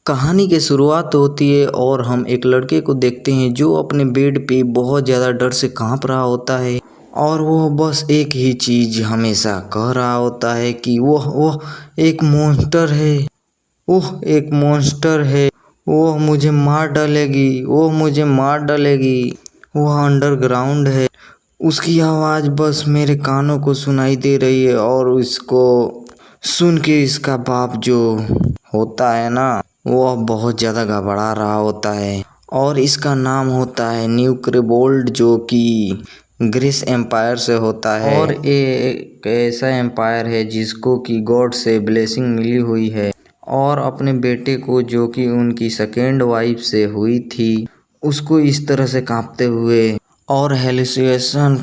कहानी की शुरुआत होती है और हम एक लड़के को देखते हैं जो अपने बेड पे बहुत ज़्यादा डर से कांप रहा होता है और वो बस एक ही चीज़ हमेशा कह रहा होता है कि वह एक मॉन्स्टर है। वह एक मॉन्स्टर है। वह मुझे मार डालेगी। वह मुझे मार डालेगी। वह अंडरग्राउंड है। उसकी आवाज़ बस मेरे कानों को सुनाई दे रही है और इसको सुन के इसका बाप जो होता है ना, वह बहुत ज़्यादा घबरा रहा होता है और इसका नाम होता है न्यूक्रेबोल्ड, जो कि ग्रीस एम्पायर से होता है और ये एक ऐसा एम्पायर है जिसको कि गॉड से ब्लेसिंग मिली हुई है और अपने बेटे को, जो कि उनकी सेकेंड वाइफ से हुई थी, उसको इस तरह से कांपते हुए और हेलुसिनेशन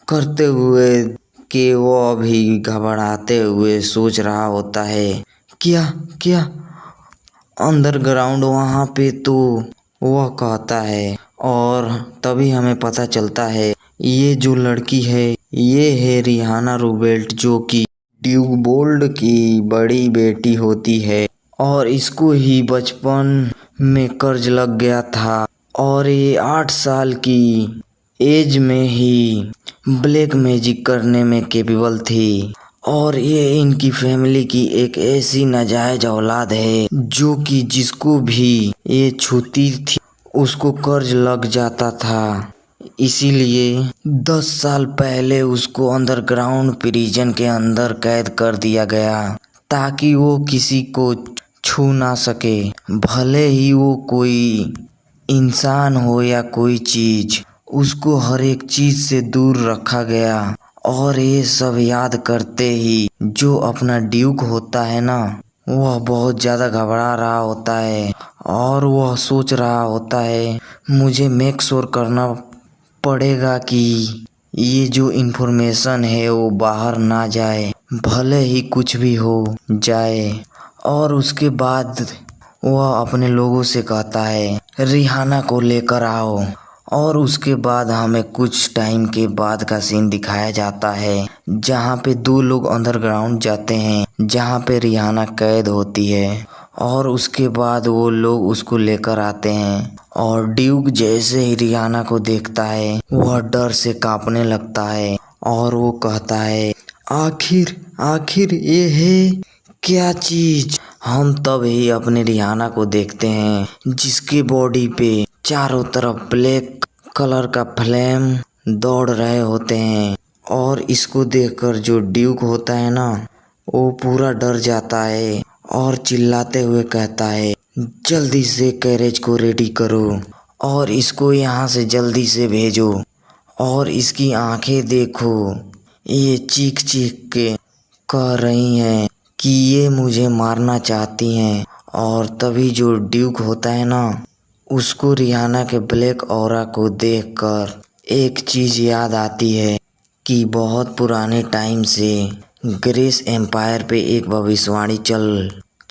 करते हुए कि वो अभी घबराते हुए सोच रहा होता है क्या क्या अंडरग्राउंड वहाँ पे। तो वह कहता है और तभी हमें पता चलता है ये जो लड़की है ये है रिहाना रूजवेल्ट, जो कि ड्यूक बोल्ड की बड़ी बेटी होती है और इसको ही बचपन में कर्ज लग गया था और ये 8 साल की एज में ही ब्लैक मैजिक करने में कैपेबल थी और ये इनकी फैमिली की एक ऐसी नाजायज औलाद है जो कि जिसको भी ये छूती थी उसको कर्ज लग जाता था। इसीलिए 10 साल पहले उसको अंडरग्राउंड प्रिजन के अंदर कैद कर दिया गया ताकि वो किसी को छू ना सके, भले ही वो कोई इंसान हो या कोई चीज, उसको हर एक चीज से दूर रखा गया। और ये सब याद करते ही जो अपना ड्यूक होता है ना, वह बहुत ज़्यादा घबरा रहा होता है और वह सोच रहा होता है मुझे मेक श्योर करना पड़ेगा कि ये जो इन्फॉर्मेशन है वो बाहर ना जाए, भले ही कुछ भी हो जाए। और उसके बाद वह अपने लोगों से कहता है रिहाना को लेकर आओ और उसके बाद हमें कुछ टाइम के बाद का सीन दिखाया जाता है जहाँ पे 2 लोग अंडरग्राउंड जाते हैं जहाँ पे रिहाना कैद होती है और उसके बाद वो लोग उसको लेकर आते हैं और ड्यूक जैसे ही रिहाना को देखता है वह डर से कांपने लगता है और वो कहता है आखिर आखिर ये है क्या चीज। हम तब ही अपने रिहाना को देखते हैं जिसकी बॉडी पे चारों तरफ ब्लैक कलर का फ्लेम दौड़ रहे होते हैं और इसको देखकर जो ड्यूक होता है ना, वो पूरा डर जाता है और चिल्लाते हुए कहता है जल्दी से कैरेज को रेडी करो और इसको यहाँ से जल्दी से भेजो। और इसकी आंखें देखो, ये चीख चीख के कह रही हैं कि ये मुझे मारना चाहती हैं। और तभी जो ड्यूक होता है ना, उसको रिहाना के ब्लैक ऑरा को देखकर एक चीज़ याद आती है कि बहुत पुराने टाइम से ग्रीस एम्पायर पे एक भविष्यवाणी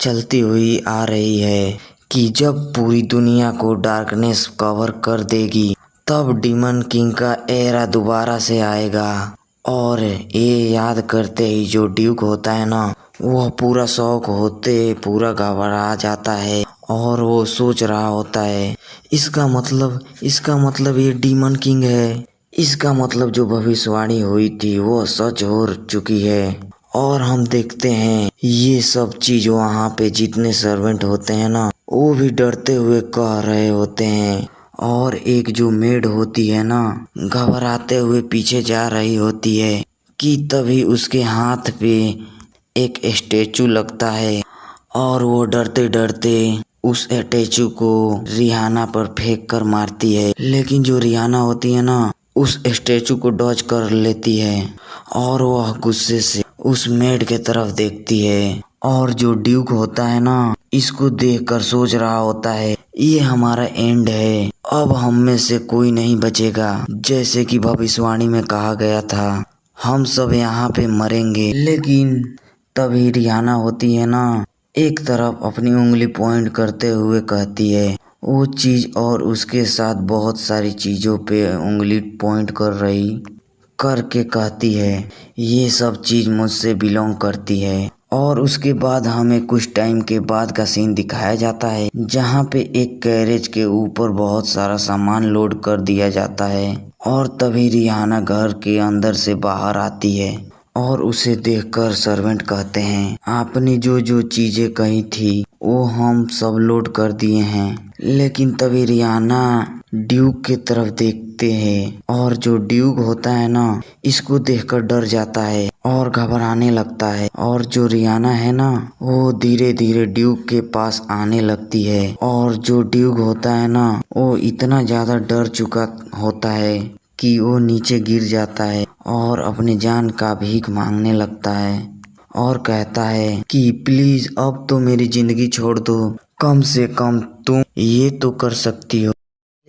चलती हुई आ रही है कि जब पूरी दुनिया को डार्कनेस कवर कर देगी तब डीमन किंग का एरा दोबारा से आएगा। और ये याद करते ही जो ड्यूक होता है ना, वह पूरा शौक होते पूरा घबरा जाता है और वो सोच रहा होता है इसका मतलब ये डीमन किंग है। इसका मतलब जो भविष्यवाणी हुई थी वो सच हो चुकी है। और हम देखते हैं ये सब चीज वहाँ पे जितने सर्वेंट होते हैं ना, वो भी डरते हुए कह रहे होते हैं और एक जो मेड होती है ना, घबराते हुए पीछे जा रही होती है कि तभी उसके हाथ पे एक स्टैचू लगता है और वो डरते डरते उस स्टैचू को रिहाना पर फेंक कर मारती है। लेकिन जो रिहाना होती है ना, उस स्टैचू को डॉज कर लेती है और वह गुस्से से उस मेड के तरफ देखती है। और जो ड्यूक होता है ना, इसको देखकर सोच रहा होता है ये हमारा एंड है, अब हम में से कोई नहीं बचेगा। जैसे कि भविष्यवाणी में कहा गया था हम सब यहाँ पे मरेंगे। लेकिन तभी रिहाना होती है ना, एक तरफ अपनी उंगली पॉइंट करते हुए कहती है वो चीज और उसके साथ बहुत सारी चीज़ों पे उंगली पॉइंट कर रही करके कहती है ये सब चीज़ मुझसे बिलोंग करती है और उसके बाद हमें कुछ टाइम के बाद का सीन दिखाया जाता है जहाँ पे एक कैरेज के ऊपर बहुत सारा सामान लोड कर दिया जाता है और तभी रिहाना घर के अंदर से बाहर आती है और उसे देखकर सर्वेंट कहते हैं आपने जो जो चीजें कही थी वो हम सब लोड कर दिए हैं। लेकिन तभी रिहाना ड्यूक की तरफ देखते हैं और जो ड्यूक होता है ना इसको देखकर डर जाता है और घबराने लगता है और जो रिहाना है ना वो धीरे धीरे ड्यूक के पास आने लगती है और जो ड्यूक होता है ना वो इतना ज्यादा डर चुका होता है कि वो नीचे गिर जाता है और अपनी जान का भीख मांगने लगता है और कहता है कि प्लीज अब तो मेरी जिंदगी छोड़ दो, कम से कम तुम ये तो कर सकती हो।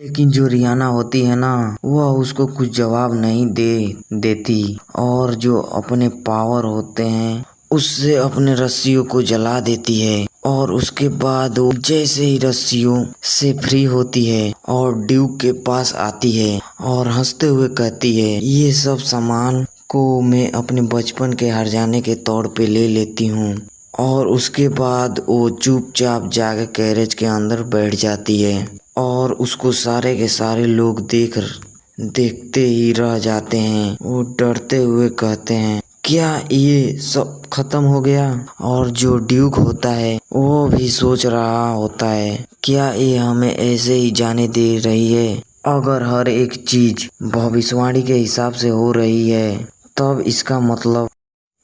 लेकिन जो रिहाना होती है ना वह उसको कुछ जवाब नहीं देती और जो अपने पावर होते हैं उससे अपने रस्सियों को जला देती है और उसके बाद वो जैसे ही रस्सियों से फ्री होती है और ड्यूक के पास आती है और हंसते हुए कहती है ये सब सामान को मैं अपने बचपन के हार जाने के तौर पे ले लेती हूँ। और उसके बाद वो चुपचाप जाकर कैरेज के अंदर बैठ जाती है और उसको सारे के सारे लोग देखते ही रह जाते हैं। वो डरते हुए कहते हैं क्या ये सब खत्म हो गया। और जो ड्यूक होता है वो भी सोच रहा होता है क्या ये हमें ऐसे ही जाने दे रही है। अगर हर एक चीज भविष्यवाणी के हिसाब से हो रही है तब इसका मतलब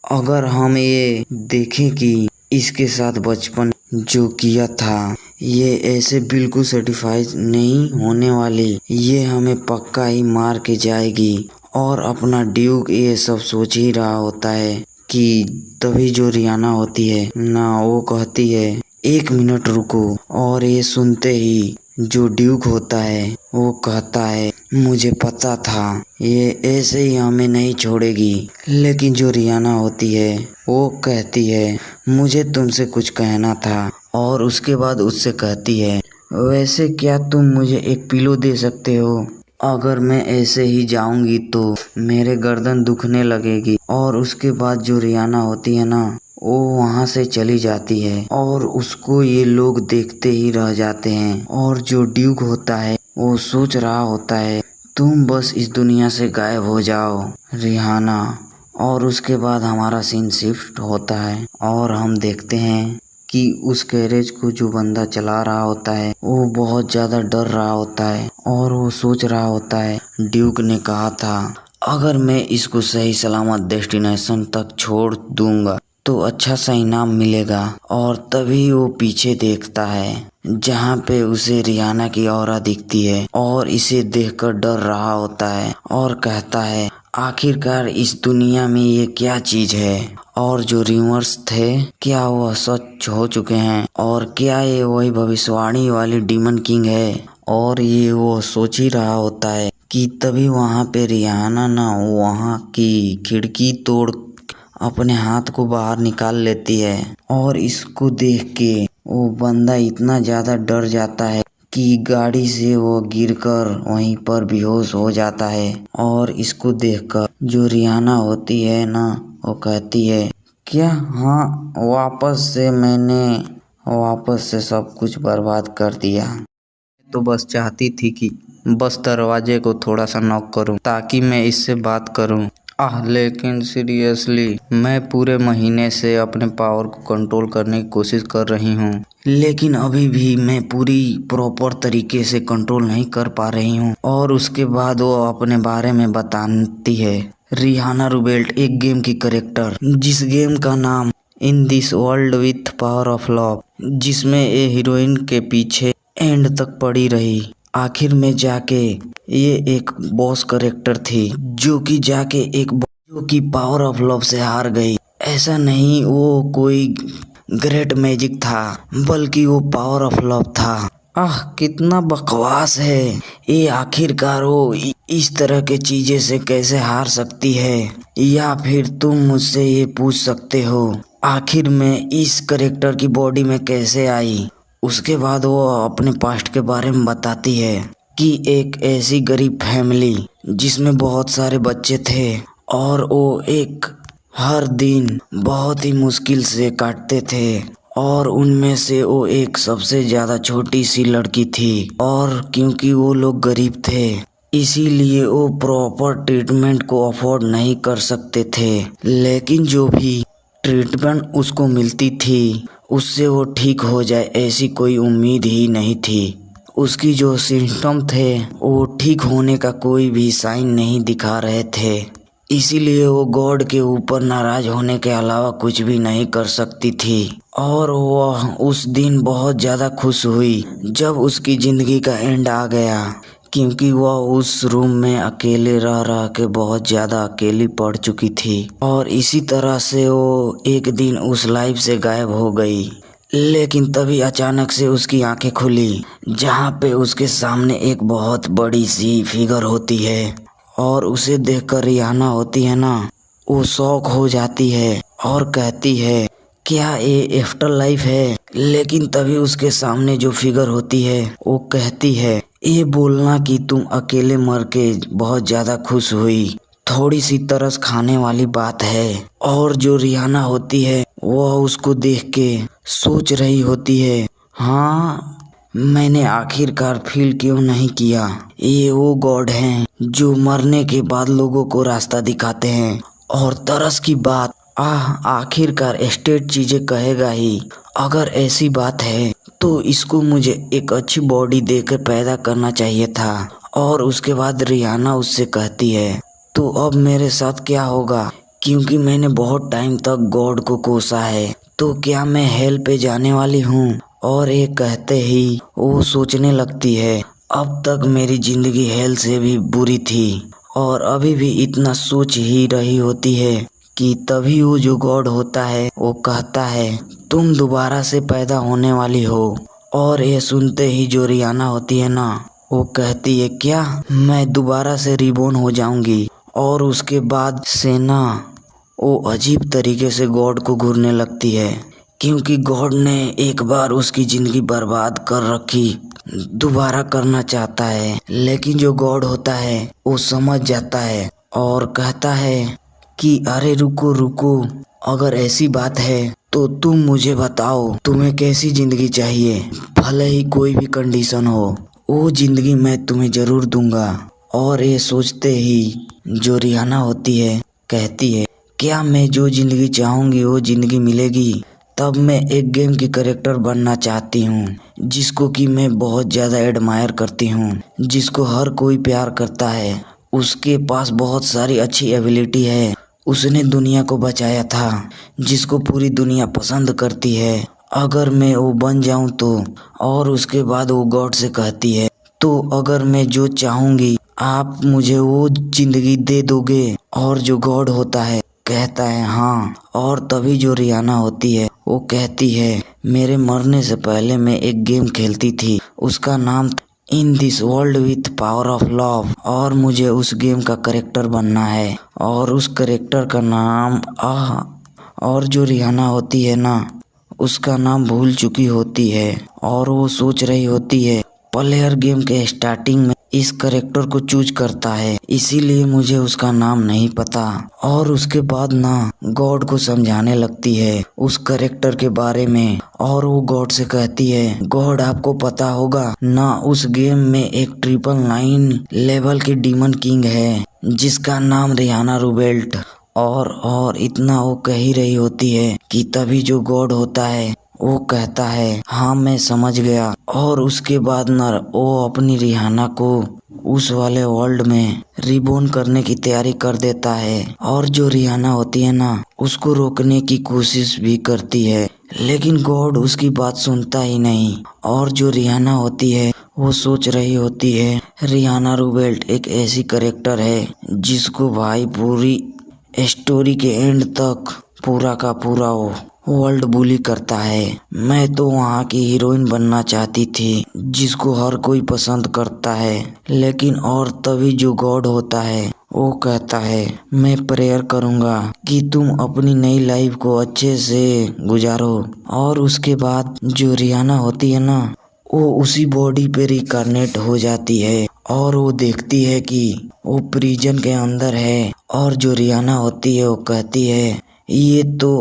अगर हम ये देखें कि इसके साथ बचपन जो किया था ये ऐसे बिल्कुल सर्टिफाइड नहीं होने वाली, ये हमें पक्का ही मार के जाएगी। और अपना ड्यूक ये सब सोच ही रहा होता है कि तभी जो रिहाना होती है ना वो कहती है 1 मिनट रुको। और ये सुनते ही जो ड्यूक होता है वो कहता है मुझे पता था ये ऐसे ही हमें नहीं छोड़ेगी। लेकिन जो रिहाना होती है वो कहती है मुझे तुमसे कुछ कहना था। और उसके बाद उससे कहती है वैसे क्या तुम मुझे एक पिलो दे सकते हो, अगर मैं ऐसे ही जाऊंगी तो मेरे गर्दन दुखने लगेगी। और उसके बाद जो रिहाना होती है ना वो वहाँ से चली जाती है और उसको ये लोग देखते ही रह जाते हैं। और जो ड्यूक होता है वो सोच रहा होता है तुम बस इस दुनिया से गायब हो जाओ रिहाना। और उसके बाद हमारा सीन शिफ्ट होता है और हम देखते हैं कि उस गैरेज को जो बंदा चला रहा होता है वो बहुत ज़्यादा डर रहा होता है और वो सोच रहा होता है ड्यूक ने कहा था अगर मैं इसको सही सलामत डेस्टिनेशन तक छोड़ दूंगा तो अच्छा सा इनाम मिलेगा। और तभी वो पीछे देखता है जहाँ पे उसे रिहाना की औरा दिखती है और इसे देखकर डर रहा होता है और कहता है आखिरकार इस दुनिया में ये क्या चीज है। और जो र्यूमर्स थे क्या वह सच हो चुके हैं और क्या ये वही भविष्यवाणी वाली डीमन किंग है। और ये वो सोच ही रहा होता है कि तभी वहाँ पे रिहाना ना वहाँ की खिड़की तोड़ अपने हाथ को बाहर निकाल लेती है। और इसको देख के वो बंदा इतना ज़्यादा डर जाता है कि गाड़ी से वो गिरकर वहीं पर बेहोश हो जाता है। और इसको देखकर जो रिहाना होती है ना वो कहती है क्या हाँ मैंने वापस से सब कुछ बर्बाद कर दिया। तो बस चाहती थी कि बस दरवाजे को थोड़ा सा नॉक करूं ताकि मैं इससे बात करूं। लेकिन सीरियसली मैं पूरे महीने से अपने पावर को कंट्रोल करने की कोशिश कर रही हूँ लेकिन अभी भी मैं पूरी प्रॉपर तरीके से कंट्रोल नहीं कर पा रही हूँ। और उसके बाद वो अपने बारे में बताती है रिहाना रूबेल्ट एक गेम की कैरेक्टर जिस गेम का नाम in this world with power of love, जिसमें ये हीरोइन के पीछे एंड तक पड़ी रही। आखिर में जाके ये एक बॉस कैरेक्टर थी जो कि पावर ऑफ लव से हार गई। ऐसा नहीं वो कोई ग्रेट मैजिक था बल्कि वो पावर ऑफ लव था। कितना बकवास है ये। आखिरकार वो इस तरह के चीजें से कैसे हार सकती है। या फिर तुम मुझसे ये पूछ सकते हो आखिर मैं इस कैरेक्टर की बॉडी में कैसे आई। उसके बाद वो अपने पास्ट के बारे में बताती है कि एक ऐसी गरीब फैमिली जिसमें बहुत सारे बच्चे थे और वो एक हर दिन बहुत ही मुश्किल से काटते थे और उनमें से वो एक सबसे ज़्यादा छोटी सी लड़की थी और क्योंकि वो लोग गरीब थे इसीलिए वो प्रॉपर ट्रीटमेंट को अफोर्ड नहीं कर सकते थे। लेकिन जो भी ट्रीटमेंट उसको मिलती थी उससे वो ठीक हो जाए ऐसी कोई उम्मीद ही नहीं थी। उसकी जो सिम्टम थे वो ठीक होने का कोई भी साइन नहीं दिखा रहे थे, इसीलिए वो गॉड के ऊपर नाराज होने के अलावा कुछ भी नहीं कर सकती थी। और वह उस दिन बहुत ज़्यादा खुश हुई जब उसकी ज़िंदगी का एंड आ गया, क्योंकि वह उस रूम में अकेले रह रह के बहुत ज़्यादा अकेली पड़ चुकी थी और इसी तरह से वो एक दिन उस लाइफ से गायब हो गई। लेकिन तभी अचानक से उसकी आंखें खुली जहाँ पे उसके सामने एक बहुत बड़ी सी फिगर होती है और उसे देखकर रिहाना होती है ना, वो शॉक हो जाती है और कहती है क्या ये आफ्टर लाइफ है। लेकिन तभी उसके सामने जो फिगर होती है वो कहती है ये बोलना कि तुम अकेले मर के बहुत ज़्यादा खुश हुई थोड़ी सी तरस खाने वाली बात है। और जो रिहाना होती है वह उसको देख के सोच रही होती है, हाँ मैंने आखिरकार फील क्यों नहीं किया, ये वो गॉड हैं जो मरने के बाद लोगों को रास्ता दिखाते हैं। और तरस की बात, आखिरकार एस्टेट चीजें कहेगा ही। अगर ऐसी बात है तो इसको मुझे एक अच्छी बॉडी देकर पैदा करना चाहिए था। और उसके बाद रिहाना उससे कहती है तो अब मेरे साथ क्या होगा, क्योंकि मैंने बहुत टाइम तक गॉड को कोसा है, तो क्या मैं हेल पे जाने वाली हूँ। और ये कहते ही वो सोचने लगती है अब तक मेरी जिंदगी हेल से भी बुरी थी और अभी भी इतना सोच ही रही होती है कि तभी वो जो गॉड होता है वो कहता है तुम दोबारा से पैदा होने वाली हो। और ये सुनते ही जो रिहाना होती है ना, वो कहती है क्या मैं दोबारा से रिबोर्न हो जाऊंगी। और उसके बाद से ना वो अजीब तरीके से गॉड को घूरने लगती है, क्योंकि गॉड ने एक बार उसकी ज़िंदगी बर्बाद कर रखी, दोबारा करना चाहता है। लेकिन जो गॉड होता है वो समझ जाता है और कहता है कि अरे रुको रुको, अगर ऐसी बात है तो तुम मुझे बताओ तुम्हें कैसी ज़िंदगी चाहिए, भले ही कोई भी कंडीशन हो वो ज़िंदगी मैं तुम्हें ज़रूर दूंगा। और ये सोचते ही जो रिहाना होती है कहती है क्या मैं जो ज़िंदगी चाहूँगी वो ज़िंदगी मिलेगी। तब मैं एक गेम की कैरेक्टर बनना चाहती हूँ जिसको कि मैं बहुत ज़्यादा एडमायर करती हूँ, जिसको हर कोई प्यार करता है, उसके पास बहुत सारी अच्छी एबिलिटी है, उसने दुनिया को बचाया था, जिसको पूरी दुनिया पसंद करती है। अगर मैं वो बन जाऊँ तो। और उसके बाद वो गॉड से कहती है तो अगर मैं जो चाहूँगी आप मुझे वो ज़िंदगी दे दोगे। और जो गॉड होता है कहता है हाँ। और तभी जो रिहाना होती है वो कहती है मेरे मरने से पहले मैं एक गेम खेलती थी, उसका नाम in this world with power of love, और मुझे उस गेम का करेक्टर बनना है। और उस करेक्टर का नाम और जो रिहाना होती है ना उसका नाम भूल चुकी होती है और वो सोच रही होती है प्लेयर गेम के स्टार्टिंग में इस करेक्टर को चूज करता है, इसीलिए मुझे उसका नाम नहीं पता। और उसके बाद ना गॉड को समझाने लगती है उस करेक्टर के बारे में। और वो गॉड से कहती है गॉड आपको पता होगा ना उस गेम में एक 999 लेवल के डीमन किंग है जिसका नाम रिहाना रूबेल्ट। और इतना वो कह ही रही होती है कि तभी जो गॉड होता है वो कहता है हाँ मैं समझ गया। और उसके बाद ना वो अपनी रिहाना को उस वाले वर्ल्ड में रिबोर्न करने की तैयारी कर देता है। और जो रिहाना होती है ना उसको रोकने की कोशिश भी करती है, लेकिन गॉड उसकी बात सुनता ही नहीं। और जो रिहाना होती है वो सोच रही होती है रिहाना रूबेल्ट एक ऐसी करेक्टर है जिसको भाई पूरी स्टोरी के एंड तक पूरा का पूरा वो वर्ल्ड बुली करता है। मैं तो वहाँ की हीरोइन बनना चाहती थी जिसको हर कोई पसंद करता है। लेकिन और तभी जो गॉड होता है वो कहता है मैं प्रेयर करूँगा कि तुम अपनी नई लाइफ को अच्छे से गुजारो। और उसके बाद जो रिहाना होती है ना वो उसी बॉडी पे रिकारनेट हो जाती है और वो देखती है कि वो प्रिजन के अंदर है। और जो रियाना होती है वो कहती है ये तो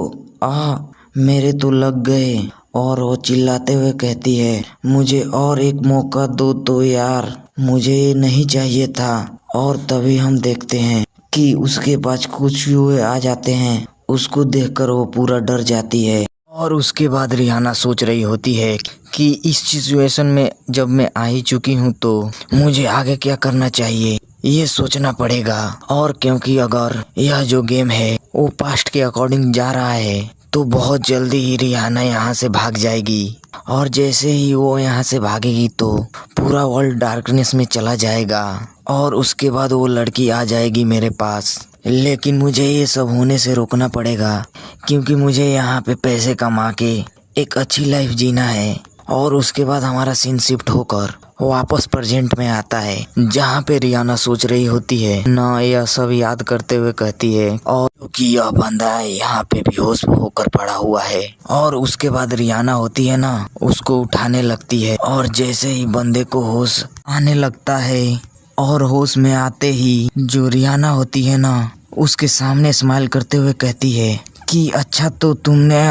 मेरे तो लग गए। और वो चिल्लाते हुए कहती है मुझे और एक मौका दो तो यार, मुझे ये नहीं चाहिए था। और तभी हम देखते हैं कि उसके पास कुछ हुए आ जाते हैं। उसको देखकर वो पूरा डर जाती है। और उसके बाद रिहाना सोच रही होती है कि इस सिचुएशन में जब मैं आ ही चुकी हूँ तो मुझे आगे क्या करना चाहिए, ये सोचना पड़ेगा। और क्योंकि अगर यह जो गेम है वो पास्ट के अकॉर्डिंग जा रहा है तो बहुत जल्दी ही रिहाना यहाँ से भाग जाएगी। और जैसे ही वो यहाँ से भागेगी तो पूरा वर्ल्ड डार्कनेस में चला जाएगा। और उसके बाद वो लड़की आ जाएगी मेरे पास। लेकिन मुझे ये सब होने से रोकना पड़ेगा क्योंकि मुझे यहाँ पे पैसे कमा के एक अच्छी लाइफ जीना है। और उसके बाद हमारा सीन शिफ्ट होकर वापस प्रेजेंट में आता है जहाँ पे रियाना सोच रही होती है ना, यह सब याद करते हुए कहती है और क्योंकि यह बंदा यहाँ पे बेहोश होकर पड़ा हुआ है। और उसके बाद रियाना होती है ना, उसको उठाने लगती है। और जैसे ही बंदे को होश आने लगता है और होश में आते ही जो रियाना होती है ना, उसके सामने स्माइल करते हुए कहती है कि अच्छा तो तुमने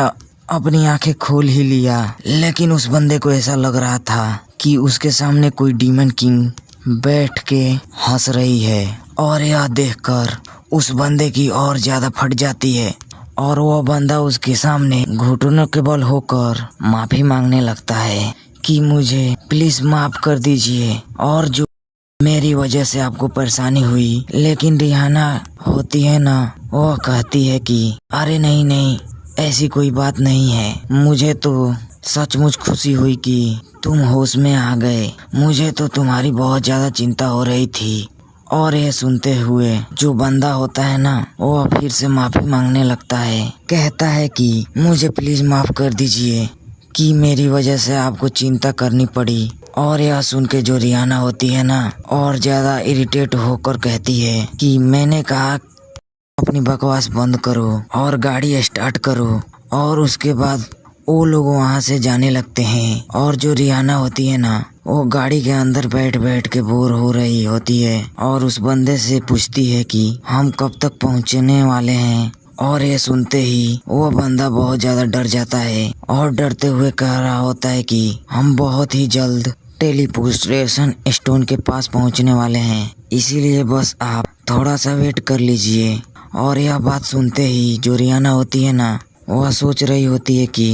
अपनी आंखें खोल ही लिया। लेकिन उस बंदे को ऐसा लग रहा था कि उसके सामने कोई डीमन किंग बैठ के हंस रही है। और यह देखकर उस बंदे की और ज्यादा फट जाती है और वह बंदा उसके सामने घुटनों के बल होकर माफी मांगने लगता है कि मुझे प्लीज माफ कर दीजिए और जो मेरी वजह से आपको परेशानी हुई। लेकिन रिहाना होती है ना, वो कहती है कि अरे नहीं नहीं, ऐसी कोई बात नहीं है। मुझे तो सचमुच खुशी हुई कि तुम होश में आ गए। मुझे तो तुम्हारी बहुत ज्यादा चिंता हो रही थी। और यह सुनते हुए जो बंदा होता है ना, वो फिर से माफी मांगने लगता है। कहता है कि मुझे प्लीज माफ कर दीजिए कि मेरी वजह से आपको चिंता करनी पड़ी। और यह सुन के जो रियाना होती है ना, और ज्यादा इरिटेट होकर कहती है कि मैंने कहा अपनी बकवास बंद करो और गाड़ी स्टार्ट करो। और उसके बाद वो लोग वहाँ से जाने लगते हैं। और जो रियाना होती है ना, वो गाड़ी के अंदर बैठ बैठ के बोर हो रही होती है और उस बंदे से पूछती है कि हम कब तक पहुँचने वाले हैं। और ये सुनते ही वो बंदा बहुत ज्यादा डर जाता है और डरते हुए कह रहा होता है कि हम बहुत ही जल्द टेलीपोर्टेशन स्टोन के पास पहुंचने वाले हैं, इसीलिए बस आप थोड़ा सा वेट कर लीजिए। और यह बात सुनते ही जो रियाना होती है ना, वह सोच रही होती है कि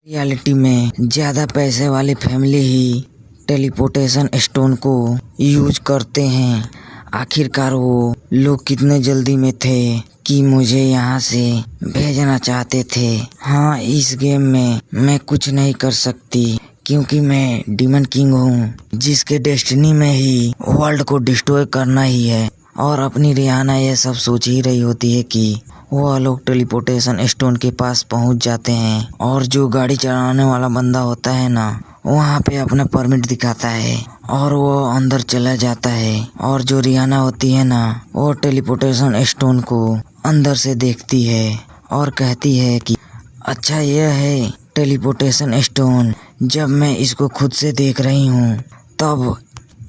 रियलिटी में ज्यादा पैसे वाली फैमिली ही टेलीपोर्टेशन स्टोन को यूज करते हैं। आखिरकार वो लोग कितने जल्दी में थे कि मुझे यहाँ से भेजना चाहते थे। हाँ, इस गेम में मैं कुछ नहीं कर सकती क्योंकि मैं डीमन किंग हूँ जिसके डेस्टिनी में ही वर्ल्ड को डिस्ट्रॉय करना ही है। और अपनी रियाना ये सब सोच ही रही होती है कि वह लोग टेलीपोर्टेशन स्टोन के पास पहुंच जाते हैं। और जो गाड़ी चलाने वाला बंदा होता है ना, वहाँ पे अपना परमिट दिखाता है और वो अंदर चला जाता है। और जो रियाना होती है ना, वो टेलीपोर्टेशन स्टोन को अंदर से देखती है और कहती है कि अच्छा यह है टेलीपोर्टेशन स्टोन। जब मैं इसको खुद से देख रही हूँ तब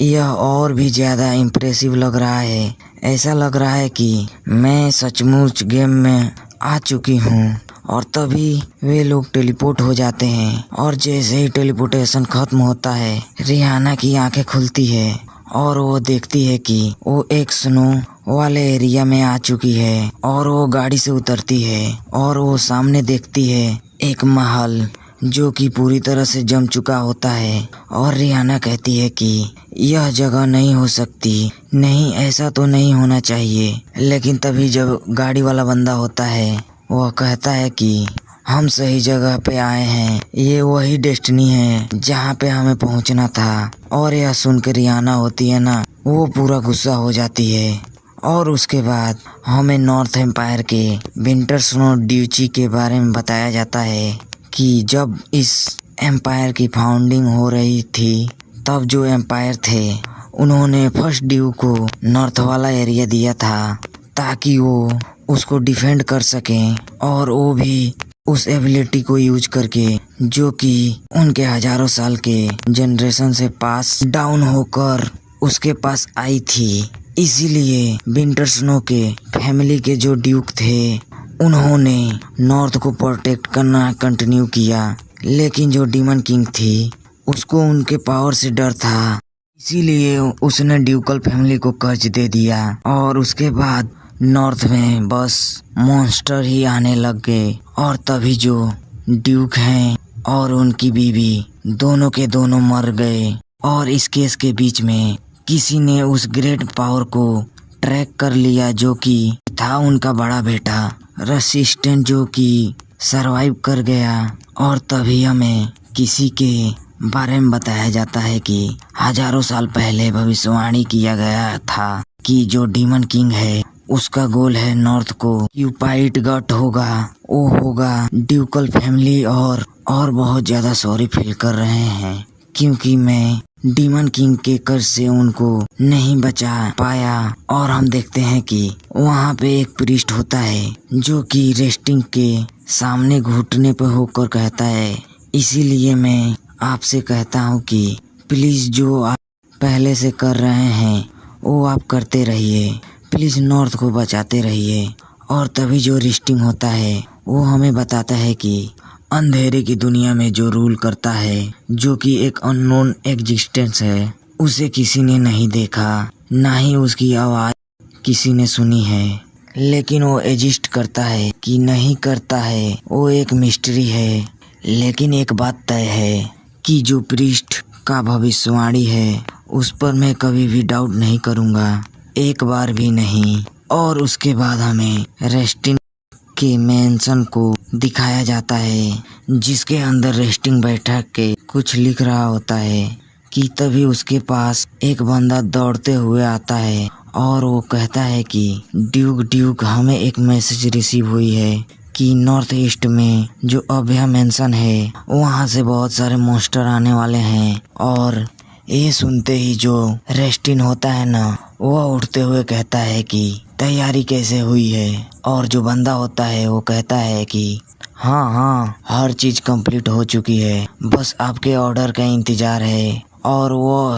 यह और भी ज़्यादा इम्प्रेसिव लग रहा है। ऐसा लग रहा है कि मैं सचमुच गेम में आ चुकी हूँ। और तभी वे लोग टेलीपोर्ट हो जाते हैं। और जैसे ही टेलीपोर्टेशन खत्म होता है, रिहाना की आंखें खुलती है और वो देखती है कि वो एक स्नो वाले एरिया में आ चुकी है। और वो गाड़ी से उतरती है और वो सामने देखती है एक महल जो कि पूरी तरह से जम चुका होता है। और रिहाना कहती है कि यह जगह नहीं हो सकती, नहीं ऐसा तो नहीं होना चाहिए। लेकिन तभी जब गाड़ी वाला बंदा होता है, वह कहता है कि हम सही जगह पे आए हैं, ये वही डेस्टिनी है जहाँ पे हमें पहुँचना था। और यह सुनकर रिहाना होती है ना, वो पूरा गुस्सा हो जाती है। और उसके बाद हमें नॉर्थ एम्पायर के विंटर स्नो ड्यूची के बारे में बताया जाता है कि जब इस एम्पायर की फाउंडिंग हो रही थी तब जो एम्पायर थे उन्होंने फर्स्ट ड्यू को नॉर्थ वाला एरिया दिया था ताकि वो उसको डिफेंड कर सकें। और वो भी उस एबिलिटी को यूज करके जो कि उनके हजारों साल के जनरेशन से पास डाउन होकर उसके पास आई थी। इसीलिए विंटर स्नो के फैमिली के जो ड्यूक थे उन्होंने नॉर्थ को प्रोटेक्ट करना कंटिन्यू किया, लेकिन जो डीमन किंग थी उसको उनके पावर से डर था, इसीलिए उसने ड्यूकल फैमिली को कर्ज दे दिया। और उसके बाद नॉर्थ में बस मॉन्स्टर ही आने लग गए और तभी जो ड्यूक हैं और उनकी बीवी दोनों के दोनों मर गए। और इस केस के बीच में किसी ने उस ग्रेट पावर को ट्रैक कर लिया जो कि था उनका बड़ा बेटा रेसिस्टेंट, जो कि सरवाइव कर गया। और तभी हमें किसी के बारे में बताया जाता है कि हजारों साल पहले भविष्यवाणी किया गया था कि जो डीमन किंग है उसका गोल है नॉर्थ को यूपाइट गट होगा, वो होगा ड्यूकल फैमिली। और बहुत ज़्यादा सॉरी फील कर रहे हैं क्योंकि मैं डीमन किंग के कर्ज से उनको नहीं बचा पाया। और हम देखते हैं कि वहाँ पे एक प्रीस्ट होता है जो कि रेस्टिंग के सामने घुटने पे होकर कहता है, इसीलिए मैं आपसे कहता हूँ कि प्लीज़ जो आप पहले से कर रहे हैं वो आप करते रहिए, प्लीज़ नॉर्थ को बचाते रहिए। और तभी जो रेस्टिंग होता है वो हमें बताता है कि अंधेरे की दुनिया में जो रूल करता है, जो कि एक अननोन एग्जिस्टेंस है, उसे किसी ने नहीं देखा, ना ही उसकी आवाज़ किसी ने सुनी है, लेकिन वो एग्जिस्ट करता है कि नहीं करता है वो एक मिस्ट्री है। लेकिन एक बात तय है कि जो प्रीस्ट का भविष्यवाणी है उस पर मैं कभी भी डाउट नहीं करूँगा, एक बार भी नहीं। और उसके बाद हमें रेस्टिंग के मेंशन को दिखाया जाता है जिसके अंदर रेस्टिंग बैठक के कुछ लिख रहा होता है कि तभी उसके पास एक बंदा दौड़ते हुए आता है और वो कहता है कि ड्यूक हमें एक मैसेज रिसीव हुई है कि नॉर्थ ईस्ट में जो अभया मेंशन है वहाँ से बहुत सारे मॉन्स्टर आने वाले हैं। और ये सुनते ही जो रेस्टिन होता है ना, वह उठते हुए कहता है कि तैयारी कैसे हुई है। और जो बंदा होता है वो कहता है कि हाँ हर चीज़ कंप्लीट हो चुकी है, बस आपके ऑर्डर का इंतज़ार है और वो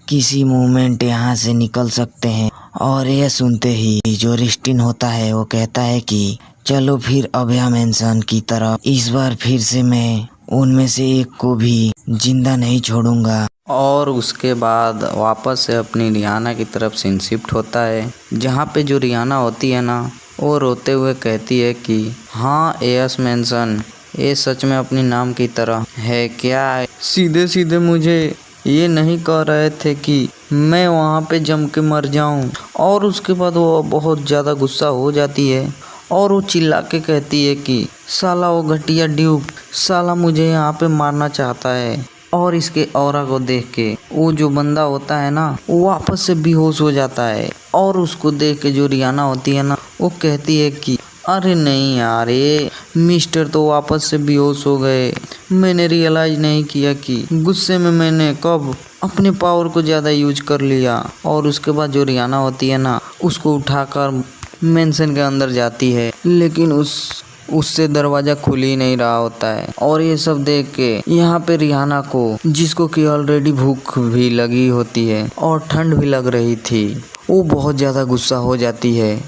किसी मोमेंट यहाँ से निकल सकते हैं। और यह सुनते ही जो रेस्टिन होता है वो कहता है कि चलो फिर अभया मेंशन की तरफ, इस बार फिर से मैं उनमें से एक को भी जिंदा नहीं छोड़ूंगा। और उसके बाद वापस से अपनी रिहाना की तरफ सीन शिफ्ट होता है, जहाँ पे जो रिहाना होती है ना वो रोते हुए कहती है कि हाँ एयस मेंशन ये सच में अपनी नाम की तरह है क्या? सीधे सीधे मुझे ये नहीं कह रहे थे कि मैं वहाँ पे जम के मर जाऊँ। और उसके बाद वो बहुत ज़्यादा गुस्सा हो जाती है और वो चिल्ला के कहती है कि साला वो घटिया ड्यूक साला मुझे यहाँ पे मारना चाहता है। और इसके ऑरा को देख के वो जो बंदा होता है ना वो वापस से बेहोश हो जाता है। और उसको देख के जो रिहाना होती है ना वो कहती है कि अरे नहीं यार, ये मिस्टर तो वापस से बेहोश हो गए, मैंने रियलाइज नहीं किया कि गुस्से में मैंने कब अपने पावर को ज़्यादा यूज कर लिया। और उसके बाद जो रिहाना होती है ना उसको उठाकर मेंशन के अंदर जाती है, लेकिन उससे दरवाज़ा खुल ही नहीं रहा होता है। और ये सब देख के यहाँ पे रिहाना को, जिसको कि ऑलरेडी भूख भी लगी होती है और ठंड भी लग रही थी, वो बहुत ज़्यादा गुस्सा हो जाती है।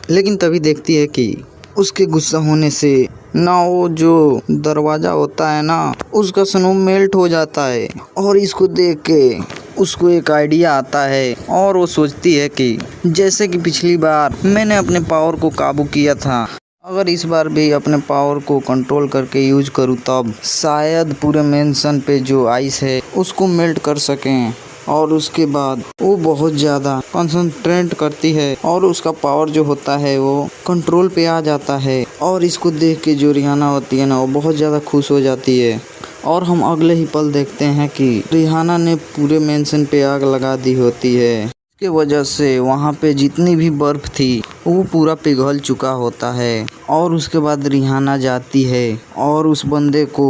लेकिन तभी देखती है कि उसके गुस्सा होने से ना वो जो दरवाज़ा होता है ना उसका स्नो मेल्ट हो जाता है। और इसको देख के उसको एक आइडिया आता है और वो सोचती है कि जैसे कि पिछली बार मैंने अपने पावर को काबू किया था, अगर इस बार भी अपने पावर को कंट्रोल करके यूज करूँ तब शायद पूरे मेंशन पे जो आइस है उसको मेल्ट कर सकें। और उसके बाद वो बहुत ज़्यादा कंसंट्रेट करती है और उसका पावर जो होता है वो कंट्रोल पे आ जाता है। और इसको देख के जो रिहाना होती है ना वो बहुत ज़्यादा खुश हो जाती है। और हम अगले ही पल देखते हैं कि रिहाना ने पूरे मेंशन पे आग लगा दी होती है। इसके वजह से वहाँ पे जितनी भी बर्फ़ थी वो पूरा पिघल चुका होता है। और उसके बाद रिहाना जाती है और उस बंदे को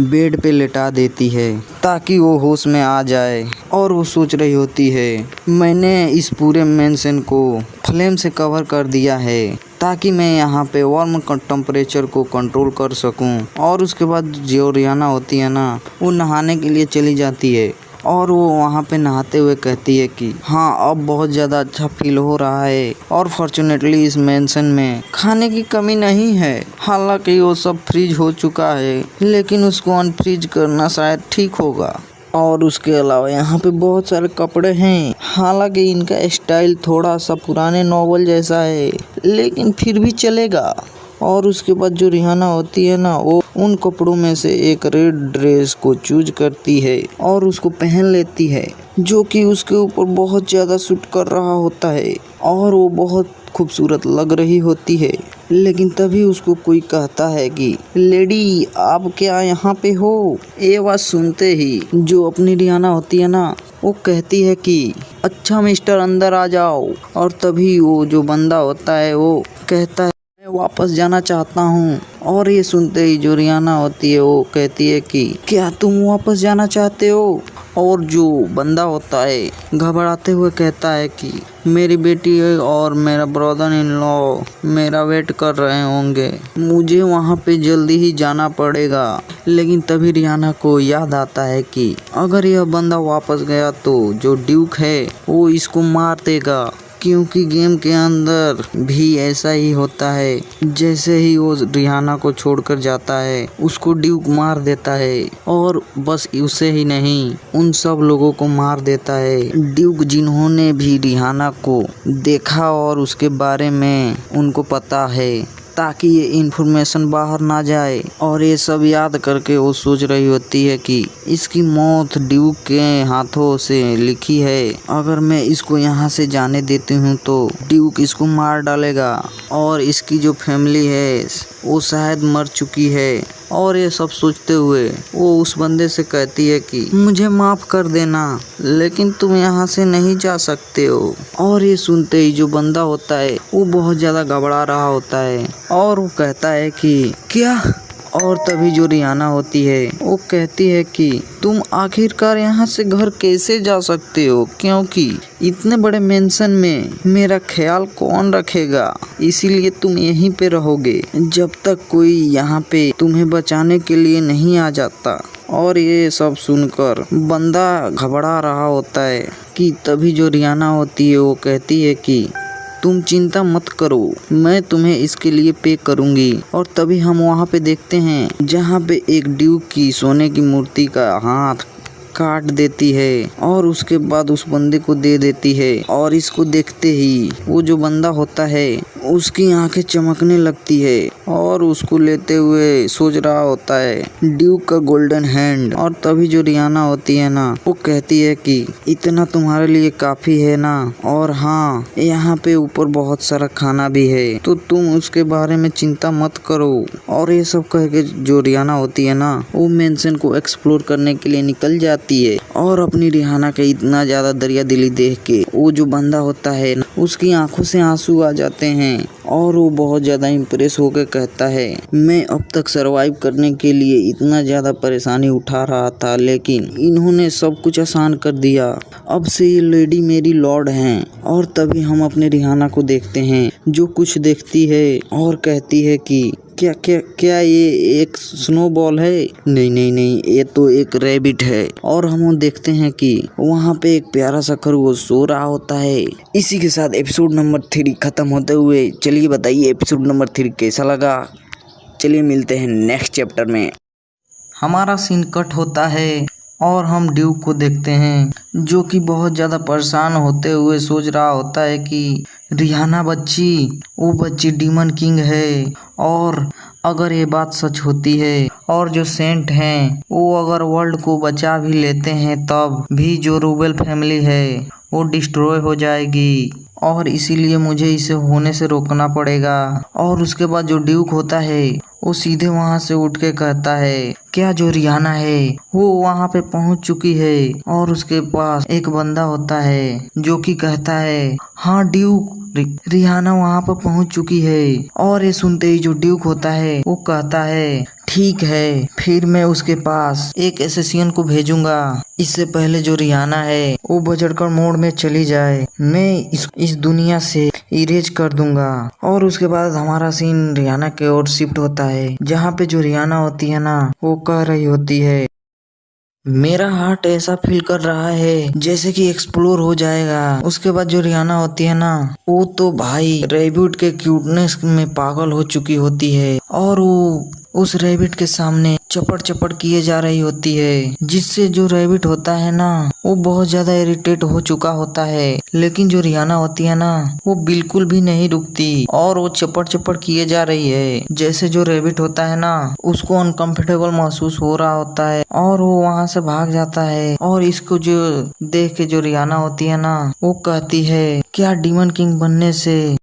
बेड पे लेटा देती है ताकि वो होश में आ जाए। और वो सोच रही होती है मैंने इस पूरे मेंशन को फ्लेम से कवर कर दिया है, ताकि मैं यहाँ पे वार्म टेम्परेचर को कंट्रोल कर सकूं। और उसके बाद जो रिहाना होती है ना, वो नहाने के लिए चली जाती है और वो वहाँ पे नहाते हुए कहती है कि हाँ, अब बहुत ज़्यादा अच्छा फील हो रहा है और फॉर्चुनेटली इस मेंशन में खाने की कमी नहीं है। हालांकि वो सब फ्रीज हो चुका है, लेकिन उसको अनफ्रीज करना शायद ठीक होगा। और उसके अलावा यहाँ पे बहुत सारे कपड़े हैं। हालांकि इनका स्टाइल थोड़ा सा पुराने नॉवल जैसा है, लेकिन फिर भी चलेगा। और उसके बाद जो रिहाना होती है ना, वो उन कपड़ों में से एक रेड ड्रेस को चूज करती है और उसको पहन लेती है, जो कि उसके ऊपर बहुत ज़्यादा सूट कर रहा होता है और वो बहुत खूबसूरत लग रही होती है। लेकिन तभी उसको कोई कहता है कि लेडी, आप क्या यहाँ पे हो? ये आवाज़ सुनते ही जो अपनी रिहाना होती है ना, वो कहती है कि अच्छा मिस्टर, अंदर आ जाओ। और तभी वो जो बंदा होता है वो कहता है मैं वापस जाना चाहता हूँ। और ये सुनते ही जो रिहाना होती है वो कहती है कि क्या तुम वापस जाना चाहते हो? और जो बंदा होता है घबराते हुए कहता है कि मेरी बेटी और मेरा ब्रदर इन लॉ मेरा वेट कर रहे होंगे, मुझे वहाँ पे जल्दी ही जाना पड़ेगा। लेकिन तभी रिहाना को याद आता है कि अगर यह बंदा वापस गया तो जो ड्यूक है वो इसको मार देगा, क्योंकि गेम के अंदर भी ऐसा ही होता है। जैसे ही वो रिहाना को छोड़कर जाता है, उसको ड्यूक मार देता है और बस उसे ही नहीं, उन सब लोगों को मार देता है ड्यूक जिन्होंने भी रिहाना को देखा और उसके बारे में उनको पता है, ताकि ये इन्फॉर्मेशन बाहर ना जाए। और ये सब याद करके वो सोच रही होती है कि इसकी मौत ड्यूक के हाथों से लिखी है। अगर मैं इसको यहाँ से जाने देती हूँ तो ड्यूक इसको मार डालेगा और इसकी जो फैमिली है वो शायद मर चुकी है। और ये सब सोचते हुए वो उस बंदे से कहती है कि मुझे माफ़ कर देना, लेकिन तुम यहाँ से नहीं जा सकते हो। और ये सुनते ही जो बंदा होता है वो बहुत ज़्यादा घबरा रहा होता है और वो कहता है कि क्या? और तभी जो रिहाना होती है वो कहती है कि तुम आखिरकार यहाँ से घर कैसे जा सकते हो, क्योंकि इतने बड़े मेंशन में मेरा ख्याल कौन रखेगा, इसीलिए तुम यहीं पे रहोगे जब तक कोई यहाँ पे तुम्हें बचाने के लिए नहीं आ जाता। और ये सब सुनकर बंदा घबरा रहा होता है कि तभी जो रिहाना होती है वो कहती है कि तुम चिंता मत करो, मैं तुम्हें इसके लिए पे करूंगी। और तभी हम वहाँ पे देखते हैं जहाँ पे एक ड्यूक की सोने की मूर्ति का हाथ काट देती है और उसके बाद उस बंदे को दे देती है। और इसको देखते ही वो जो बंदा होता है उसकी आंखें चमकने लगती है और उसको लेते हुए सोच रहा होता है ड्यूक का गोल्डन हैंड। और तभी जो रिहाना होती है ना, वो कहती है कि इतना तुम्हारे लिए काफी है ना, और हाँ, यहाँ पे ऊपर बहुत सारा खाना भी है, तो तुम उसके बारे में चिंता मत करो। और ये सब कह के जो रिहाना होती है ना, वो मेंशन को एक्सप्लोर करने के लिए निकल जाती है। और अपनी रिहाना के इतना ज्यादा दरिया दिली देख के वो जो बंदा होता है उसकी आंखों से आंसू आ जाते हैं और वो बहुत ज़्यादा इम्प्रेस होकर कहता है मैं अब तक सरवाइव करने के लिए इतना ज़्यादा परेशानी उठा रहा था, लेकिन इन्होंने सब कुछ आसान कर दिया। अब से ये लेडी मेरी लॉर्ड हैं। और तभी हम अपने रिहाना को देखते हैं जो कुछ देखती है और कहती है कि क्या क्या क्या ये एक स्नोबॉल है? नहीं नहीं नहीं, ये तो एक रैबिट है। और हम देखते हैं कि वहाँ पे एक प्यारा सा खरगोश सो रहा होता है। इसी के साथ एपिसोड नंबर 3 खत्म होते हुए, चलिए बताइए एपिसोड नंबर 3 कैसा लगा। चलिए मिलते हैं नेक्स्ट चैप्टर में। हमारा सीन कट होता है और हम ड्यूक को देखते हैं जो कि बहुत ज़्यादा परेशान होते हुए सोच रहा होता है कि रिहाना बच्ची, वो बच्ची डीमन किंग है, और अगर ये बात सच होती है और जो सेंट हैं वो अगर वर्ल्ड को बचा भी लेते हैं तब भी जो रूबेल फैमिली है वो डिस्ट्रॉय हो जाएगी, और इसीलिए मुझे इसे होने से रोकना पड़ेगा। और उसके बाद जो ड्यूक होता है वो सीधे वहाँ से उठ के कहता है क्या जो रिहाना है वो वहाँ पे पहुँच चुकी है। और उसके पास एक बंदा होता है जो कि कहता है हाँ ड्यूक, रिहाना वहाँ पर पहुँच चुकी है। और ये सुनते ही जो ड्यूक होता है वो कहता है ठीक है, फिर मैं उसके पास एक एसेसियन को भेजूंगा। इससे पहले जो रिहाना है वो बजटकर मोड में चली जाए, मैं इस दुनिया से इरेज कर दूंगा। और उसके बाद हमारा सीन रिहाना के ओर शिफ्ट होता है, जहाँ पे जो रिहाना होती है ना वो कह रही होती है, मेरा हार्ट ऐसा फील कर रहा है जैसे कि एक्सप्लोर हो जाएगा। उसके बाद जो रिहाना होती है ना वो तो भाई रैबिट के क्यूटनेस में पागल हो चुकी होती है और वो उस रैबिट के सामने चपड़ चपड़ किए जा रही होती है, जिससे जो रैबिट होता है ना वो बहुत ज्यादा इरिटेट हो चुका होता है। लेकिन जो रिहाना होती है ना वो बिल्कुल भी नहीं रुकती और वो चपड़ चपड़ किए जा रही है। जैसे जो रैबिट होता है ना उसको अनकंफर्टेबल महसूस हो रहा होता है और वो वहां से भाग जाता है। और इसको जो देख के जो रिहाना होती है ना वो कहती है, क्या डीमन किंग बनने से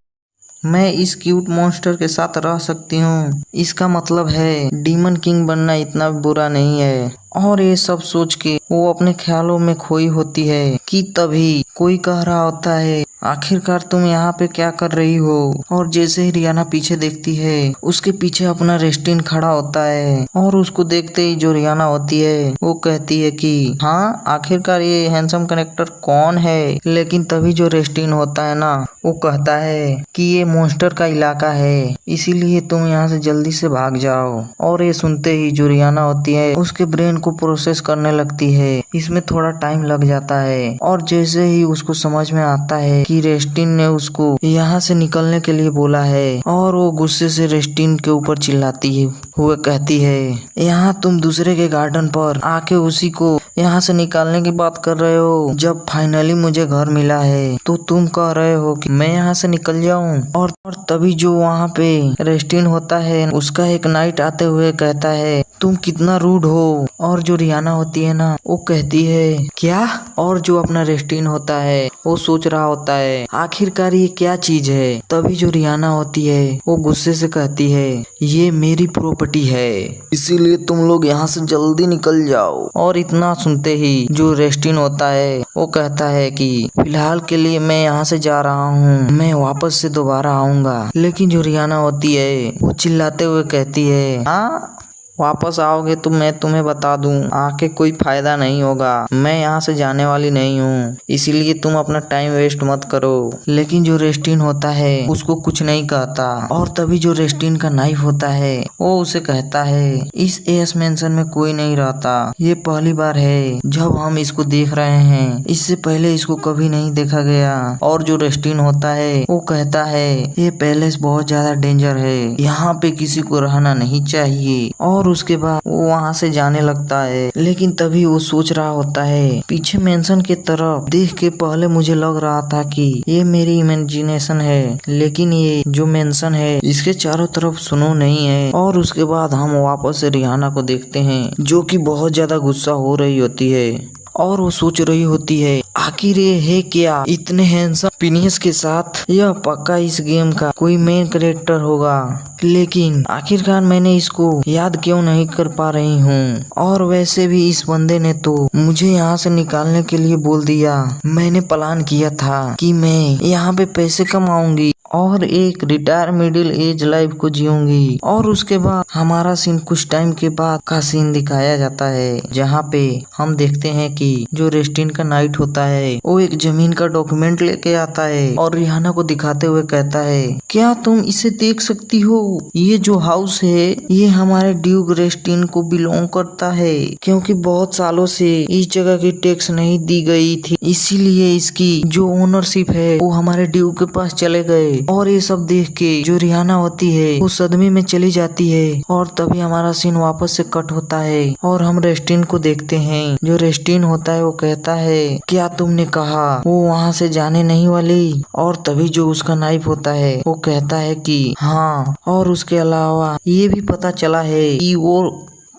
मैं इस क्यूट मॉन्स्टर के साथ रह सकती हूँ? इसका मतलब है डीमन किंग बनना इतना बुरा नहीं है। और ये सब सोच के वो अपने ख्यालों में खोई होती है कि तभी कोई कह रहा होता है, आखिरकार तुम यहाँ पे क्या कर रही हो? और जैसे ही रिहाना पीछे देखती है उसके पीछे अपना रेस्टिन खड़ा होता है और उसको देखते ही जो रिहाना होती है वो कहती है कि हाँ, आखिरकार ये हैंडसम करेक्टर कौन है? लेकिन तभी जो रेस्टिन होता है ना वो कहता है कि ये मॉन्स्टर का इलाका है, इसीलिए तुम यहाँ से जल्दी से भाग जाओ। और ये सुनते ही जो रिहाना होती है उसके ब्रेन को प्रोसेस करने लगती है। इसमें थोड़ा टाइम लग जाता है और जैसे ही उसको समझ में आता है कि रेस्टिन ने उसको यहाँ से निकलने के लिए बोला है और वो गुस्से से रेस्टिन के ऊपर चिल्लाती हुए कहती है, यहाँ तुम दूसरे के गार्डन पर आके उसी को यहाँ से निकालने की बात कर रहे हो। जब फाइनली मुझे घर मिला है तो तुम कह रहे हो कि मैं यहाँ से निकल जाऊँ। और तभी जो वहाँ पे रेस्टिन होता है उसका एक नाइट आते हुए कहता है, तुम कितना रूड हो। और जो रिहाना होती है ना वो कहती है, क्या? और जो अपना रेस्टिन होता है वो सोच रहा होता है आखिरकार ये क्या चीज है। तभी जो रिहाना होती है वो गुस्से से कहती है, ये मेरी प्रॉपर्टी है, इसीलिए तुम लोग यहाँ से जल्दी निकल जाओ। और इतना सुनते ही जो रेस्टिन होता है वो कहता है कि फिलहाल के लिए मैं यहाँ से जा रहा हूँ, मैं वापस से दोबारा आऊंगा। लेकिन जो रिहाना होती है वो चिल्लाते हुए कहती है, हाँ, वापस आओगे तो मैं तुम्हें बता दूं आके कोई फायदा नहीं होगा, मैं यहाँ से जाने वाली नहीं हूँ, इसीलिए तुम अपना टाइम वेस्ट मत करो। लेकिन जो रेस्टिन होता है उसको कुछ नहीं कहता। और तभी जो रेस्टिन का नाइफ होता है वो उसे कहता है, इस एस मेंशन में कोई नहीं रहता, ये पहली बार है जब हम इसको देख रहे हैं, इससे पहले इसको कभी नहीं देखा गया। और जो रेस्टिन होता है वो कहता है, ये पैलेस बहुत ज्यादा डेंजर है, यहाँ पे किसी को रहना नहीं चाहिए। और उसके बाद वो वहाँ से जाने लगता है। लेकिन तभी वो सोच रहा होता है, पीछे मेंशन की तरफ देख के पहले मुझे लग रहा था कि ये मेरी इमेजिनेशन है, लेकिन ये जो मेंशन है इसके चारों तरफ सुनो नहीं है। और उसके बाद हम वापस से रिहाना को देखते हैं जो कि बहुत ज्यादा गुस्सा हो रही होती है और वो सोच रही होती है, आखिर ये है क्या? इतने हैंडसम फिनिश के साथ यह पक्का इस गेम का कोई मेन कैरेक्टर होगा, लेकिन आखिरकार मैंने इसको याद क्यों नहीं कर पा रही हूँ। और वैसे भी इस बंदे ने तो मुझे यहाँ से निकालने के लिए बोल दिया, मैंने प्लान किया था कि मैं यहाँ पे पैसे कमाऊंगी और एक रिटायर मिडिल एज लाइफ को जीऊंगी। और उसके बाद हमारा सीन कुछ टाइम के बाद का सीन दिखाया जाता है, जहाँ पे हम देखते हैं कि जो रेस्टिन का नाइट होता है वो एक जमीन का डॉक्यूमेंट लेके आता है और रिहाना को दिखाते हुए कहता है, क्या तुम इसे देख सकती हो? ये जो हाउस है ये हमारे ड्यूक रेस्टिन को बिलोंग करता है, क्योंकि बहुत सालों से इस जगह की टैक्स नहीं दी गई थी, इसीलिए इसकी जो ओनरशिप है वो हमारे ड्यूक के पास चले गए। और ये सब देख के जो रिहाना होती है वो सदमे में चली जाती है। और तभी हमारा सीन वापस से कट होता है और हम रेस्टिन को देखते हैं। जो रेस्टिन होता है वो कहता है, क्या तुमने कहा वो वहाँ से जाने नहीं वाली? और तभी जो उसका नाइफ होता है वो कहता है कि हाँ, और उसके अलावा ये भी पता चला है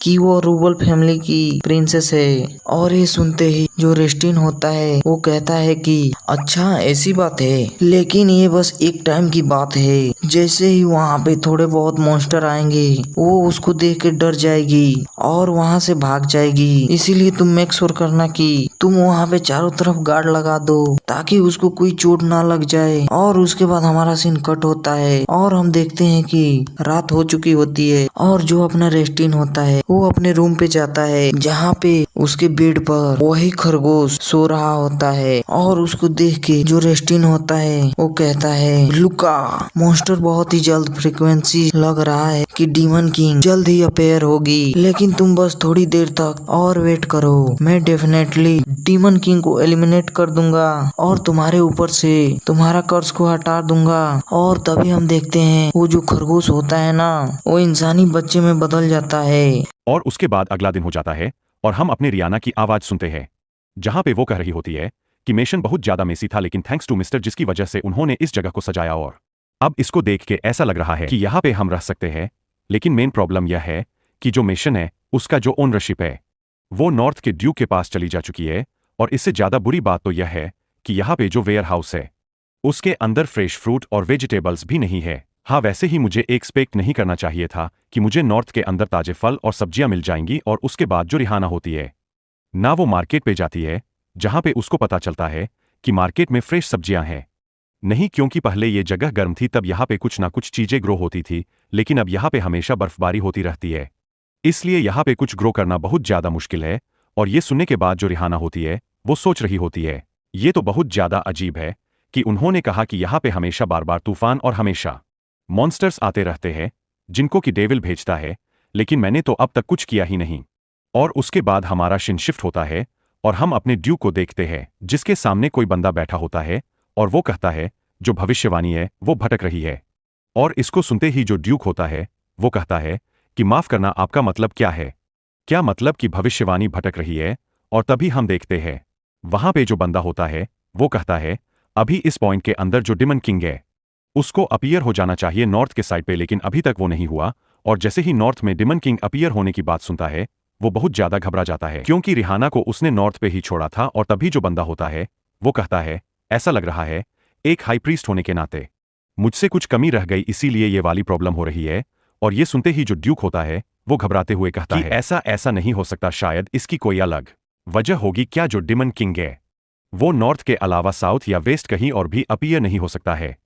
कि वो रूबल फैमिली की प्रिंसेस है। और ये सुनते ही जो रेस्टिन होता है वो कहता है कि अच्छा ऐसी बात है, लेकिन ये बस एक टाइम की बात है। जैसे ही वहाँ पे थोड़े बहुत मॉन्स्टर आएंगे वो उसको देख के डर जाएगी और वहाँ से भाग जाएगी। इसीलिए तुम मेक श्योर करना कि तुम वहाँ पे चारों तरफ गार्ड लगा दो ताकि उसको कोई चोट ना लग जाए। और उसके बाद हमारा सीन कट होता है और हम देखते हैं कि रात हो चुकी होती है और जो अपना रेस्टिन होता है वो अपने रूम पे जाता है, जहाँ पे उसके बेड पर वही खरगोश सो रहा होता है। और उसको देख के जो रेस्टिन होता है वो कहता है लुका, मॉन्स्टर बहुत ही जल्द फ्रीक्वेंसी लग रहा है कि डीमन किंग जल्द ही अपेयर होगी, लेकिन तुम बस थोड़ी देर तक और वेट करो। मैं डेफिनेटली डीमन किंग को एलिमिनेट कर दूंगा और तुम्हारे ऊपर से तुम्हारा कर्ज को हटा दूंगा। और तभी हम देखते हैं वो जो खरगोश होता है ना वो इंसानी बच्चे में बदल जाता है। और उसके बाद अगला दिन हो जाता है और हम अपने रियाना की आवाज सुनते हैं, जहां पे वो कह रही होती है कि मिशन बहुत ज्यादा मेसी था, लेकिन थैंक्स टू मिस्टर जिसकी वजह से उन्होंने इस जगह को सजाया। और अब इसको देख के ऐसा लग रहा है कि यहाँ पे हम रह सकते हैं, लेकिन मेन प्रॉब्लम यह है कि जो मिशन है उसका जो ओनरशिप है वो नॉर्थ के ड्यूक के पास चली जा चुकी है। और इससे ज्यादा बुरी बात तो यह है कि यहाँ पे जो वेयर हाउस है उसके अंदर फ्रेश फ्रूट और वेजिटेबल्स भी नहीं है। हाँ, वैसे ही मुझे एक्सपेक्ट नहीं करना चाहिए था कि मुझे नॉर्थ के अंदर ताजे फल और सब्जियां मिल जाएंगी। और उसके बाद जो रिहाना होती है ना वो मार्केट पे जाती है, जहां पे उसको पता चलता है कि मार्केट में फ्रेश सब्जियां हैं। नहीं, क्योंकि पहले ये जगह गर्म थी तब यहाँ पे कुछ ना कुछ चीजें ग्रो होती थी, लेकिन अब यहाँ पे हमेशा बर्फबारी होती रहती है, इसलिए यहाँ पे कुछ ग्रो करना बहुत ज्यादा मुश्किल है। और ये सुनने के बाद जो रिहाना होती है वो सोच रही होती है ये तो बहुत ज्यादा अजीब है कि उन्होंने कहा कि यहाँ पे हमेशा बार बार तूफान और हमेशा मॉन्स्टर्स आते रहते हैं जिनको कि डेविल भेजता है, लेकिन मैंने तो अब तक कुछ किया ही नहीं। और उसके बाद हमारा शिन शिफ्ट होता है और हम अपने ड्यूक को देखते हैं जिसके सामने कोई बंदा बैठा होता है और वो कहता है जो भविष्यवाणी है वो भटक रही है। और इसको सुनते ही जो ड्यूक होता है वो कहता है कि माफ करना, आपका मतलब क्या है? क्या मतलब कि भविष्यवाणी भटक रही है? और तभी हम देखते हैं वहां पे जो बंदा होता है वो कहता है अभी इस पॉइंट के अंदर जो डिमन किंग है उसको अपीयर हो जाना चाहिए नॉर्थ के साइड पे, लेकिन अभी तक वो नहीं हुआ। और जैसे ही नॉर्थ में डिमन किंग अपीयर होने की बात सुनता है वो बहुत ज्यादा घबरा जाता है, क्योंकि रिहाना को उसने नॉर्थ पे ही छोड़ा था। और तभी जो बंदा होता है वो कहता है ऐसा लग रहा है एक हाई प्रीस्ट होने के नाते मुझसे कुछ कमी रह गई, इसीलिए ये वाली प्रॉब्लम हो रही है। और ये सुनते ही जो ड्यूक होता है वो घबराते हुए कहता है ऐसा ऐसा नहीं हो सकता, शायद इसकी कोई अलग वजह होगी। क्या जो डिमन किंग है वो नॉर्थ के अलावा साउथ या वेस्ट कहीं और भी अपीयर नहीं हो सकता है?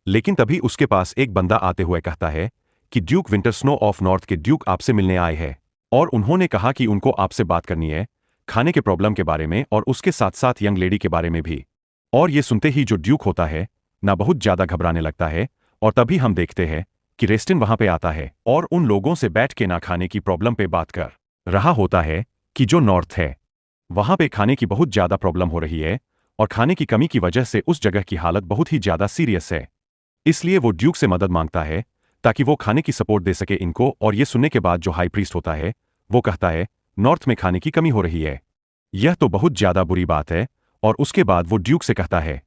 लेकिन तभी उसके पास एक बंदा आते हुए कहता है कि Duke winter snow of north के ड्यूक आपसे मिलने आए हैं और उन्होंने कहा कि उनको आपसे बात करनी है खाने के प्रॉब्लम के बारे में और उसके साथ साथ यंग लेडी के बारे में भी। और ये सुनते ही जो ड्यूक होता है ना बहुत ज्यादा घबराने लगता है। और तभी हम देखते हैं कि रेस्टिन वहां पे आता है और उन लोगों से बैठ के ना खाने की प्रॉब्लम पे बात कर रहा होता है कि जो नॉर्थ है वहां पे खाने की बहुत ज्यादा प्रॉब्लम हो रही है और खाने की कमी की वजह से उस जगह की हालत बहुत ही ज्यादा सीरियस है। इसलिए वो ड्यूक से मदद मांगता है ताकि वो खाने की सपोर्ट दे सके इनको। और ये सुनने के बाद जो हाई प्रीस्ट होता है वो कहता है नॉर्थ में खाने की कमी हो रही है, यह तो बहुत ज्यादा बुरी बात है। और उसके बाद वो ड्यूक से कहता है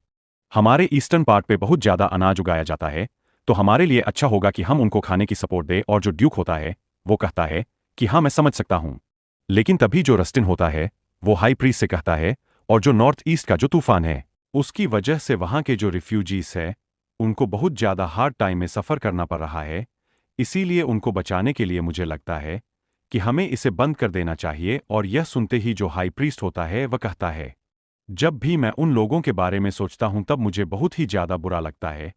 हमारे ईस्टर्न पार्ट पे बहुत ज्यादा अनाज उगाया जाता है, तो हमारे लिए अच्छा होगा कि हम उनको खाने की सपोर्ट दें। और जो ड्यूक होता है वो कहता है कि हाँ मैं समझ सकता हूं। लेकिन तभी जो रस्टिन होता है वो हाई प्रीस्ट से कहता है और जो नॉर्थ ईस्ट का जो तूफान है उसकी वजह से वहां के जो रिफ्यूजीज है उनको बहुत ज्यादा हार्ड टाइम में सफर करना पड़ रहा है, इसीलिए उनको बचाने के लिए मुझे लगता है कि हमें इसे बंद कर देना चाहिए। और यह सुनते ही जो हाई प्रीस्ट होता है वह कहता है जब भी मैं उन लोगों के बारे में सोचता हूं तब मुझे बहुत ही ज्यादा बुरा लगता है,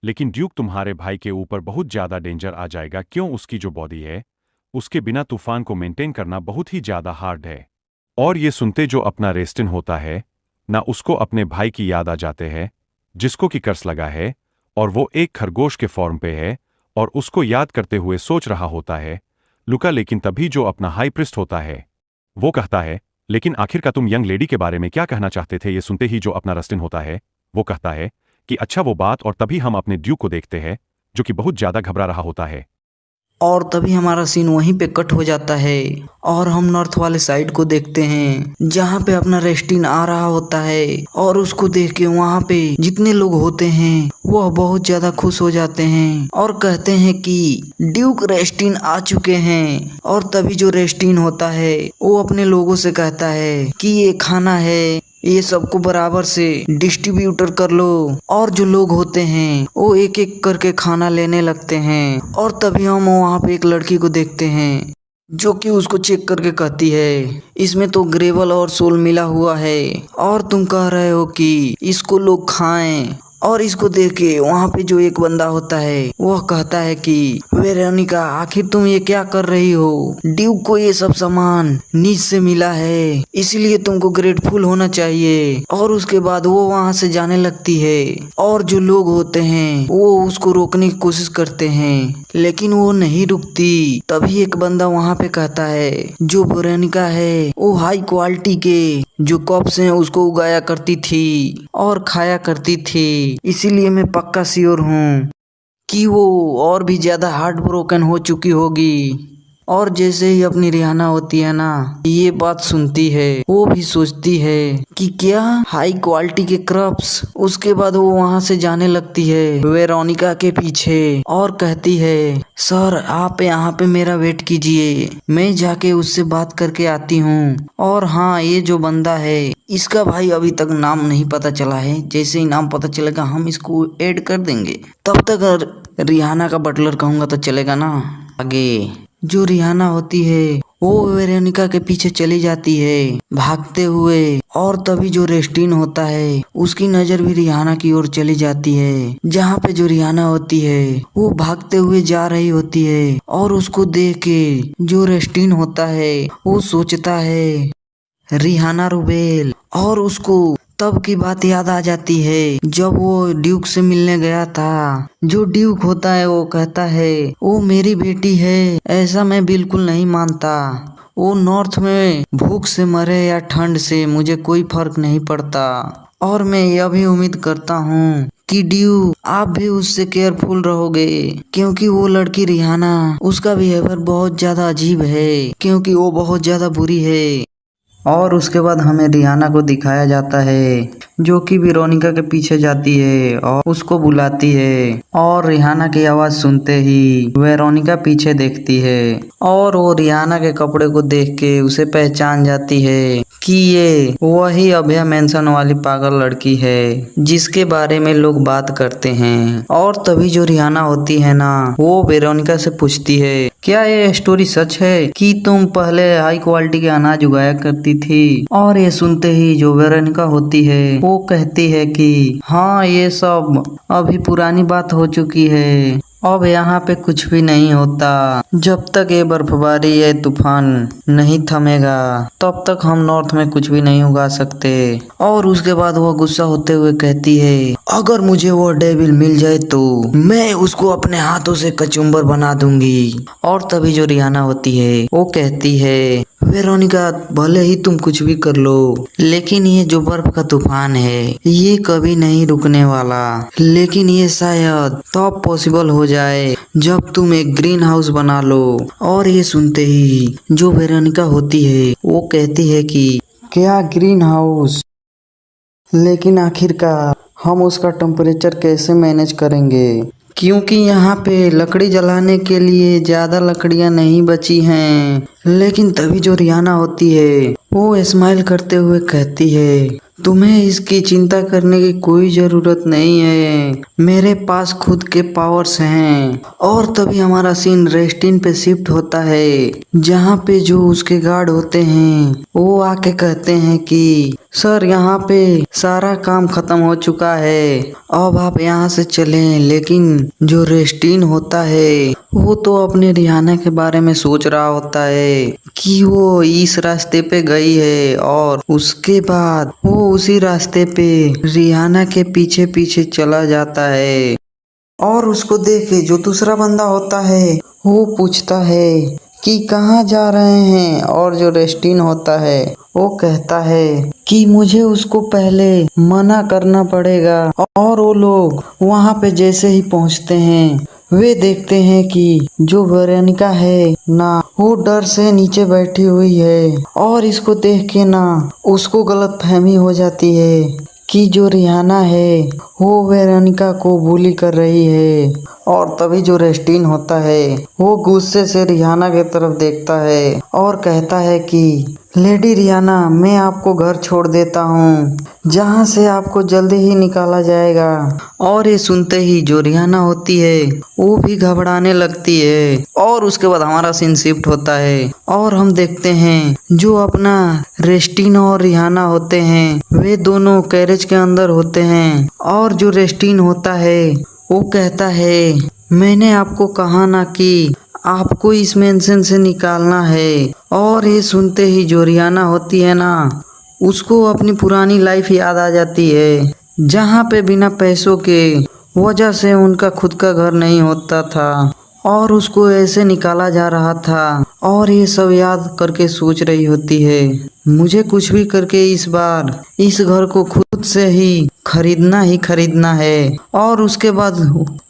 लेकिन ड्यूक तुम्हारे भाई के ऊपर बहुत ज्यादा डेंजर आ जाएगा, क्यों उसकी जो बॉडी है उसके बिना तूफान को मेंटेन करना बहुत ही ज्यादा हार्ड है। और ये सुनते जो अपना रेस्टिन होता है ना उसको अपने भाई की याद आ जाते हैं जिसको कि कर्स लगा है और वो एक खरगोश के फॉर्म पे है और उसको याद करते हुए सोच रहा होता है लुका। लेकिन तभी जो अपना हाई प्रिस्ट होता है वो कहता है लेकिन आखिर का तुम यंग लेडी के बारे में क्या कहना चाहते थे? ये सुनते ही जो अपना रस्टिन होता है वो कहता है कि अच्छा वो बात। और तभी हम अपने ड्यूक को देखते हैं जो कि बहुत ज्यादा घबरा रहा होता है। और तभी हमारा सीन वहीं पे कट हो जाता है और हम नॉर्थ वाले साइड को देखते हैं जहाँ पे अपना रेस्टिन आ रहा होता है। और उसको देख के वहाँ पे जितने लोग होते हैं वह बहुत ज्यादा खुश हो जाते हैं और कहते हैं कि ड्यूक रेस्टिन आ चुके हैं। और तभी जो रेस्टिन होता है वो अपने लोगों से कहता है कि ये खाना है, ये सबको बराबर से डिस्ट्रीब्यूटर कर लो। और जो लोग होते हैं वो एक एक करके खाना लेने लगते हैं। और तभी हम वहाँ पे एक लड़की को देखते हैं जो कि उसको चेक करके कहती है इसमें तो ग्रेवल और सोल मिला हुआ है और तुम कह रहे हो कि इसको लोग खाएं। और इसको देख के वहाँ पे जो एक बंदा होता है वह कहता है कि वेरोनिका आखिर तुम ये क्या कर रही हो, ड्यूक को ये सब सामान नीच से मिला है इसलिए तुमको ग्रेटफुल होना चाहिए। और उसके बाद वो वहाँ से जाने लगती है और जो लोग होते हैं वो उसको रोकने की कोशिश करते हैं लेकिन वो नहीं रुकती। तभी एक बंदा वहाँ पे कहता है जो वेरोनिका है वो हाई क्वालिटी के जो कप्स हैं उसको उगाया करती थी और खाया करती थी, इसीलिए मैं पक्का श्योर हूँ कि वो और भी ज्यादा हार्ट ब्रोकन हो चुकी होगी। और जैसे ही अपनी रिहाना होती है ना ये बात सुनती है वो भी सोचती है कि क्या हाई क्वालिटी के क्रप्स। उसके बाद वो वहाँ से जाने लगती है वेरोनिका के पीछे और कहती है सर आप यहाँ पे मेरा वेट कीजिए, मैं जाके उससे बात करके आती हूँ। और हाँ ये जो बंदा है इसका भाई अभी तक नाम नहीं पता चला है, जैसे ही नाम पता चलेगा हम इसको ऐड कर देंगे। तब तक रिहाना का बटलर कहूँगा तो चलेगा ना। आगे जो रिहाना होती है वो वेरोनिका के पीछे चली जाती है भागते हुए। और तभी जो रेस्टिन होता है उसकी नजर भी रिहाना की ओर चली जाती है जहाँ पे जो रिहाना होती है वो भागते हुए जा रही होती है। और उसको देख के जो रेस्टिन होता है वो सोचता है रिहाना रूबेल। और उसको तब की बात याद आ जाती है जब वो ड्यूक से मिलने गया था। जो ड्यूक होता है वो कहता है वो मेरी बेटी है, ऐसा मैं बिल्कुल नहीं मानता। वो नॉर्थ में भूख से मरे या ठंड से मुझे कोई फर्क नहीं पड़ता। और मैं यह भी उम्मीद करता हूँ कि ड्यूक आप भी उससे केयरफुल रहोगे क्योंकि वो लड़की रिहाना उसका बिहेवियर बहुत ज्यादा अजीब है क्योंकि वो बहुत ज्यादा बुरी है। और उसके बाद हमें रिहाना को दिखाया जाता है जो कि वेरोनिका के पीछे जाती है और उसको बुलाती है। और रिहाना की आवाज सुनते ही वेरोनिका पीछे देखती है और वो रिहाना के कपड़े को देख के उसे पहचान जाती है कि ये वही अभया मेंशन वाली पागल लड़की है जिसके बारे में लोग बात करते हैं। और तभी जो रिहाना होती है ना वो वेरोनिका से पूछती है क्या ये स्टोरी सच है कि तुम पहले हाई क्वालिटी के अनाज उगाया करती थी। और ये सुनते ही जो वेरोनिका होती है वो कहती है कि हाँ ये सब अभी पुरानी बात हो चुकी है, अब यहाँ पे कुछ भी नहीं होता। जब तक ये बर्फबारी या तूफान नहीं थमेगा तब तक हम नॉर्थ में कुछ भी नहीं उगा सकते। और उसके बाद वो गुस्सा होते हुए कहती है अगर मुझे वो डेविल मिल जाए तो मैं उसको अपने हाथों से कचुम्बर बना दूंगी। और तभी जो रिहाना होती है वो कहती है वेरोनिका भले ही तुम कुछ भी कर लो लेकिन ये जो बर्फ का तूफान है ये कभी नहीं रुकने वाला, लेकिन ये शायद तब पॉसिबल हो जाए जब तुम एक ग्रीन हाउस बना लो। और ये सुनते ही जो वेरोनिका होती है वो कहती है कि क्या ग्रीन हाउस, लेकिन आखिरकार हम उसका टेम्परेचर कैसे मैनेज करेंगे क्योंकि यहाँ पे लकड़ी जलाने के लिए ज्यादा लकड़ियाँ नहीं बची हैं। लेकिन तभी जो रिहाना होती है वो स्माइल करते हुए कहती है तुम्हें इसकी चिंता करने की कोई जरूरत नहीं है, मेरे पास खुद के पावर्स हैं। और तभी हमारा सीन रेस्टिन पे शिफ्ट होता है जहाँ पे जो उसके गार्ड होते हैं वो आके कहते हैं कि सर यहाँ पे सारा काम खत्म हो चुका है, अब आप यहाँ से चलें। लेकिन जो रेस्टिन होता है वो तो अपने रिहाना के बारे में सोच रहा होता है कि वो इस रास्ते पे गई है और उसके बाद वो उसी रास्ते पे रिहाना के पीछे पीछे चला जाता है। और उसको देख के जो दूसरा बंदा होता है वो पूछता है कि कहाँ जा रहे हैं। और जो रेस्टिन होता है वो कहता है कि मुझे उसको पहले मना करना पड़ेगा। और वो लोग वहाँ पे जैसे ही पहुँचते हैं वे देखते हैं कि जो वेरोनिका है ना वो डर से नीचे बैठी हुई है और इसको देख के ना उसको गलतफहमी हो जाती है कि जो रिहाना है वो वेरोनिका को बुली कर रही है। और तभी जो रेस्टिन होता है वो गुस्से से रिहाना की तरफ देखता है और कहता है कि लेडी रिहाना, मैं आपको घर छोड़ देता हूँ जहाँ से आपको जल्दी ही निकाला जाएगा। और ये सुनते ही जो रिहाना होती है वो भी घबराने लगती है। और उसके बाद हमारा सीन शिफ्ट होता है और हम देखते हैं जो अपना रेस्टिन और रिहाना होते हैं वे दोनों कैरेज के अंदर होते हैं। और जो रेस्टिन होता है वो कहता है, मैंने आपको कहा ना कि आपको इस मेंशन से निकालना है। और ये सुनते ही जो रिहाना होती है ना उसको अपनी पुरानी लाइफ याद आ जाती है जहाँ पे बिना पैसों के वजह से उनका खुद का घर नहीं होता था और उसको ऐसे निकाला जा रहा था। और ये सब याद करके सोच रही होती है, मुझे कुछ भी करके इस बार इस घर को खुद से ही खरीदना है। और उसके बाद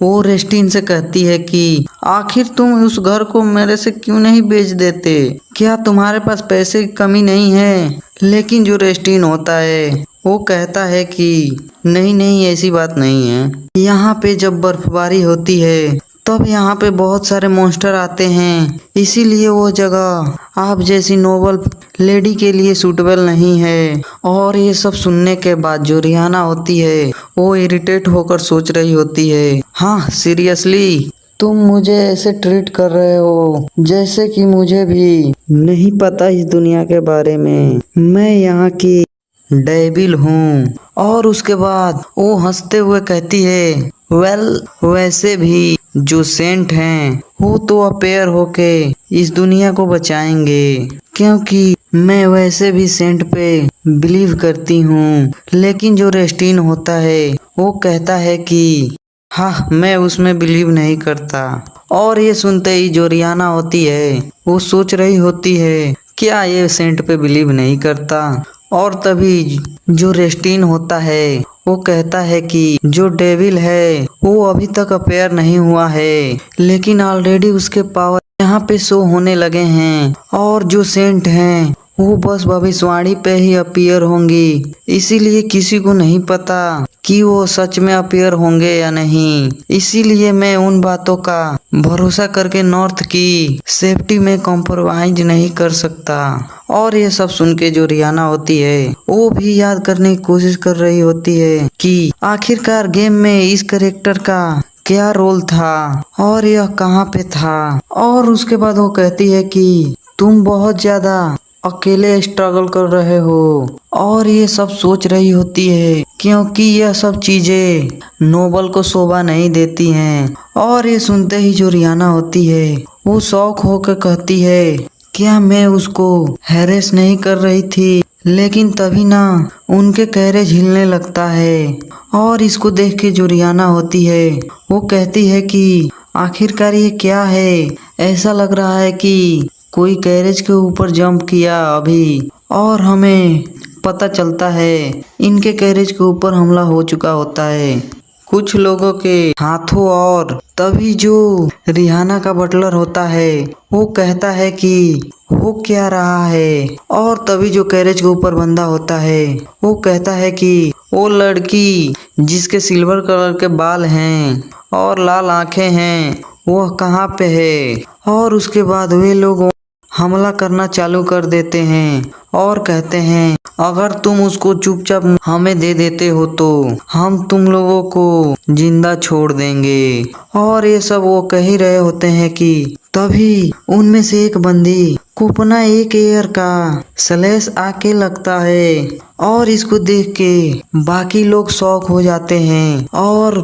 वो रेस्टिन से कहती है कि आखिर तुम उस घर को मेरे से क्यों नहीं बेच देते, क्या तुम्हारे पास पैसे की कमी नहीं है। लेकिन जो रेस्टिन होता है वो कहता है कि नहीं ऐसी बात नहीं है। यहाँ पे जब बर्फबारी होती है तब यहाँ पे बहुत सारे मॉन्स्टर आते हैं, इसीलिए वो जगह आप जैसी नोबल लेडी के लिए सूटेबल नहीं है। और ये सब सुनने के बाद जो रिहाना होती है वो इरिटेट होकर सोच रही होती है, हाँ सीरियसली तुम मुझे ऐसे ट्रीट कर रहे हो जैसे कि मुझे भी नहीं पता इस दुनिया के बारे में, मैं यहाँ की डेविल हूँ। और उसके बाद वो हंसते हुए कहती है, वैसे भी जो सेंट हैं वो तो अपेयर होके इस दुनिया को बचाएंगे, क्योंकि मैं वैसे भी सेंट पे बिलीव करती हूँ। लेकिन जो रेस्टिन होता है वो कहता है कि हाँ मैं उसमें बिलीव नहीं करता। और ये सुनते ही जो रिहाना होती है वो सोच रही होती है, क्या ये सेंट पे बिलीव नहीं करता। और तभी जो रेस्टिन होता है वो कहता है कि जो डेविल है वो अभी तक अपेयर नहीं हुआ है, लेकिन ऑलरेडी उसके पावर यहाँ पे शो होने लगे हैं। और जो सेंट हैं वो बस भविष्यवाणी पे ही अपीयर होंगी, इसीलिए किसी को नहीं पता कि वो सच में अपीयर होंगे या नहीं। इसीलिए मैं उन बातों का भरोसा करके नॉर्थ की सेफ्टी में कॉम्प्रोमाइज नहीं कर सकता। और ये सब सुन के जो रिहाना होती है वो भी याद करने की कोशिश कर रही होती है कि आखिरकार गेम में इस कैरेक्टर का क्या रोल था और यह कहाँ पे था। और उसके बाद वो कहती है कि तुम बहुत ज्यादा अकेले स्ट्रगल कर रहे हो। और ये सब सोच रही होती है क्योंकि यह सब चीजें नोबल को शोभा नहीं देती हैं। और ये सुनते ही जो रिहाना होती है वो शौक होकर कहती है, क्या मैं उसको हैरेस नहीं कर रही थी। लेकिन तभी ना उनके कैरेज हिलने लगता है। और इसको देख के जो रिहाना होती है वो कहती है कि आखिरकार ये क्या है, ऐसा लग रहा है कि कोई कैरेज के ऊपर जंप किया अभी। और हमें पता चलता है इनके कैरेज के ऊपर हमला हो चुका होता है कुछ लोगों के हाथों। और तभी जो रिहाना का बटलर होता है वो कहता है कि हो क्या रहा है। और तभी जो कैरेज के ऊपर बंधा होता है वो कहता है कि वो लड़की जिसके सिल्वर कलर के बाल हैं और लाल आंखें हैं वो कहाँ पे है। और उसके बाद वे लोग हमला करना चालू कर देते हैं और कहते हैं, अगर तुम उसको चुपचाप हमें दे देते हो तो हम तुम लोगों को जिंदा छोड़ देंगे। और ये सब वो कह ही रहे होते हैं कि तभी उनमें से एक बंदी को अपना एक एयर का स्लैश आके लगता है। और इसको देख के बाकी लोग शॉक हो जाते हैं। और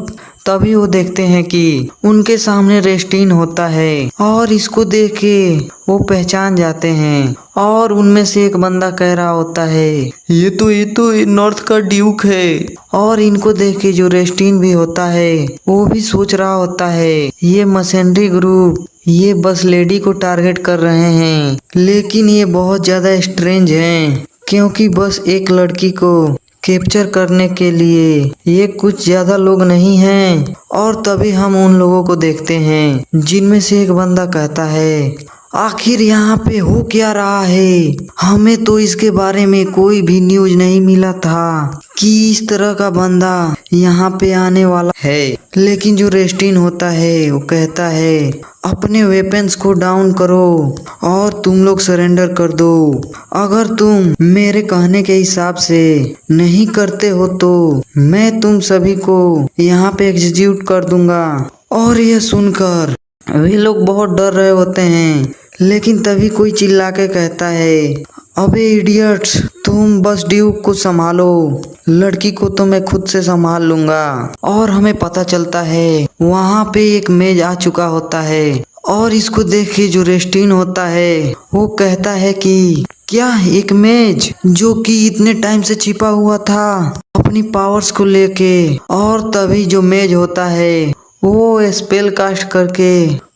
तभी वो देखते हैं कि उनके सामने रेस्टिन होता है। और इसको देख के वो पहचान जाते हैं। और उनमें से एक बंदा कह रहा होता है, ये तो नॉर्थ का ड्यूक है। और इनको देख के जो रेस्टिन भी होता है वो भी सोच रहा होता है, ये मशीनरी ग्रुप ये बस लेडी को टारगेट कर रहे हैं। लेकिन ये बहुत ज्यादा स्ट्रेंज हैं, क्योंकि बस एक लड़की को कैप्चर करने के लिए। ये कुछ ज्यादा लोग नहीं हैं। और तभी हम उन लोगों को देखते हैं जिनमें से एक बंदा कहता है, आखिर यहाँ पे हो क्या रहा है? हमें तो इसके बारे में कोई भी न्यूज नहीं मिला था कि इस तरह का बंदा यहाँ पे आने वाला है। लेकिन जो रेस्टिन होता है वो कहता है, अपने वेपन्स को डाउन करो और तुम लोग सरेंडर कर दो। अगर तुम मेरे कहने के हिसाब से नहीं करते हो तो मैं तुम सभी को यहाँ पे एग्जीक्यूट कर दूंगा। और यह सुनकर वे लोग बहुत डर रहे होते हैं। लेकिन तभी कोई चिल्ला के कहता है, अबे इडियट्स, तुम बस ड्यूक को संभालो, लड़की को तो मैं खुद से संभाल लूंगा। और हमें पता चलता है वहाँ पे एक मेज आ चुका होता है। और इसको देख के जो रेस्टिन होता है वो कहता है कि क्या एक मेज जो कि इतने टाइम से छिपा हुआ था अपनी पावर्स को लेके। और तभी जो मेज होता है वो स्पेल कास्ट करके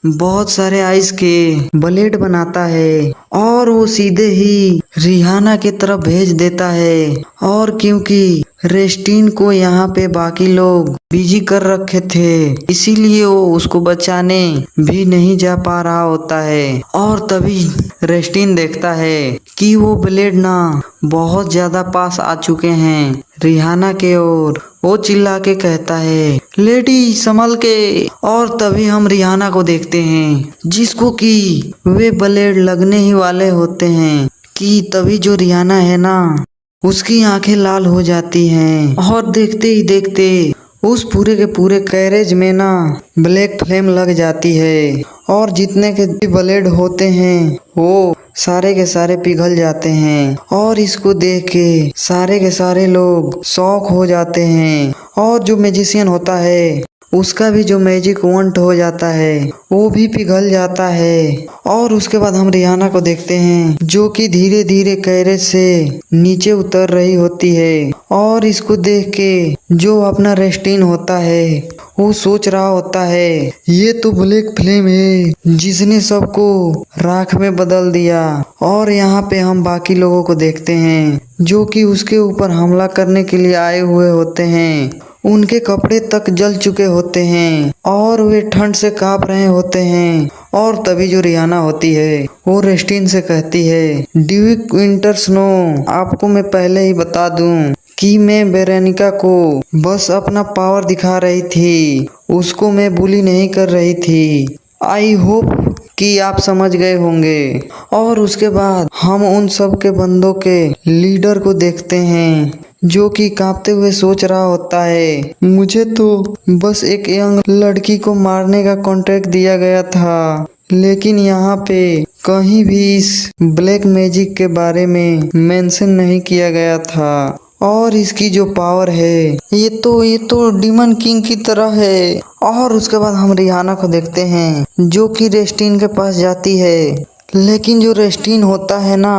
बहुत सारे आइस के ब्लेड बनाता है और वो सीधे ही रिहाना की तरफ भेज देता है। और क्योंकि रेस्टिन को यहाँ पे बाकी लोग बिजी कर रखे थे, इसीलिए वो उसको बचाने भी नहीं जा पा रहा होता है। और तभी रेस्टिन देखता है कि वो ब्लेड ना बहुत ज्यादा पास आ चुके हैं रिहाना के ओर। वो चिल्ला के कहता है, लेडी संभल के। और तभी हम रिहाना को देखते हैं जिसको कि वे ब्लेड लगने ही वाले होते हैं कि तभी जो रिहाना है ना उसकी आंखें लाल हो जाती हैं। और देखते ही देखते उस पूरे के पूरे कैरेज में ना ब्लैक फ्लेम लग जाती है। और जितने के ब्लेड होते हैं वो सारे के सारे पिघल जाते हैं। और इसको देख के सारे के सारे लोग शॉक हो जाते हैं। और जो मैजिशियन होता है उसका भी जो मैजिक वॉन्ट हो जाता है वो भी पिघल जाता है। और उसके बाद हम रिहाना को देखते हैं जो कि धीरे धीरे कैरेज से नीचे उतर रही होती है। और इसको देख के जो अपना रेस्टिन होता है वो सोच रहा होता है, ये तो ब्लैक फ्लेम है जिसने सबको राख में बदल दिया। और यहाँ पे हम बाकी लोगों को देखते हैं जो कि उसके ऊपर हमला करने के लिए आए हुए होते हैं। उनके कपड़े तक जल चुके होते हैं और वे ठंड से कांप रहे होते हैं। और तभी जो रिहाना होती है वो रेस्टिन से कहती है, ड्यूक विंटर स्नो, आपको मैं पहले ही बता दूं कि मैं वेरोनिका को बस अपना पावर दिखा रही थी, उसको मैं बुली नहीं कर रही थी। आई होप कि आप समझ गए होंगे। और उसके बाद हम उन सब के बंदों के लीडर को देखते हैं जो कि कांपते हुए सोच रहा होता है, मुझे तो बस एक यंग लड़की को मारने का कॉन्ट्रैक्ट दिया गया था, लेकिन यहाँ पे कहीं भी इस ब्लैक मैजिक के बारे में मेंशन नहीं किया गया था। और इसकी जो पावर है ये तो डीमन किंग की तरह है। और उसके बाद हम रिहाना को देखते हैं जो कि रेस्टिन के पास जाती है। लेकिन जो रेस्टिन होता है ना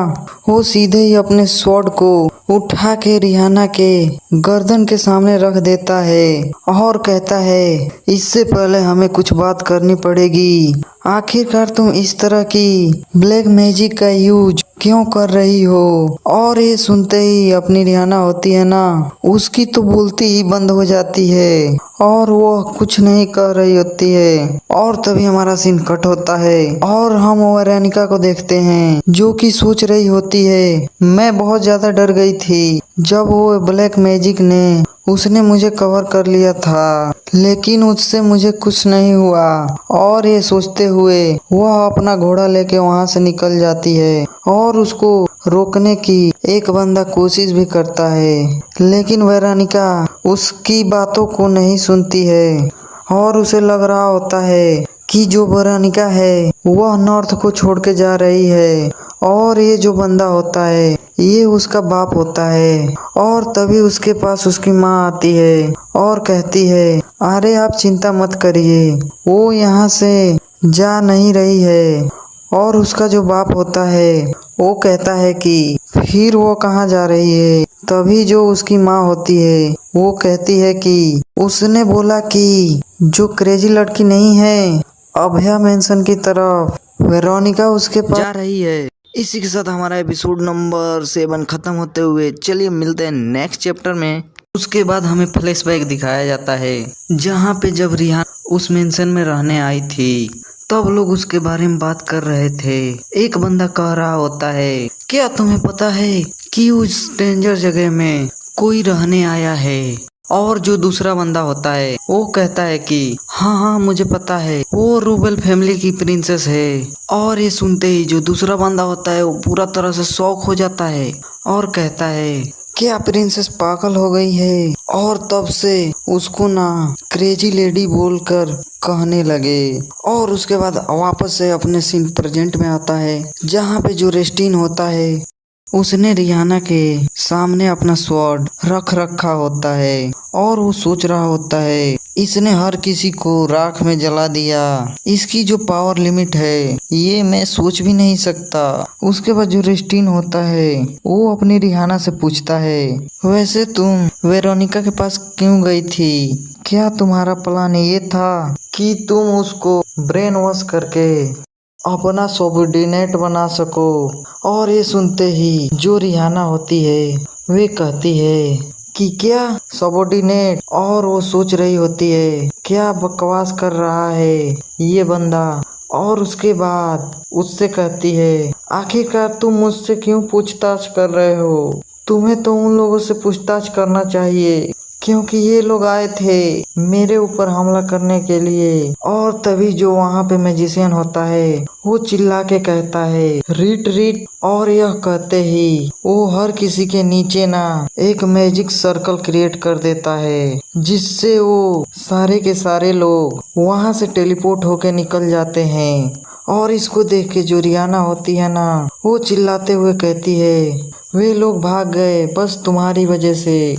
वो सीधे ही अपने स्वॉर्ड को उठा के रिहाना के गर्दन के सामने रख देता है और कहता है, इससे पहले हमें कुछ बात करनी पड़ेगी। आखिरकार तुम इस तरह की ब्लैक मैजिक का यूज क्यों कर रही हो? और ये सुनते ही अपनी रिहाना होती है ना उसकी तो बोलती ही बंद हो जाती है और वो कुछ नहीं कर रही होती है। और तभी हमारा सीन कट होता है और हम वेरोनिका को देखते हैं जो कि सोच रही होती है, मैं बहुत ज्यादा डर गई थी जब वो ब्लैक मैजिक ने उसने मुझे कवर कर लिया था, लेकिन उससे मुझे कुछ नहीं हुआ। और ये सोचते हुए वह अपना घोड़ा लेके वहां से निकल जाती है और उसको रोकने की एक बंदा कोशिश भी करता है, लेकिन वेरोनिका उसकी बातों को नहीं सुनती है। और उसे लग रहा होता है कि जो वेरोनिका है वह नॉर्थ को छोड़ के जा रही है और ये जो बंदा होता है ये उसका बाप होता है। और तभी उसके पास उसकी माँ आती है और कहती है, अरे आप चिंता मत करिए, वो यहाँ से जा नहीं रही है। और उसका जो बाप होता है वो कहता है कि फिर वो कहाँ जा रही है। तभी जो उसकी माँ होती है वो कहती है कि उसने बोला कि जो क्रेजी लड़की नहीं है अभया मेंशन की तरफ वेरोनिका उसके पास जा रही है, इसी के साथ हमारा एपिसोड नंबर 7 खत्म होते हुए चलिए मिलते हैं नेक्स्ट चैप्टर में। उसके बाद हमें फ्लैशबैक दिखाया जाता है जहाँ पे जब रिहाना उस मेंशन में रहने आई थी तब लोग उसके बारे में बात कर रहे थे। एक बंदा कह रहा होता है, क्या तुम्हें पता है कि उस डेंजर जगह में कोई रहने आया है? और जो दूसरा बंदा होता है वो कहता है कि हाँ मुझे पता है, वो रूबेल फैमिली की प्रिंसेस है। और ये सुनते ही जो दूसरा बंदा होता है वो पूरा तरह से शॉक हो जाता है और कहता है, क्या प्रिंसेस पागल हो गई है? और तब से उसको ना क्रेजी लेडी बोलकर कहने लगे। और उसके बाद वापस से अपने सीन प्रेजेंट में आता है जहाँ पे जो रेस्टिन होता है उसने रिहाना के सामने अपना स्वॉर्ड रख रखा होता है और वो सोच रहा होता है इसने हर किसी को राख में जला दिया। इसकी जो पावर लिमिट है ये मैं सोच भी नहीं सकता। उसके बाद जो रेस्टिन होता है वो अपनी रिहाना से पूछता है, वैसे तुम वेरोनिका के पास क्यों गई थी? क्या तुम्हारा प्लान ये था कि तुम उसको ब्रेन वॉश करके अपना सबऑर्डिनेट बना सको? और ये सुनते ही जो रिहाना होती है वे कहती है कि क्या सबऑर्डिनेट? और वो सोच रही होती है क्या बकवास कर रहा है ये बंदा। और उसके बाद उससे कहती है, आखिरकार तुम मुझसे क्यों पूछताछ कर रहे हो? तुम्हें तो उन लोगों से पूछताछ करना चाहिए क्योंकि ये लोग आए थे मेरे ऊपर हमला करने के लिए। और तभी जो वहाँ पे मैजिशियन होता है वो चिल्ला के कहता है, रीट रीट। और यह कहते ही वो हर किसी के नीचे ना एक मैजिक सर्कल क्रिएट कर देता है जिससे वो सारे के सारे लोग वहाँ से टेलीपोर्ट होके निकल जाते हैं। और इसको देख के जो रिहाना होती है ना वो चिल्लाते हुए कहती है, वे लोग भाग गए बस तुम्हारी वजह से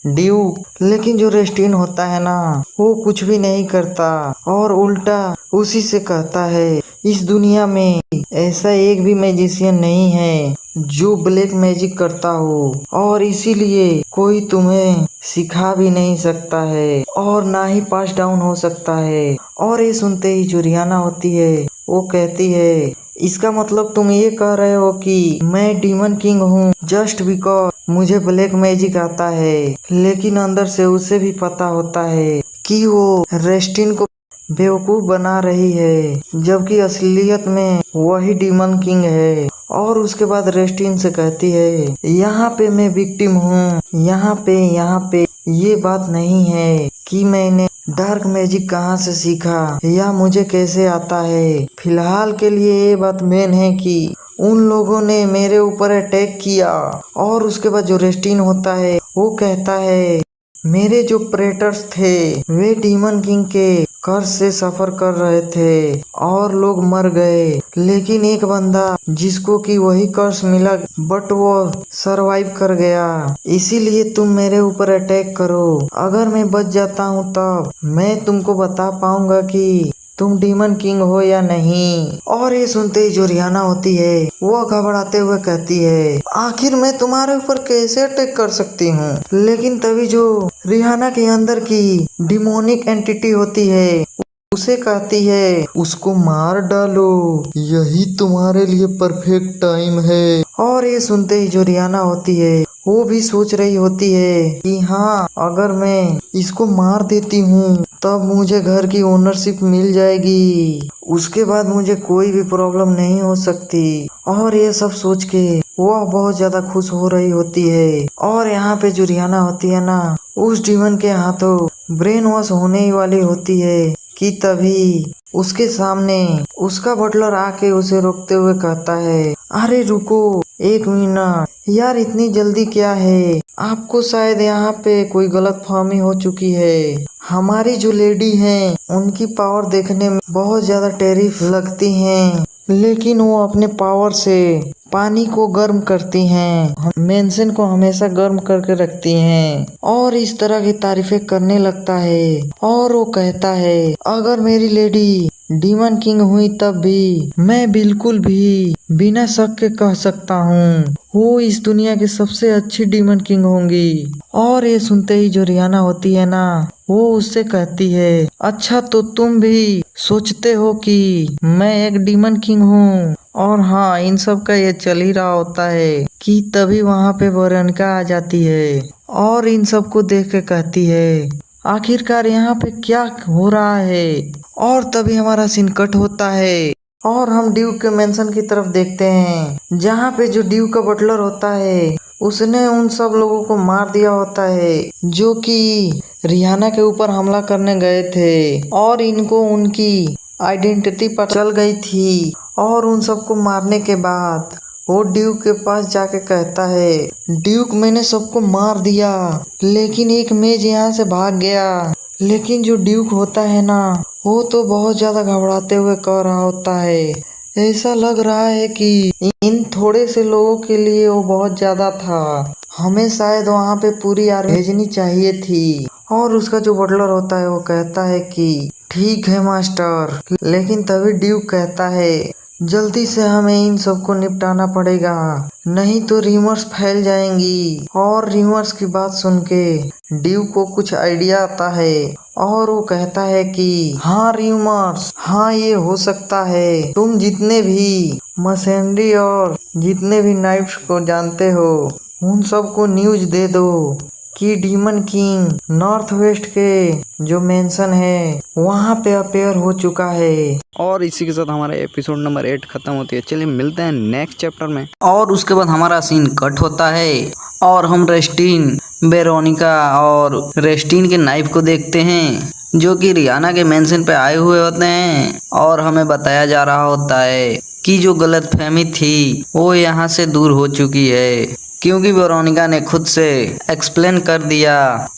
ड्यूक। लेकिन जो रेस्टिन होता है ना वो कुछ भी नहीं करता और उल्टा उसी से कहता है, इस दुनिया में ऐसा एक भी मैजिशियन नहीं है जो ब्लैक मैजिक करता हो और इसीलिए कोई तुम्हें सिखा भी नहीं सकता है और ना ही पास डाउन हो सकता है। और ये सुनते ही जो रिहाना होती है वो कहती है, इसका मतलब तुम ये कह रहे हो कि मैं डीमन किंग हूँ जस्ट बिकॉज मुझे ब्लैक मैजिक आता है? लेकिन अंदर से उसे भी पता होता है कि वो रेस्टिन को बेवकूफ बना रही है जबकि असलियत में वही डीमन किंग है। और उसके बाद रेस्टिन से कहती है, यहाँ पे मैं विक्टिम हूँ, यहाँ पे ये बात नहीं है कि मैंने डार्क मैजिक कहाँ से सीखा या मुझे कैसे आता है। फिलहाल के लिए ये बात मेन है कि उन लोगों ने मेरे ऊपर अटैक किया। और उसके बाद जो रेस्टिन होता है वो कहता है, मेरे जो प्रेटर्स थे वे डीमन किंग के कर्ज से सफर कर रहे थे और लोग मर गए। लेकिन एक बंदा जिसको कि वही कर्ज मिला बट वो सरवाइव कर गया। इसीलिए तुम मेरे ऊपर अटैक करो, अगर मैं बच जाता हूँ तब मैं तुमको बता पाऊंगा कि तुम डीमन किंग हो या नहीं। और ये सुनते ही जो रिहाना होती है वो घबराते हुए कहती है, आखिर मैं तुम्हारे ऊपर कैसे अटैक कर सकती हूँ? लेकिन तभी जो रिहाना के अंदर की डिमोनिक एंटिटी होती है उसे कहती है, उसको मार डालो, यही तुम्हारे लिए परफेक्ट टाइम है। और ये सुनते ही जो रिहाना होती है वो भी सोच रही होती है कि हाँ, अगर मैं इसको मार देती हूँ तब मुझे घर की ओनरशिप मिल जाएगी, उसके बाद मुझे कोई भी प्रॉब्लम नहीं हो सकती। और ये सब सोच के वह बहुत ज्यादा खुश हो रही होती है। और यहाँ पे जो रिहाना होती है ना उस डीमन के हाथों ब्रेन वॉश होने ही वाली होती है कि तभी उसके सामने उसका बटलर आके उसे रोकते हुए कहता है, अरे रुको एक मिनट यार, इतनी जल्दी क्या है? आपको शायद यहाँ पे कोई गलतफहमी हो चुकी है। हमारी जो लेडी हैं उनकी पावर देखने में बहुत ज्यादा टेरिफ लगती हैं, लेकिन वो अपने पावर से पानी को गर्म करती हैं, मेंशन को हमेशा गर्म करके रखती हैं और इस तरह की तारीफें करने लगता है। और वो कहता है, अगर मेरी लेडी डीमन किंग हुई तब भी मैं बिल्कुल भी बिना शक के कह सकता हूँ वो इस दुनिया की सबसे अच्छी डीमन किंग होंगी। और ये सुनते ही जो रिहाना होती है ना वो उससे कहती है, अच्छा तो तुम भी सोचते हो कि मैं एक डीमन किंग हूँ। और हाँ, इन सब का ये चल ही रहा होता है कि तभी वहाँ पे वेरोनिका आ जाती है और इन सब को देख के कहती है आखिरकार यहाँ पे क्या हो रहा है। और तभी हमारा सीन कट होता है और हम ड्यूक के मेंशन की तरफ देखते हैं जहाँ पे जो ड्यूक का बटलर होता है उसने उन सब लोगों को मार दिया होता है जो कि रिहाना के ऊपर हमला करने गए थे और इनको उनकी आइडेंटिटी पता चल गई थी। और उन सबको मारने के बाद वो ड्यूक के पास जाके कहता है ड्यूक मैंने सबको मार दिया लेकिन एक मेज यहाँ से भाग गया। लेकिन जो ड्यूक होता है ना वो तो बहुत ज्यादा घबराते हुए कह रहा होता है ऐसा लग रहा है कि इन थोड़े से लोगों के लिए वो बहुत ज्यादा था, हमें शायद वहाँ पे पूरी आर्मी भेजनी चाहिए थी। और उसका जो बटलर होता है वो कहता है कि ठीक है मास्टर। लेकिन तभी ड्यूक कहता है जल्दी से हमें इन सबको निपटाना पड़ेगा नहीं तो रिमर्स फैल जाएंगी। और रिमर्स की बात सुन के ड्यूक को कुछ आइडिया आता है और वो कहता है कि हाँ रिमर्स, हाँ ये हो सकता है। तुम जितने भी मशीनरी और जितने भी नाइफ्स को जानते हो उन सबको न्यूज दे दो कि डीमन किंग नॉर्थ वेस्ट के जो मेंशन है वहाँ पे अपेयर हो चुका है। और इसी के साथ हमारा एपिसोड नंबर 8 खत्म होती है। चलिए मिलते हैं नेक्स्ट चैप्टर में। और उसके बाद हमारा सीन कट होता है और हम रेस्टिन, वेरोनिका और रेस्टिन के नाइफ को देखते हैं जो कि रिहाना के मेंशन पे आए हुए होते हैं। और हमें बताया जा रहा होता है कि जो गलतफहमी थी वो यहाँ से दूर हो चुकी है क्योंकि वेरोनिका ने खुद से एक्सप्लेन कर दिया।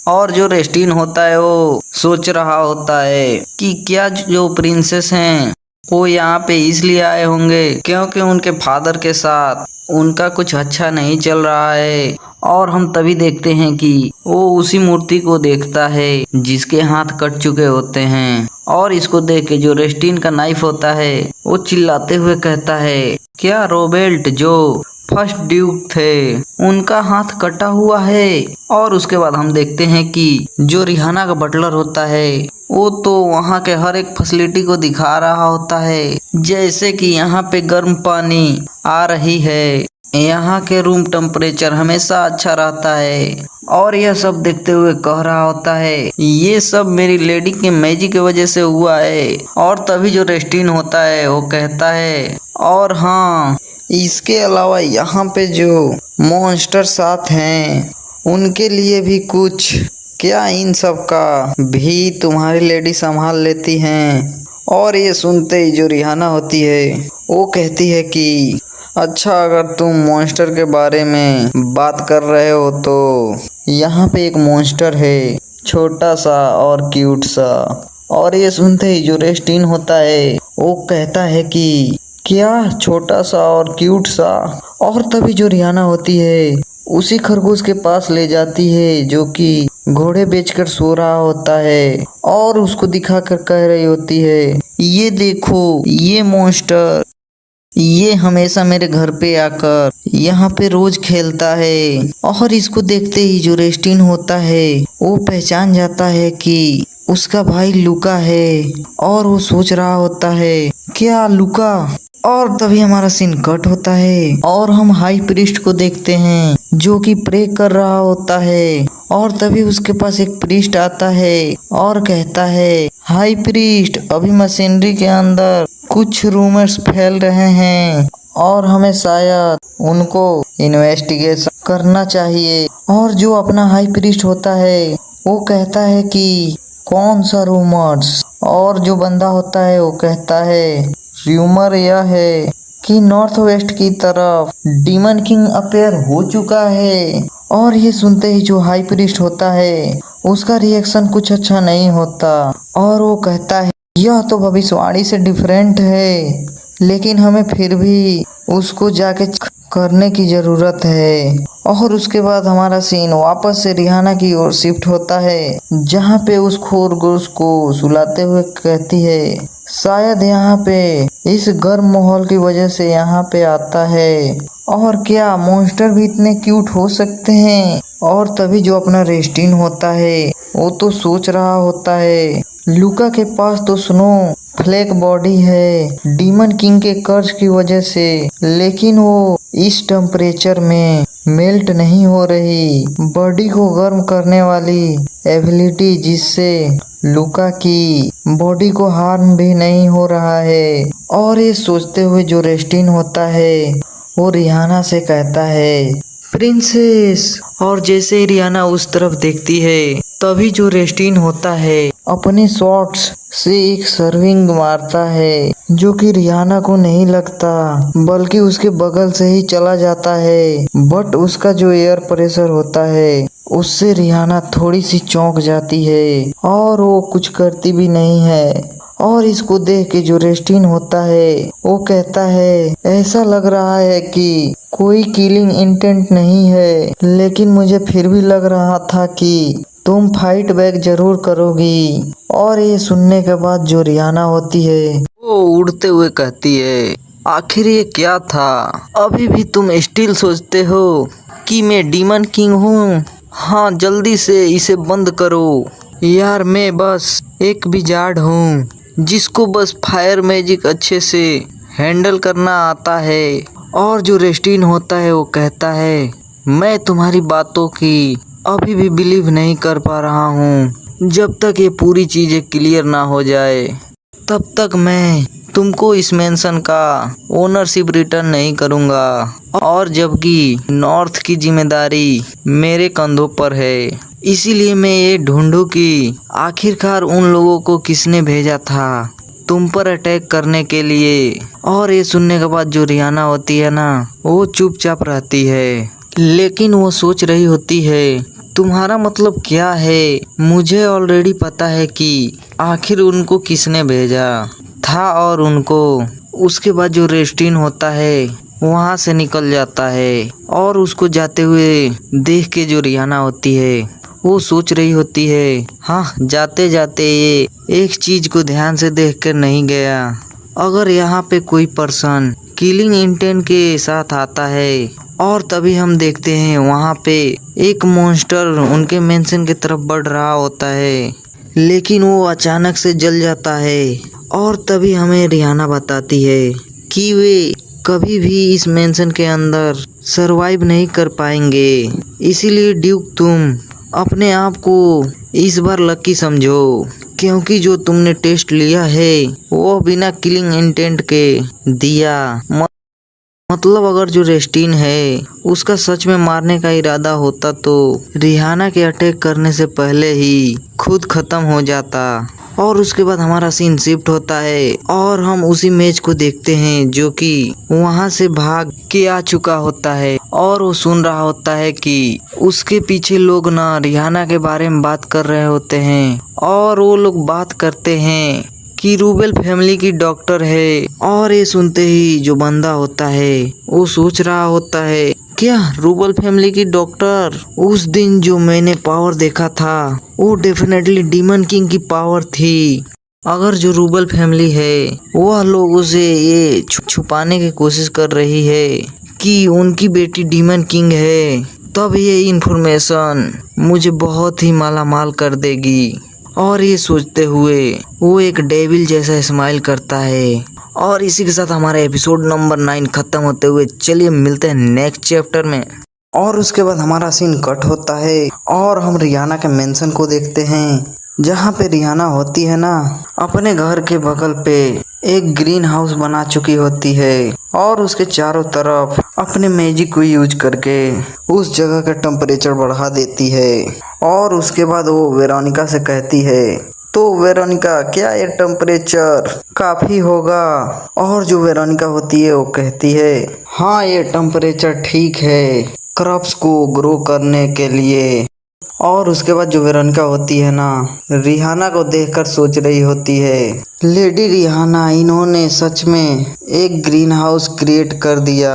और जो रेस्टिन होता है वो सोच रहा होता है कि क्या जो प्रिंसेस हैं वो यहाँ पे इसलिए आए होंगे क्योंकि उनके फादर के साथ उनका कुछ अच्छा नहीं चल रहा है। और हम तभी देखते हैं कि वो उसी मूर्ति को देखता है जिसके हाथ कट चुके होते हैं। और इसको देख के जो रेस्टिन का नाइफ होता है वो चिल्लाते हुए कहता है क्या रोबेल्ट जो फर्स्ट ड्यूक थे उनका हाथ कटा हुआ है। और उसके बाद हम देखते हैं कि जो रिहाना का बटलर होता है वो तो वहाँ के हर एक फैसिलिटी को दिखा रहा होता है जैसे कि यहाँ पे गर्म पानी आ रही है, यहाँ के रूम टेम्परेचर हमेशा अच्छा रहता है। और यह सब देखते हुए कह रहा होता है ये सब मेरी लेडी के मैजिक की वजह से हुआ है। और तभी जो रेस्टिन होता है वो कहता है और हाँ इसके अलावा यहाँ पे जो मॉन्स्टर साथ हैं उनके लिए भी कुछ, क्या इन सब का भी तुम्हारी लेडी संभाल लेती हैं। और ये सुनते ही जो रिहाना होती है वो कहती है कि अच्छा अगर तुम मॉन्स्टर के बारे में बात कर रहे हो तो यहाँ पे एक मॉन्स्टर है छोटा सा और क्यूट सा। और ये सुनते ही जो रेस्टिन होता है वो कहता है कि क्या छोटा सा और क्यूट सा। और तभी जो रिहाना होती है उसी खरगोश के पास ले जाती है जो कि घोड़े बेचकर सो रहा होता है और उसको दिखाकर कह रही होती है ये देखो ये मॉन्स्टर, ये हमेशा मेरे घर पे आकर यहाँ पे रोज खेलता है। और इसको देखते ही जो रेस्टिन होता है वो पहचान जाता है कि उसका भाई लुका है। और वो सोच रहा होता है क्या लुका। और तभी हमारा सीन कट होता है और हम हाई प्रीस्ट को देखते हैं जो कि प्रे कर रहा होता है। और तभी उसके पास एक प्रीस्ट आता है और कहता है हाई प्रीस्ट अभी मशीनरी के अंदर कुछ रूमर्स फैल रहे हैं और हमें शायद उनको इन्वेस्टिगेशन करना चाहिए। और जो अपना हाई प्रीस्ट होता है वो कहता है कि कौन सा रूमर्स। और जो बंदा होता है वो कहता है रूमर यह है कि नॉर्थ वेस्ट की तरफ डीमन किंग अपेयर हो चुका है। और ये सुनते ही जो हाई प्रीस्ट होता है उसका रिएक्शन कुछ अच्छा नहीं होता और वो कहता है यह तो भविष्यवाणी से डिफरेंट है लेकिन हमें फिर भी उसको जाके करने की जरूरत है। और उसके बाद हमारा सीन वापस से रिहाना की ओर शिफ्ट होता है जहाँ पे उस खरगोश को सुलाते हुए कहती है शायद यहाँ पे इस गर्म माहौल की वजह से यहाँ पे आता है। और क्या मॉन्स्टर भी इतने क्यूट हो सकते हैं। और तभी जो अपना रेस्टिन होता है वो तो सोच रहा होता है लूका के पास तो स्नो फ्लैक बॉडी है डीमन किंग के कर्ज की वजह से, लेकिन वो इस टेम्परेचर में मेल्ट नहीं हो रही। बॉडी को गर्म करने वाली एबिलिटी जिससे लूका की बॉडी को हार्म भी नहीं हो रहा है। और ये सोचते हुए जो रेस्टिन होता है वो रिहाना से कहता है प्रिंसेस। और जैसे ही रिहाना उस तरफ देखती है तभी जो रेस्टिन होता है अपने शॉट्स से एक सर्विंग मारता है जो कि रिहाना को नहीं लगता बल्कि उसके बगल से ही चला जाता है। बट उसका जो एयर प्रेशर होता है उससे रिहाना थोड़ी सी चौंक जाती है और वो कुछ करती भी नहीं है। और इसको देख के जो रेस्टिन होता है वो कहता है ऐसा लग रहा है कि कोई किलिंग इंटेंट नहीं है, लेकिन मुझे फिर भी लग रहा था कि तुम फाइट बैक जरूर करोगी। और ये सुनने के बाद जो रिहाना होती है वो उड़ते हुए कहती है आखिर ये क्या था? अभी भी तुम स्टिल सोचते हो कि मैं डीमन किंग हूँ? हाँ, जल्दी से इसे बंद करो यार। मैं बस एक विजार्ड हूँ जिसको बस फायर मैजिक अच्छे से हैंडल करना आता है। और जो रेस्टिन होता है वो कहता है मैं तुम्हारी बातों की अभी भी बिलीव नहीं कर पा रहा हूँ। जब तक ये पूरी चीज़ें क्लियर ना हो जाए तब तक मैं तुमको इस मेंशन का ओनरशिप रिटर्न नहीं करूँगा। और जबकि नॉर्थ की जिम्मेदारी मेरे कंधों पर है, इसीलिए मैं ये ढूंढूं कि आखिरकार उन लोगों को किसने भेजा था तुम पर अटैक करने के लिए। और ये सुनने के बाद जो रिहाना होती है ना वो चुपचाप रहती है, लेकिन वो सोच रही होती है तुम्हारा मतलब क्या है? मुझे ऑलरेडी पता है कि आखिर उनको किसने भेजा था। और उनको उसके बाद जो रेस्टिन होता है वहाँ से निकल जाता है और उसको जाते हुए देख के जो रिहाना होती है वो सोच रही होती है हाँ, जाते जाते ये एक चीज को ध्यान से देख कर नहीं गया। अगर यहाँ पे कोई पर्सन किलिंग इंटेंट के साथ आता है और तभी हम देखते हैं वहाँ पे एक मॉन्स्टर उनके मेंशन की तरफ बढ़ रहा होता है, लेकिन वो अचानक से जल जाता है। और तभी हमें रिहाना बताती है कि वे कभी भी इस मेंशन के अंदर सरवाइव नहीं कर पाएंगे। इसीलिए ड्यूक तुम अपने आप को इस बार लकी समझो, क्योंकि जो तुमने टेस्ट लिया है वो बिना किलिंग इंटेंट के दिया। मतलब अगर जो रेस्टिन है उसका सच में मारने का इरादा होता तो रिहाना के अटैक करने से पहले ही खुद खत्म हो जाता। और उसके बाद हमारा सीन शिफ्ट होता है और हम उसी मैच को देखते हैं जो कि वहां से भाग के आ चुका होता है। और वो सुन रहा होता है कि उसके पीछे लोग ना रिहाना के बारे में बात कर रहे होते हैं। और वो लोग बात करते हैं कि रूबेल फैमिली की डॉक्टर है। और ये सुनते ही जो बंदा होता है वो सोच रहा होता है क्या रूबेल फैमिली की डॉक्टर? उस दिन जो मैंने पावर देखा था वो डेफिनेटली डीमन किंग की पावर थी। अगर जो रूबेल फैमिली है वह लोगों से ये छुपाने की कोशिश कर रही है कि उनकी बेटी डीमन किंग है, तब ये इन्फॉर्मेशन मुझे बहुत ही मालामाल कर देगी। और ये सोचते हुए वो एक डेविल जैसा स्माइल करता है। और इसी के साथ हमारा एपिसोड नंबर 9 खत्म होते हुए चलिए मिलते हैं नेक्स्ट चैप्टर में। और उसके बाद हमारा सीन कट होता है और हम रिहाना के मेंशन को देखते हैं जहाँ पे रिहाना होती है ना अपने घर के बगल पे एक ग्रीन हाउस बना चुकी होती है और उसके चारों तरफ अपने मैजिक को यूज करके उस जगह का टेम्परेचर बढ़ा देती है। और उसके बाद वो वेरोनिका से कहती है तो वेरोनिका क्या ये टेम्परेचर काफ़ी होगा? और जो वेरोनिका होती है वो कहती है हाँ, ये टेम्परेचर ठीक है क्रॉप्स को ग्रो करने के लिए। और उसके बाद जो वेरोनिका होती है ना रिहाना को देखकर सोच रही होती है लेडी रिहाना, इन्होंने सच में एक ग्रीन हाउस क्रिएट कर दिया,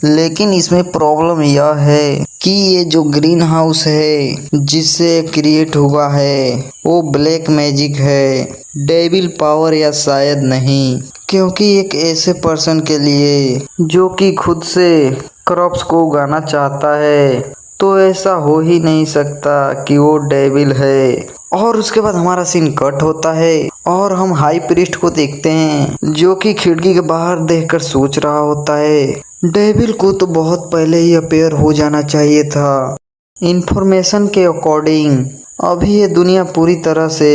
लेकिन इसमें प्रॉब्लम यह है कि ये जो ग्रीन हाउस है जिससे क्रिएट हुआ है वो ब्लैक मैजिक है, डेविल पावर या शायद नहीं। क्योंकि एक ऐसे पर्सन के लिए जो कि खुद से क्रॉप्स को उगाना चाहता है तो ऐसा हो ही नहीं सकता कि वो डेविल है। और उसके बाद हमारा सीन कट होता है और हम हाई प्रीस्ट को देखते हैं जो कि खिड़की के बाहर देखकर सोच रहा होता है डेविल को तो बहुत पहले ही अपेयर हो जाना चाहिए था। इंफॉर्मेशन के अकॉर्डिंग अभी ये दुनिया पूरी तरह से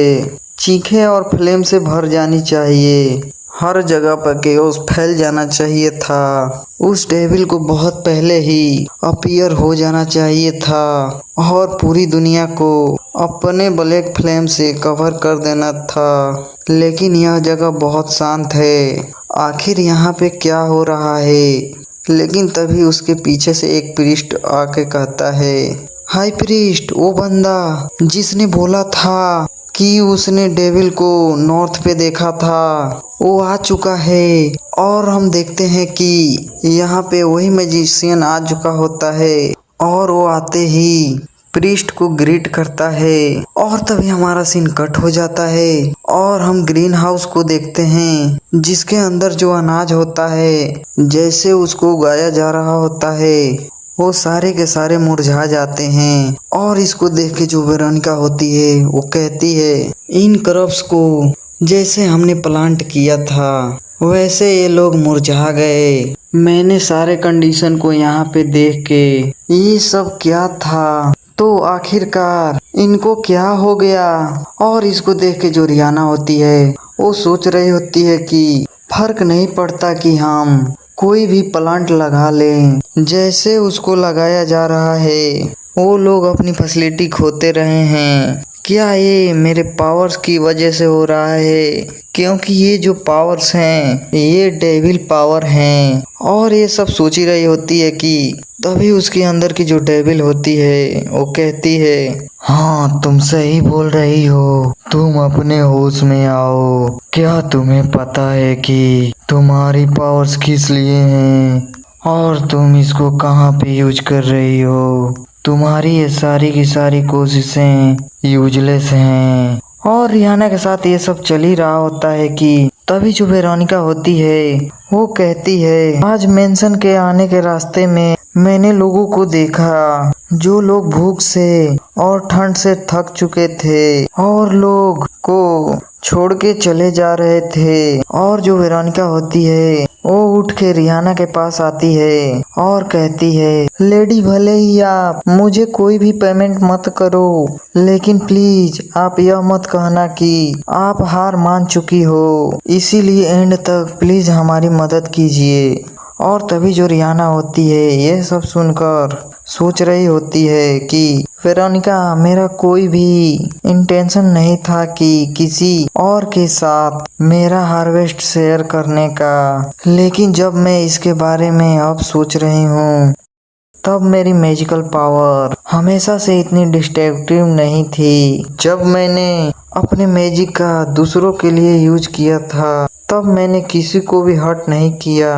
चीखे और फ्लेम से भर जानी चाहिए। हर जगह पर केओस फैल जाना चाहिए था। उस डेविल को बहुत पहले ही अपीयर हो जाना चाहिए था और पूरी दुनिया को अपने ब्लैक फ्लेम से कवर कर देना था। लेकिन यह जगह बहुत शांत है। आखिर यहाँ पे क्या हो रहा है? लेकिन तभी उसके पीछे से एक प्रीस्ट आके कहता है, हाई प्रीस्ट, वो बंदा जिसने बोला था कि उसने डेविल को नॉर्थ पे देखा था, वो आ चुका है। और हम देखते हैं कि यहाँ पे वही मैजिशियन आ चुका होता है और वो आते ही प्रीस्ट को ग्रीट करता है। और तभी हमारा सीन कट हो जाता है और हम ग्रीन हाउस को देखते हैं जिसके अंदर जो अनाज होता है जैसे उसको उगाया जा रहा होता है वो सारे के सारे मुरझा जाते हैं। और इसको देख के जो वेरोनिका होती है वो कहती है, इन क्रॉप्स को जैसे हमने प्लांट किया था वैसे ये लोग मुरझा गए। मैंने सारे कंडीशन को यहाँ पे देख के ये सब क्या था, तो आखिरकार इनको क्या हो गया। और इसको देख के जो रियाना होती है वो सोच रही होती है कि फर्क नहीं पड़ता कि हम कोई भी प्लांट लगा लें, जैसे उसको लगाया जा रहा है वो लोग अपनी फैसिलिटी खोते रहे हैं। क्या ये मेरे पावर्स की वजह से हो रहा है? क्योंकि ये जो पावर्स हैं ये डेविल पावर हैं। और ये सब सोच ही रही होती है कि तभी उसके अंदर की जो डेविल होती है वो कहती है, हाँ तुम सही बोल रही हो, तुम अपने होश में आओ। क्या तुम्हें पता है कि तुम्हारी पावर्स किस लिए हैं और तुम इसको कहाँ पे यूज कर रही हो? तुम्हारी ये सारी की सारी कोशिशें यूजलेस हैं। और रियाना के साथ ये सब चल ही रहा होता है कि तभी जो वेरोनिका होती है वो कहती है, आज मेंशन के आने के रास्ते में मैंने लोगों को देखा जो लोग भूख से और ठंड से थक चुके थे और लोग को छोड़ के चले जा रहे थे। और जो वेरोनिका होती है वो उठ के रियाना के पास आती है और कहती है, लेडी भले ही आप मुझे कोई भी पेमेंट मत करो, लेकिन प्लीज आप यह मत कहना कि आप हार मान चुकी हो, इसीलिए एंड तक प्लीज हमारी मदद कीजिए। और तभी जो रियाना होती है ये सब सुनकर सोच रही होती है कि वेरोनिका, मेरा कोई भी इंटेंशन नहीं था कि किसी और के साथ मेरा हार्वेस्ट शेयर करने का, लेकिन जब मैं इसके बारे में अब सोच रही हूँ तब मेरी मैजिकल पावर हमेशा से इतनी डिस्ट्रक्टिव नहीं थी। जब मैंने अपने मैजिक का दूसरों के लिए यूज किया था तब मैंने किसी को भी हर्ट नहीं किया।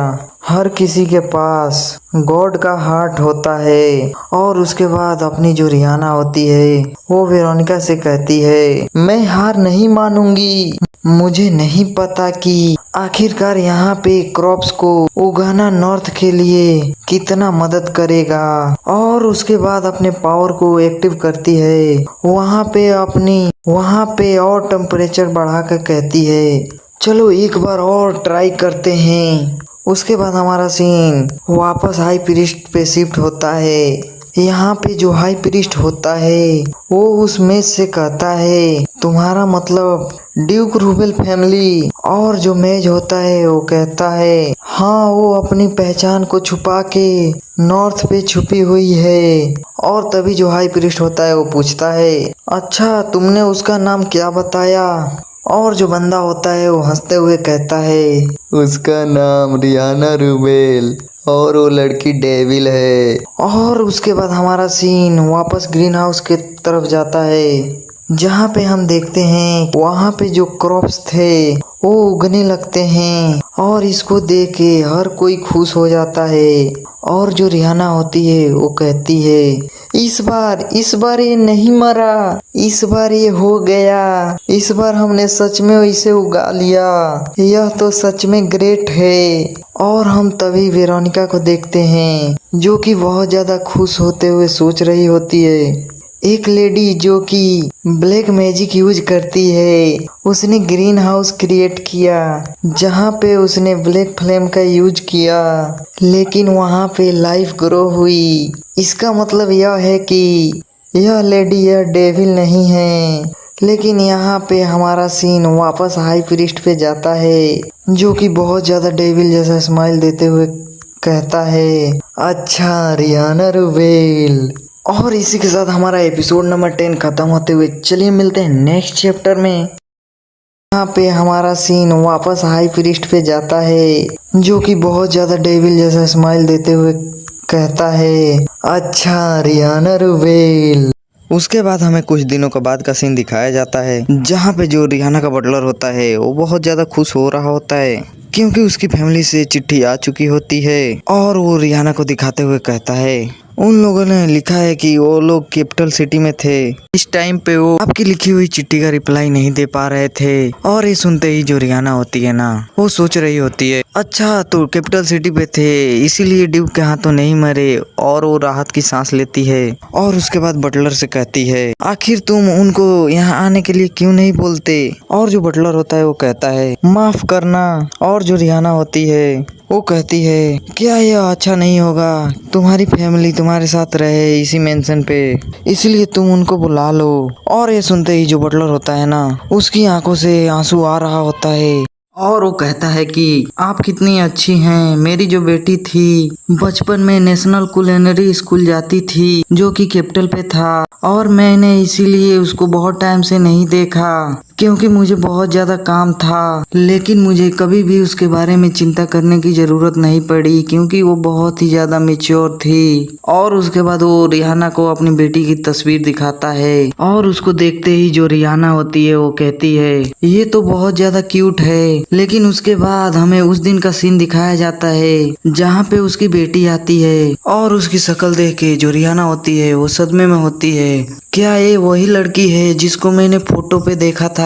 हर किसी के पास गॉड का हार्ट होता है। और उसके बाद अपनी जो रियाना होती है वो वेरोनिका से कहती है, मैं हार नहीं मानूंगी। मुझे नहीं पता कि आखिरकार यहाँ पे क्रॉप्स को उगाना नॉर्थ के लिए कितना मदद करेगा। और उसके बाद अपने पावर को एक्टिव करती है। वहाँ पे और टेम्परेचर बढ़ा कर कहती है, चलो एक बार और ट्राई करते हैं। उसके बाद हमारा सीन वापस हाई प्रीस्ट पे शिफ्ट होता है। यहाँ पे जो हाई प्रीस्ट होता है वो उस मेज से कहता है, तुम्हारा मतलब ड्यूक रूबेल फैमिली। और जो मेज होता है वो कहता है, हाँ वो अपनी पहचान को छुपा के नॉर्थ पे छुपी हुई है। और तभी जो हाई प्रीस्ट होता है वो पूछता है, अच्छा तुमने उसका नाम क्या बताया? और जो बंदा होता है वो हंसते हुए कहता है, उसका नाम रियाना रूबेल और वो लड़की डेविल है। और उसके बाद हमारा सीन वापस ग्रीन हाउस के तरफ जाता है जहाँ पे हम देखते हैं वहाँ पे जो क्रॉप्स थे वो उगने लगते हैं और इसको देख के हर कोई खुश हो जाता है। और जो रिहाना होती है वो कहती है इस बार ये नहीं मरा, इस बार ये हो गया, इस बार हमने सच में इसे उगा लिया, यह तो सच में ग्रेट है। और हम तभी वेरोनिका को देखते हैं जो कि बहुत ज्यादा खुश होते हुए सोच रही होती है। एक लेडी जो कि ब्लैक मैजिक यूज करती है, उसने ग्रीन हाउस क्रिएट किया जहाँ पे उसने ब्लैक फ्लेम का यूज किया, लेकिन वहाँ पे लाइफ ग्रो हुई। इसका मतलब यह है कि यह लेडी यह डेविल नहीं है। लेकिन यहाँ पे हमारा सीन वापस हाई प्रीस्ट पे जाता है जो कि बहुत ज्यादा डेविल जैसा स्माइल देते हुए कहता है अच्छा रिहाना रूबेल। और इसी के साथ हमारा एपिसोड नंबर 10 खत्म होते हुए चलिए मिलते हैं नेक्स्ट चैप्टर में। यहाँ पे हमारा सीन वापस हाई प्रीस्ट पे जाता है जो कि बहुत ज्यादा डेविल जैसा स्माइल देते हुए कहता है अच्छा रिहाना रूबेल। उसके बाद हमें कुछ दिनों के बाद का सीन दिखाया जाता है जहाँ पे जो रिहाना का बटलर होता है वो बहुत ज्यादा खुश हो रहा होता है क्योंकि उसकी फैमिली से चिट्ठी आ चुकी होती है। और वो रिहाना को दिखाते हुए कहता है उन लोगों ने लिखा है कि वो लोग कैपिटल सिटी में थे, इस टाइम पे वो आपकी लिखी हुई चिट्ठी का रिप्लाई नहीं दे पा रहे थे। और ये सुनते ही जो रिहाना होती है ना वो सोच रही होती है अच्छा तो कैपिटल सिटी पे थे इसीलिए ड्यूक के हाथों नहीं मरे। और वो राहत की सांस लेती है और उसके बाद बटलर से कहती है आखिर तुम उनको यहाँ आने के लिए क्यों नहीं बोलते। और जो बटलर होता है वो कहता है माफ करना। और जो रिहाना होती है वो कहती है क्या यह अच्छा नहीं होगा, तुम्हारी फैमिली तुम्हारे साथ रहे इसी मेंशन पे, इसलिए तुम उनको बुला लो। और ये सुनते ही जो बटलर होता है ना उसकी आंखों से आंसू आ रहा होता है और वो कहता है कि आप कितनी अच्छी हैं, मेरी जो बेटी थी बचपन में नेशनल कुलिनरी स्कूल जाती थी जो कि कैपिटल पे था और मैंने इसीलिए उसको बहुत टाइम से नहीं देखा क्योंकि मुझे बहुत ज्यादा काम था। लेकिन मुझे कभी भी उसके बारे में चिंता करने की जरूरत नहीं पड़ी क्योंकि वो बहुत ही ज्यादा मैच्योर थी। और उसके बाद वो रिहाना को अपनी बेटी की तस्वीर दिखाता है और उसको देखते ही जो रिहाना होती है वो कहती है ये तो बहुत ज्यादा क्यूट है। लेकिन उसके बाद हमें उस दिन का सीन दिखाया जाता है जहाँ पे उसकी बेटी आती है और उसकी शक्ल देख के जो रिहाना होती है वो सदमे में होती है क्या ये वही लड़की है जिसको मैंने फोटो पे देखा था।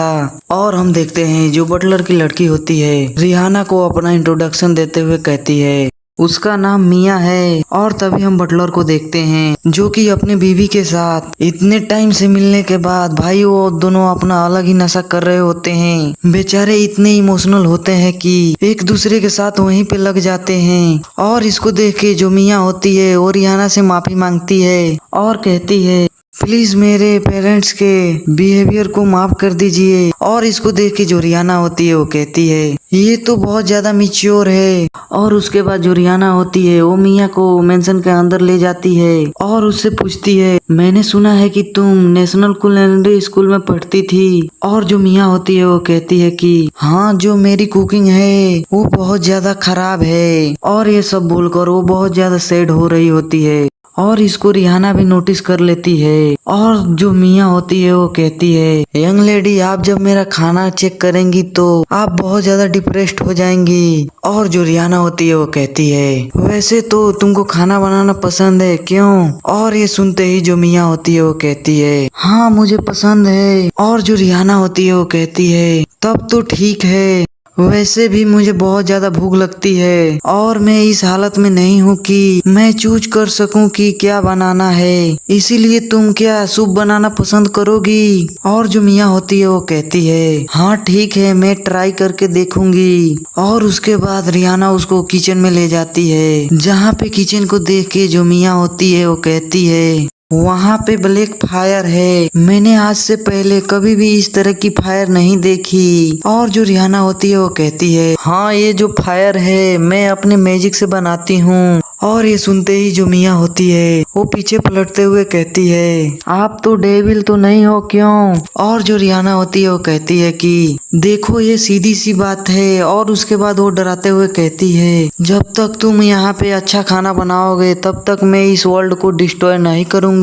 और हम देखते हैं जो बटलर की लड़की होती है रिहाना को अपना इंट्रोडक्शन देते हुए कहती है उसका नाम मिया है। और तभी हम बटलर को देखते हैं जो कि अपने बीवी के साथ इतने टाइम से मिलने के बाद भाई वो दोनों अपना अलग ही नशा कर रहे होते हैं। बेचारे इतने इमोशनल होते हैं कि एक दूसरे के साथ वहीं पे लग जाते हैं। और इसको देख के जो मिया होती है वो रिहाना से माफी मांगती है और कहती है प्लीज मेरे पेरेंट्स के बिहेवियर को माफ कर दीजिए। और इसको देख के जो रिहाना होती है वो कहती है ये तो बहुत ज्यादा मैच्योर है। और उसके बाद जो रिहाना होती है वो मिया को मेंशन के अंदर ले जाती है और उससे पूछती है मैंने सुना है कि तुम नेशनल कुलिनरी स्कूल में पढ़ती थी। और जो मिया होती है वो कहती है कि हाँ जो मेरी कुकिंग है वो बहुत ज्यादा खराब है। और ये सब बोलकर वो बहुत ज्यादा सैड हो रही होती है और इसको रिहाना भी नोटिस कर लेती है। और जो मिया होती है वो कहती है यंग लेडी आप जब मेरा खाना चेक करेंगी तो आप बहुत ज्यादा डिप्रेस्ड हो जाएंगी। और जो रिहाना होती है वो कहती है वैसे तो तुमको खाना बनाना पसंद है क्यों। और ये सुनते ही जो मिया होती है वो कहती है हाँ मुझे पसंद है। और जो रिहाना होती है वो कहती है तब तो ठीक है, वैसे भी मुझे बहुत ज्यादा भूख लगती है और मैं इस हालत में नहीं हूँ कि मैं चूज कर सकूं कि क्या बनाना है, इसीलिए तुम क्या सूप बनाना पसंद करोगी। और जो मिया होती है वो कहती है हाँ ठीक है मैं ट्राई करके देखूंगी। और उसके बाद रिहाना उसको किचन में ले जाती है जहाँ पे किचन को देख के जो मिया होती है वो कहती है वहाँ पे ब्लैक फायर है, मैंने आज से पहले कभी भी इस तरह की फायर नहीं देखी। और जो रिहाना होती है वो कहती है हाँ ये जो फायर है मैं अपने मैजिक से बनाती हूँ। और ये सुनते ही जो मिया होती है वो पीछे पलटते हुए कहती है आप तो डेविल तो नहीं हो क्यों। और जो रिहाना होती है वो कहती है कि देखो ये सीधी सी बात है। और उसके बाद वो डराते हुए कहती है जब तक तुम यहाँ पे अच्छा खाना बनाओगे तब तक मैं इस वर्ल्ड को डिस्ट्रॉय नहीं करूंगी।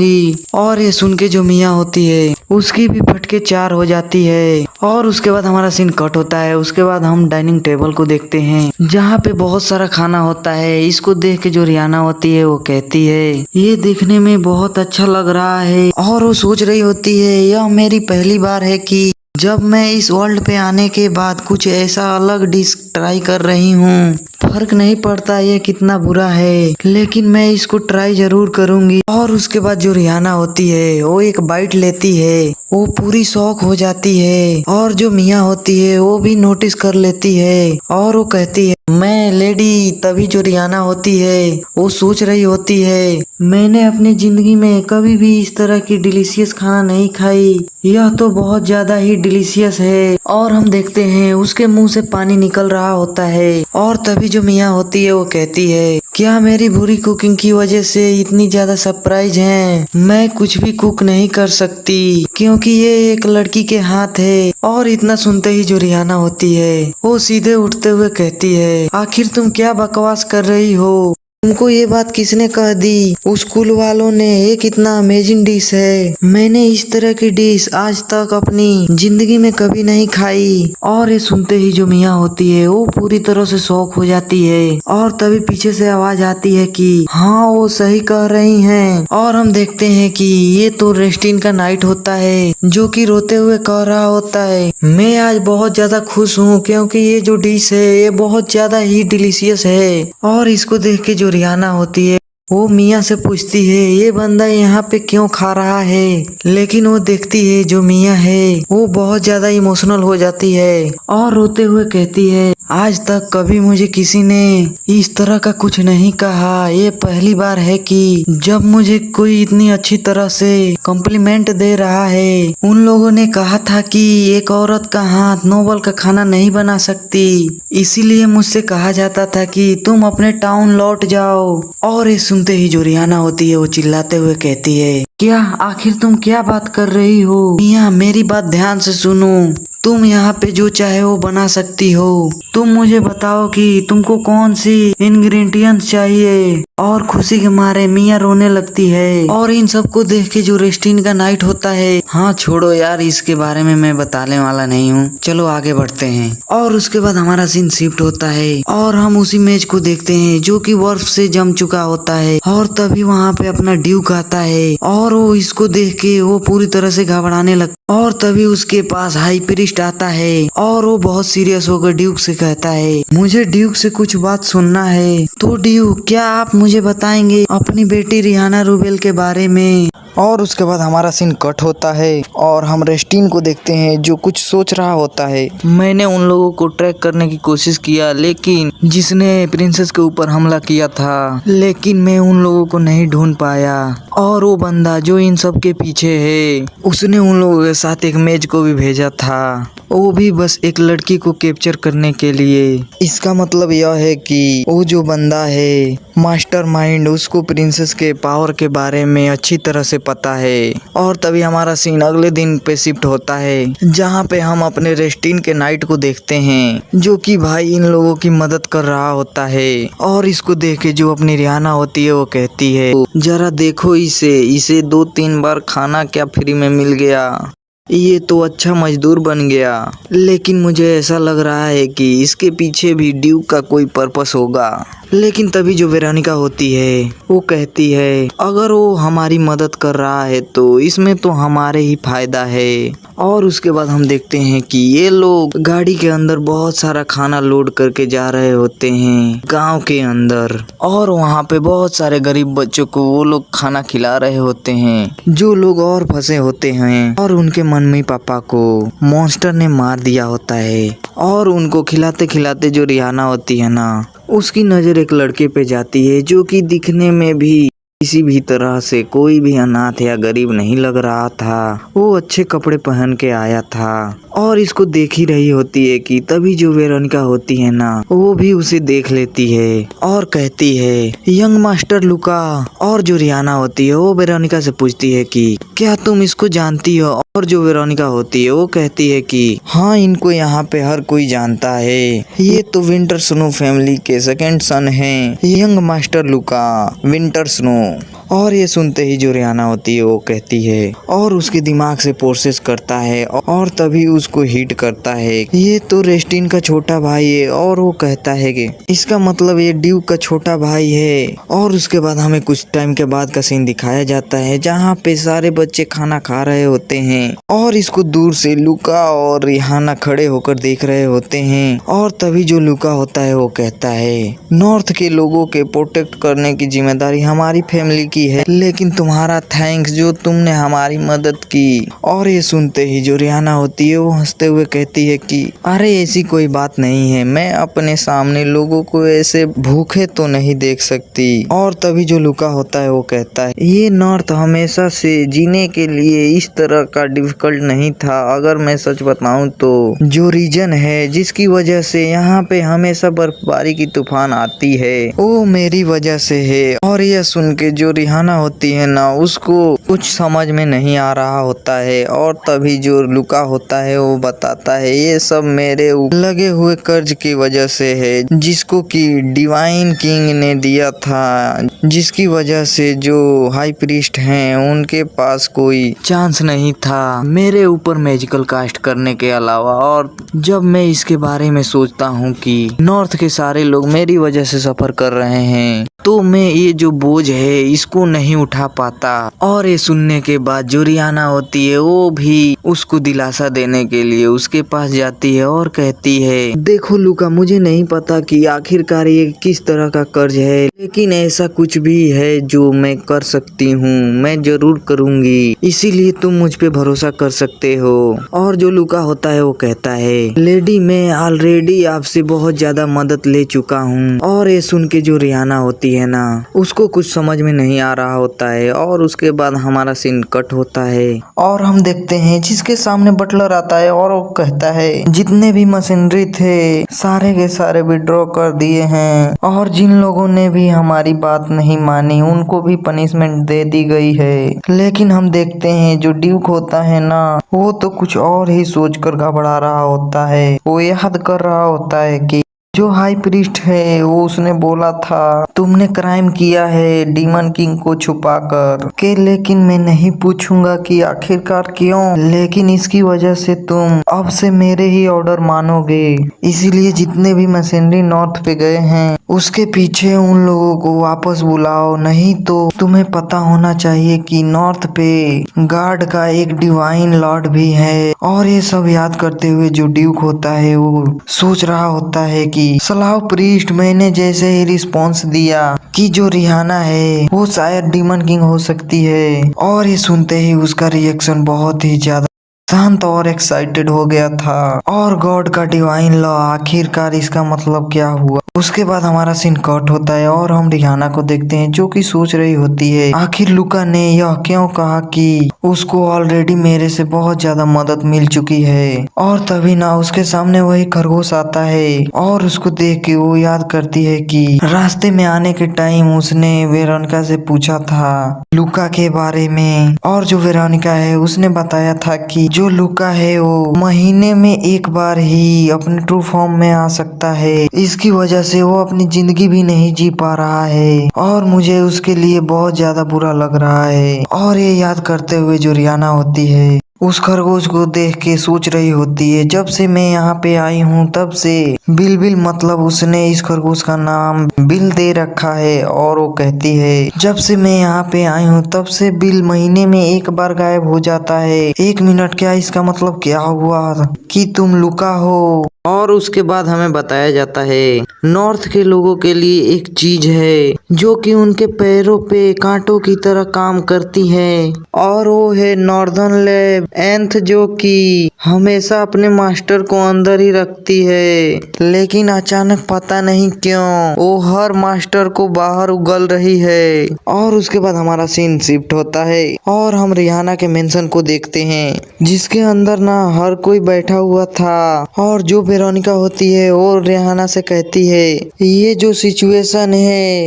और ये सुन के जो मिया होती है उसकी भी फटके 4 हो जाती है और उसके बाद हमारा सीन कट होता है। उसके बाद हम डाइनिंग टेबल को देखते हैं जहाँ पे बहुत सारा खाना होता है। इसको देख के जो रियाना होती है वो कहती है ये देखने में बहुत अच्छा लग रहा है, और वो सोच रही होती है यह मेरी पहली बार है कि जब मैं इस वर्ल्ड पे आने के बाद कुछ ऐसा अलग डिश ट्राई कर रही हूँ। फर्क नहीं पड़ता ये कितना बुरा है, लेकिन मैं इसको ट्राई जरूर करूंगी। और उसके बाद जो रियाना होती है वो एक बाइट लेती है, वो पूरी शौक हो जाती है। और जो मियाँ होती है वो भी नोटिस कर लेती है और वो कहती है मैं लेडी। तभी जो रियाना होती है वो सोच रही होती है मैंने अपनी जिंदगी में कभी भी इस तरह की डिलीशियस खाना नहीं खाई, यह तो बहुत ज्यादा ही डिलीशियस है। और हम देखते हैं उसके मुंह से पानी निकल रहा होता है। और तभी जो मियाँ होती है वो कहती है क्या मेरी बुरी कुकिंग की वजह से इतनी ज्यादा सरप्राइज हैं? मैं कुछ भी कुक नहीं कर सकती क्योंकि ये एक लड़की के हाथ है। और इतना सुनते ही जो रियाना होती है वो सीधे उठते हुए कहती है आखिर तुम क्या बकवास कर रही हो? तुमको ये बात किसने कह दी? उस स्कूल वालों ने। ये कितना अमेजिंग डिश है, मैंने इस तरह की डिश आज तक अपनी जिंदगी में कभी नहीं खाई। और ये सुनते ही जो मियाँ होती है वो पूरी तरह से शॉक हो जाती है। और तभी पीछे से आवाज आती है कि हाँ वो सही कह रही हैं। और हम देखते हैं कि ये तो रेस्टिन का नाइट होता है जो कि रोते हुए कह रहा होता है मैं आज बहुत ज्यादा खुश हूँ क्योंकि ये जो डिश है ये बहुत ज्यादा ही डिलीशियस है। और इसको देख के जो रियाना होती है वो मियाँ से पूछती है ये बंदा यहाँ पे क्यों खा रहा है, लेकिन वो देखती है जो मियाँ है वो बहुत ज्यादा इमोशनल हो जाती है और रोते हुए कहती है आज तक कभी मुझे किसी ने इस तरह का कुछ नहीं कहा। ये पहली बार है कि जब मुझे कोई इतनी अच्छी तरह से कॉम्प्लीमेंट दे रहा है। उन लोगों ने कहा था कि एक औरत का हाथ नोबल का खाना नहीं बना सकती, इसीलिए मुझसे कहा जाता था कि तुम अपने टाउन लौट जाओ। और ये सुनते ही जो रियाना होती है वो चिल्लाते हुए कहती है क्या आखिर तुम क्या बात कर रही हो? मियाँ मेरी बात ध्यान से सुनो, तुम यहाँ पे जो चाहे वो बना सकती हो। तुम मुझे बताओ कि तुमको कौन सी इंग्रेडिएंट्स चाहिए। और खुशी के मारे मियाँ रोने लगती है। और इन सबको देख के जो रेस्टिन का नाइट होता है हाँ छोड़ो यार इसके बारे में मैं बताने वाला नहीं हूँ, चलो आगे बढ़ते हैं। और उसके बाद हमारा सीन शिफ्ट होता है और हम उसी मैच को देखते हैं जो कि बर्फ से जम चुका होता है। और तभी वहाँ पे अपना ड्यूक आता है और वो इसको देख के वो पूरी तरह से घबराने लगता। और तभी उसके पास हाई प्रीस्ट आता है और वो बहुत सीरियस होकर ड्यूक से कहता है मुझे ड्यूक से कुछ बात सुनना है। तो ड्यूक क्या आप मुझे बताएंगे अपनी बेटी रियाना रूबेल के बारे में? और उसके बाद हमारा सीन कट होता है और हम रेस्टिन को देखते हैं जो कुछ सोच रहा होता है मैंने उन लोगों को ट्रैक करने की कोशिश किया लेकिन जिसने प्रिंसेस के ऊपर हमला किया था, लेकिन मैं उन लोगों को नहीं ढूंढ पाया। और वो बंदा जो इन सब के पीछे है उसने उन लोगों के साथ एक मैच को भी भेजा था, वो भी बस एक लड़की को कैप्चर करने के लिए। इसका मतलब यह है कि वो जो बंदा है मास्टरमाइंड उसको प्रिंसेस के पावर के बारे में अच्छी तरह से पता है। और तभी हमारा सीन अगले दिन पे शिफ्ट होता है जहाँ पे हम अपने रेस्टिन के नाइट को देखते हैं जो कि भाई इन लोगों की मदद कर रहा होता है। और इसको देख के जो अपनी रियाना होती है वो कहती है जरा देखो इसे 2-3 बार खाना क्या फ्री में मिल गया, ये तो अच्छा मजदूर बन गया। लेकिन मुझे ऐसा लग रहा है कि इसके पीछे भी ड्यूक का कोई पर्पस होगा। लेकिन तभी जो वेरोनिका होती है वो कहती है अगर वो हमारी मदद कर रहा है तो इसमें तो हमारे ही फायदा है। और उसके बाद हम देखते हैं कि ये लोग गाड़ी के अंदर बहुत सारा खाना लोड करके जा रहे होते हैं गांव के अंदर। और वहाँ पे बहुत सारे गरीब बच्चों को वो लोग खाना खिला रहे होते हैं जो लोग और फंसे होते हैं। और उनके मम्मी पापा को मॉन्स्टर ने मार दिया होता है। और उनको खिलाते खिलाते जो रियाना होती है ना उसकी नज़र एक लड़के पे जाती है जो कि दिखने में भी किसी भी तरह से कोई भी अनाथ या गरीब नहीं लग रहा था। वो अच्छे कपड़े पहन के आया था और इसको देख ही रही होती है कि तभी जो वेरोनिका होती है ना वो भी उसे देख लेती है और कहती है यंग मास्टर लुका। और जो रियाना होती है वो वेरोनिका से पूछती है कि क्या तुम इसको जानती हो? और जो वेरोनिका होती है वो कहती है कि हाँ इनको यहाँ पे हर कोई जानता है, ये तो विंटर स्नो फैमिली के सेकंड सन हैं, यंग मास्टर लुका विंटर स्नो। और ये सुनते ही जो रिहाना होती है वो कहती है और उसके दिमाग से प्रोसेस करता है और तभी उसको हिट करता है, ये तो रेस्टिन का छोटा भाई है। और वो कहता है कि इसका मतलब ये ड्यूक का छोटा भाई है। और उसके बाद हमें कुछ टाइम के बाद का सीन दिखाया जाता है जहाँ पे सारे बच्चे खाना खा रहे होते हैं और इसको दूर से लुका और रिहाना खड़े होकर देख रहे होते हैं। और तभी जो लुका होता है वो कहता है नॉर्थ के लोगों के प्रोटेक्ट करने की जिम्मेदारी हमारी फैमिली की है, लेकिन तुम्हारा थैंक्स जो तुमने हमारी मदद की। और ये सुनते ही जो रिहाना होती है वो हंसते हुए कहती है कि अरे ऐसी कोई बात नहीं है, मैं अपने सामने लोगों को ऐसे भूखे तो नहीं देख सकती। और तभी जो लुका होता है वो कहता है ये नॉर्थ हमेशा से जीने के लिए इस तरह का डिफिकल्ट नहीं था। अगर मैं सच बताऊं तो जो रीजन है जिसकी वजह से यहाँ पे हमेशा बर्फबारी की तूफान आती है वो मेरी वजह से है। और यह सुन के जो रिहाना होती है ना उसको कुछ समझ में नहीं आ रहा होता है। और तभी जो लुका होता है वो बताता है ये सब मेरे लगे हुए कर्ज की वजह से है जिसको कि डिवाइन किंग ने दिया था, जिसकी वजह से जो हाई प्रीस्ट हैं उनके पास कोई चांस नहीं था मेरे ऊपर मैजिकल कास्ट करने के अलावा। और जब मैं इसके बारे में सोचता हूँ कि नॉर्थ के सारे लोग मेरी वजह से सफर कर रहे हैं तो मैं ये जो बोझ है इसको नहीं उठा पाता। और ये सुनने के बाद जो रिहाना होती है वो भी उसको दिलासा देने के लिए उसके पास जाती है और कहती है देखो लुका, मुझे नहीं पता कि आखिरकार ये किस तरह का कर्ज है, लेकिन ऐसा कुछ भी है जो मैं कर सकती हूँ, मैं जरूर करूँगी, इसीलिए तुम मुझ पे भरोसा कर सकते हो। और जो लुका होता है वो कहता है लेडी मैं ऑलरेडी आपसे बहुत ज्यादा मदद ले चुका हूँ। और ये सुन के जो रिहाना होती है ना उसको कुछ समझ में नहीं आ रहा होता है। और उसके बाद हमारा सीन कट होता है और हम देखते हैं जिसके सामने बटलर आता है और वो कहता है जितने भी मशीनरी थे सारे के सारे विड्रॉ कर दिए हैं और जिन लोगों ने भी हमारी बात नहीं मानी उनको भी पनिशमेंट दे दी गई है। लेकिन हम देखते हैं जो ड्यूक होता है ना वो तो कुछ और ही सोचकर घबरा रहा होता है। वो याद कर रहा होता है कि जो हाई प्रीस्ट है वो उसने बोला था तुमने क्राइम किया है डीमन किंग को छुपाकर के, लेकिन मैं नहीं पूछूंगा कि आखिरकार क्यों, लेकिन इसकी वजह से तुम अब से मेरे ही ऑर्डर मानोगे। इसीलिए जितने भी मशीनरी नॉर्थ पे गए हैं उसके पीछे उन लोगों को वापस बुलाओ, नहीं तो तुम्हें पता होना चाहिए कि नॉर्थ पे गार्ड का एक डिवाइन लॉर्ड भी है। और ये सब याद करते हुए जो ड्यूक होता है वो सोच रहा होता है कि सलाह प्रीस्ट मैंने जैसे ही रिस्पॉन्स दिया कि जो रिहाना है वो शायद डीमन किंग हो सकती है। और ये सुनते ही उसका रिएक्शन बहुत ही ज्यादा शांत और एक्साइटेड हो गया था। और गॉड का डिवाइन लॉ आखिरकार इसका मतलब क्या हुआ। उसके बाद हमारा सीन कट होता है और हम रिहाना को देखते हैं जो कि सोच रही होती है आखिर लुका ने यह क्यों कहा कि उसको ऑलरेडी मेरे से बहुत ज्यादा मदद मिल चुकी है। और तभी ना उसके सामने वही खरगोश आता है और उसको देख के वो याद करती है कि रास्ते में आने के टाइम उसने वेरोनिका से पूछा था लुका के बारे में। और जो वेरोनिका है उसने बताया था कि जो लुका है वो महीने में एक बार ही अपने ट्रू फॉर्म में आ सकता है, इसकी वजह से वो अपनी जिंदगी भी नहीं जी पा रहा है और मुझे उसके लिए बहुत ज्यादा बुरा लग रहा है। और ये याद करते हुए जो रिहाना होती है उस खरगोश को देख के सोच रही होती है जब से मैं यहाँ पे आई हूँ तब से बिल बिल मतलब उसने इस खरगोश का नाम बिल दे रखा है। और वो कहती है जब से मैं यहाँ पे आई हूँ तब से बिल महीने में एक बार गायब हो जाता है। 1 मिनट क्या, इसका मतलब क्या हुआ कि तुम लुका हो। और उसके बाद हमें बताया जाता है नॉर्थ के लोगों के लिए एक चीज है जो कि उनके पैरों पे कांटों की तरह काम करती है और वो है नॉर्दर्न लैब एंथ, जो कि हमेशा अपने मास्टर को अंदर ही रखती है, लेकिन अचानक पता नहीं क्यों वो हर मास्टर को बाहर उगल रही है। और उसके बाद हमारा सीन शिफ्ट होता है और हम रिहाना के मेंशन को देखते हैं जिसके अंदर ना हर कोई बैठा हुआ था। और जो वेरोनिका होती है वो रिहाना से कहती है ये जो सिचुएशन है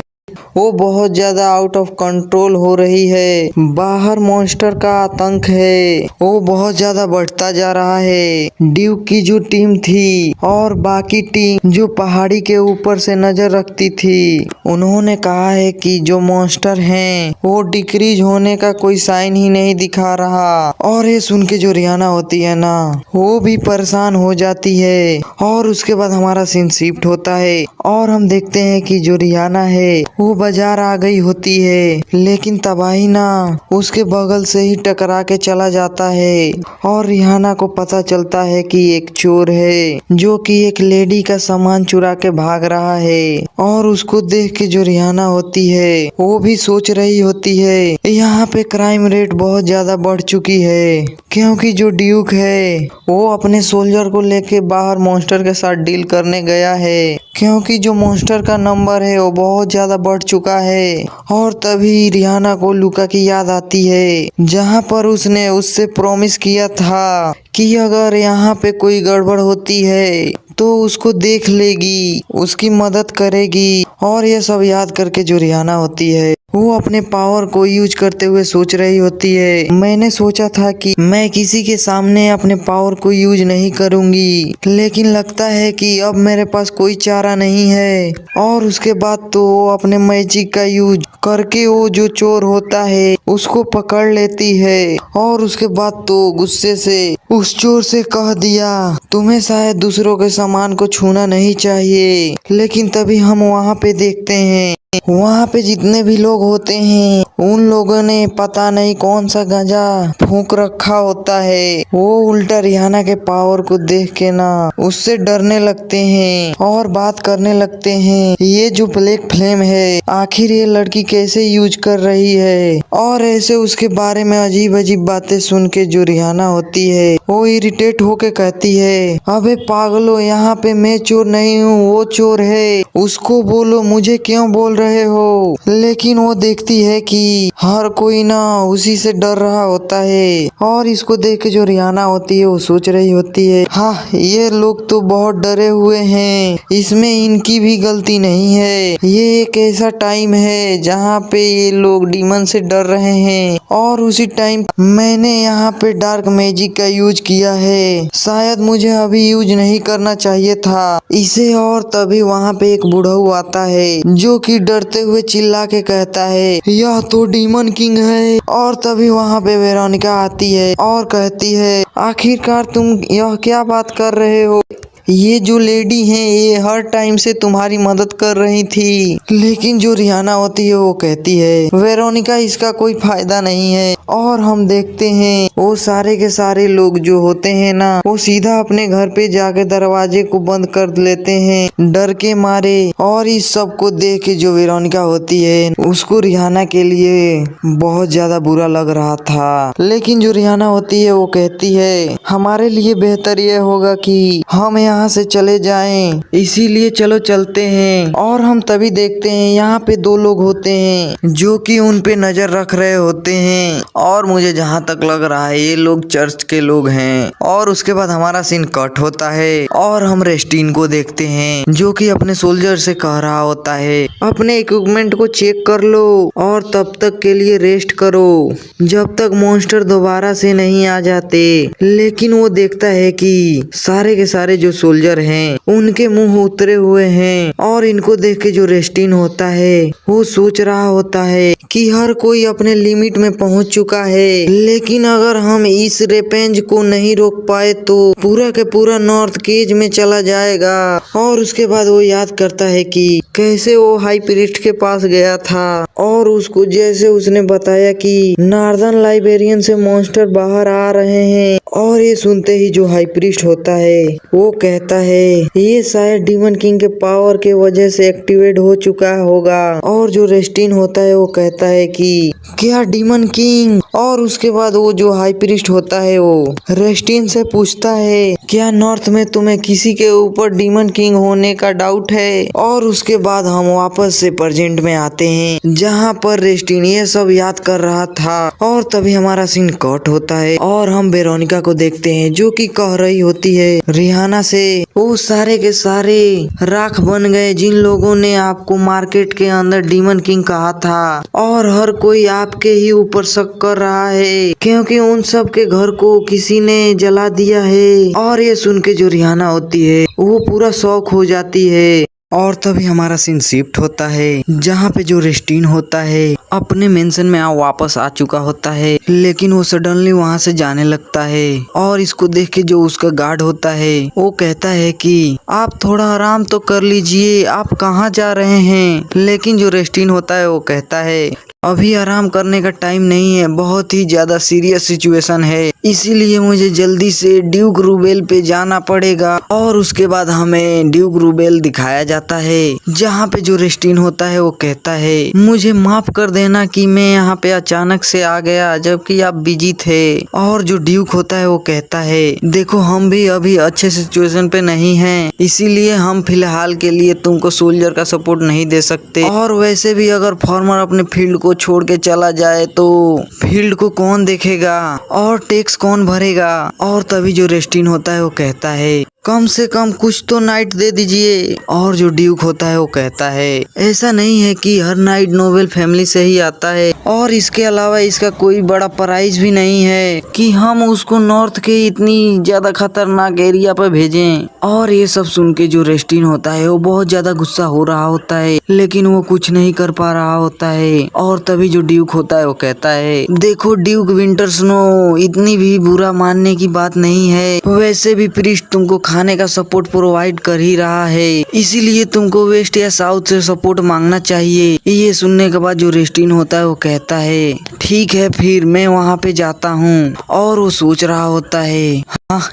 वो बहुत ज्यादा आउट ऑफ कंट्रोल हो रही है। बाहर मॉन्स्टर का आतंक है, वो बहुत ज्यादा बढ़ता जा रहा है। ड्यूक की जो टीम थी और बाकी टीम जो पहाड़ी के ऊपर से नजर रखती थी, उन्होंने कहा है कि जो मॉन्स्टर हैं वो डिक्रीज होने का कोई साइन ही नहीं दिखा रहा। और ये सुन के जो रियाना होती है ना, वो भी परेशान हो जाती है। और उसके बाद हमारा सीन शिफ्ट होता है और हम देखते हैं कि जो रियाना है वो बाजार आ गई होती है, लेकिन तबाही ना उसके बगल से ही टकरा के चला जाता है। और रियाना को पता चलता है कि एक चोर है जो कि एक लेडी का सामान चुरा के भाग रहा है। और उसको देख के जो रियाना होती है वो भी सोच रही होती है यहाँ पे क्राइम रेट बहुत ज्यादा बढ़ चुकी है, क्योंकि जो ड्यूक है वो अपने सोल्जर को लेके बाहर मॉन्स्टर के साथ डील करने गया है, क्योंकि जो मॉन्स्टर का नंबर है वो बहुत ज्यादा बढ़ चुका है। और तभी रियाना को लुका की याद आती है, जहाँ पर उसने उससे प्रॉमिस किया था कि अगर यहाँ पे कोई गड़बड़ होती है तो उसको देख लेगी, उसकी मदद करेगी। और ये सब याद करके जो रियाना होती है वो अपने पावर को यूज करते हुए सोच रही होती है, मैंने सोचा था कि मैं किसी के सामने अपने पावर को यूज नहीं करूंगी, लेकिन लगता है कि अब मेरे पास कोई चारा नहीं है। और उसके बाद तो वो अपने मैजिक का यूज करके वो जो चोर होता है उसको पकड़ लेती है। और उसके बाद तो गुस्से से उस चोर से कह दिया, तुम्हें शायद दूसरों के सामान को छूना नहीं चाहिए। लेकिन तभी हम वहाँ पे देखते हैं, वहाँ पे जितने भी लोग होते हैं उन लोगों ने पता नहीं कौन सा गांजा फूंक रखा होता है। वो उल्टा रियाना के पावर को देख के ना उससे डरने लगते हैं और बात करने लगते हैं, ये जो ब्लैक फ्लेम है आखिर ये लड़की कैसे यूज कर रही है। और ऐसे उसके बारे में अजीब अजीब बातें सुन के जो रियाना होती है वो इरिटेट होके कहती है, अबे पागलो, यहाँ पे मैं चोर नहीं हूँ, वो चोर है, उसको बोलो, मुझे क्यों बोल रहे हो। लेकिन वो देखती है कि हर कोई ना उसी से डर रहा होता है। और इसको देख के जो रियाना होती है वो सोच रही होती है, हाँ ये लोग तो बहुत डरे हुए हैं, इसमें इनकी भी गलती नहीं है। ये एक ऐसा टाइम है जहाँ पे ये लोग डीमन से डर रहे हैं और उसी टाइम मैंने यहाँ पे डार्क मैजिक का यूज किया है, शायद मुझे अभी यूज नहीं करना चाहिए था इसे। और तभी वहाँ पे एक बुढ़ऊ आता है जो कि डरते हुए चिल्ला के कहता है, यह तो डीमन किंग है। और तभी वहाँ पे वेरोनिका आती है और कहती है, आखिरकार तुम यह क्या बात कर रहे हो, ये जो लेडी हैं ये हर टाइम से तुम्हारी मदद कर रही थी। लेकिन जो रियाना होती है वो कहती है, वेरोनिका इसका कोई फायदा नहीं है। और हम देखते हैं वो सारे के सारे लोग जो होते हैं ना वो सीधा अपने घर पे जाके दरवाजे को बंद कर लेते हैं डर के मारे। और इस सब को देख के जो वेरोनिका होती है उसको रियाना के लिए बहुत ज्यादा बुरा लग रहा था। लेकिन जो रियाना होती है वो कहती है, हमारे लिए बेहतर ये होगा कि हम यहाँ से चले जाएं, इसीलिए चलो चलते हैं। और हम तभी देखते हैं यहाँ पे दो लोग होते हैं जो कि उन पे नजर रख रहे होते हैं। और मुझे जहाँ तक लग रहा है ये लोग चर्च के लोग हैं। और उसके बाद हमारा सीन कट होता है और हम रेस्टिन को देखते हैं जो कि अपने सोल्जर से कह रहा होता है, अपने इक्विपमेंट को चेक कर लो और तब तक के लिए रेस्ट करो जब तक मॉन्स्टर दोबारा से नहीं आ जाते। लेकिन वो देखता है कि सारे के सारे जो सोल्जर हैं उनके मुंह उतरे हुए हैं। और इनको देख के जो रेस्टिन होता है वो सोच रहा होता है कि हर कोई अपने लिमिट में पहुंच चुका है, लेकिन अगर हम इस रेपेंज को नहीं रोक पाए तो पूरा के पूरा नॉर्थ केज में चला जाएगा। और उसके बाद वो याद करता है कि कैसे वो हाई प्रीस्ट के पास गया था और उसको जैसे उसने बताया कि नॉर्दर्न लाइब्रेरियन से मॉन्स्टर बाहर आ रहे हैं। और ये सुनते ही जो हाई प्रीस्ट होता है वो कहता है ये शायद डीमन किंग के पावर के वजह से एक्टिवेट हो चुका होगा। और जो रेस्टिन होता है वो कहता है कि क्या डीमन किंग। और उसके बाद वो जो हाई प्रीस्ट होता है वो रेस्टिन से पूछता है, क्या नॉर्थ में तुम्हें किसी के ऊपर डीमन किंग होने का डाउट है। और उसके बाद हम वापस से प्रेजेंट में आते हैं जहाँ पर रेस्टिन ये सब याद कर रहा था। और तभी हमारा सीन कट होता है और हम वेरोनिका को देखते हैं जो कि कह रही होती है रियाना से वो सारे के सारे राख बन गए जिन लोगों ने आपको मार्केट के अंदर डीमन किंग कहा था। और हर कोई आपके ही ऊपर शक कर रहा है क्योंकि उन सब के घर को किसी ने जला दिया है। और ये सुन के जो रिहाना होती है वो पूरा शौक हो जाती है। और तभी हमारा सीन शिफ्ट होता है जहाँ पे जो रेस्टिन होता है अपने मेंशन में वापस आ चुका होता है, लेकिन वो सडनली वहाँ से जाने लगता है। और इसको देख के जो उसका गार्ड होता है वो कहता है कि आप थोड़ा आराम तो कर लीजिए, आप कहाँ जा रहे हैं। लेकिन जो रेस्टिन होता है वो कहता है अभी आराम करने का टाइम नहीं है, बहुत ही ज्यादा सीरियस सिचुएशन है, इसीलिए मुझे जल्दी से ड्यूक रूबेल पे जाना पड़ेगा। और उसके बाद हमें ड्यूक रूबेल दिखाया जाता है जहाँ पे जो रेस्टिन होता है वो कहता है मुझे माफ कर देना कि मैं यहाँ पे अचानक से आ गया जबकि आप बिजी थे। और जो ड्यूक होता है वो कहता है देखो हम भी अभी अच्छे सिचुएशन पे नहीं हैं, इसीलिए हम फिलहाल के लिए तुमको सोल्जर का सपोर्ट नहीं दे सकते। और वैसे भी अगर फार्मर अपने फील्ड को छोड़ के चला जाए तो फील्ड को कौन देखेगा और टैक्स कौन भरेगा। और तभी जो रेस्टिन होता है वो कहता है कम से कम कुछ तो नाइट दे दीजिए। और जो ड्यूक होता है वो कहता है ऐसा नहीं है कि हर नाइट नोबेल फैमिली से ही आता है, और इसके अलावा इसका कोई बड़ा प्राइज भी नहीं है कि हम उसको नॉर्थ के इतनी ज्यादा खतरनाक एरिया पर भेजें। और ये सब सुन के जो रेस्टिन होता है वो बहुत ज्यादा गुस्सा हो रहा होता है, लेकिन वो कुछ नहीं कर पा रहा होता है। और तभी जो ड्यूक होता है वो कहता है देखो ड्यूक विंटर स्नो, इतनी भी बुरा मानने की बात नहीं है, वैसे भी प्रीस्ट तुमको खाने का सपोर्ट प्रोवाइड कर ही रहा है, इसीलिए तुमको वेस्ट या साउथ से सपोर्ट मांगना चाहिए। ये सुनने के बाद जो रेस्टिन होता है वो कहता है ठीक है फिर मैं वहाँ पे जाता हूँ। और वो सोच रहा होता है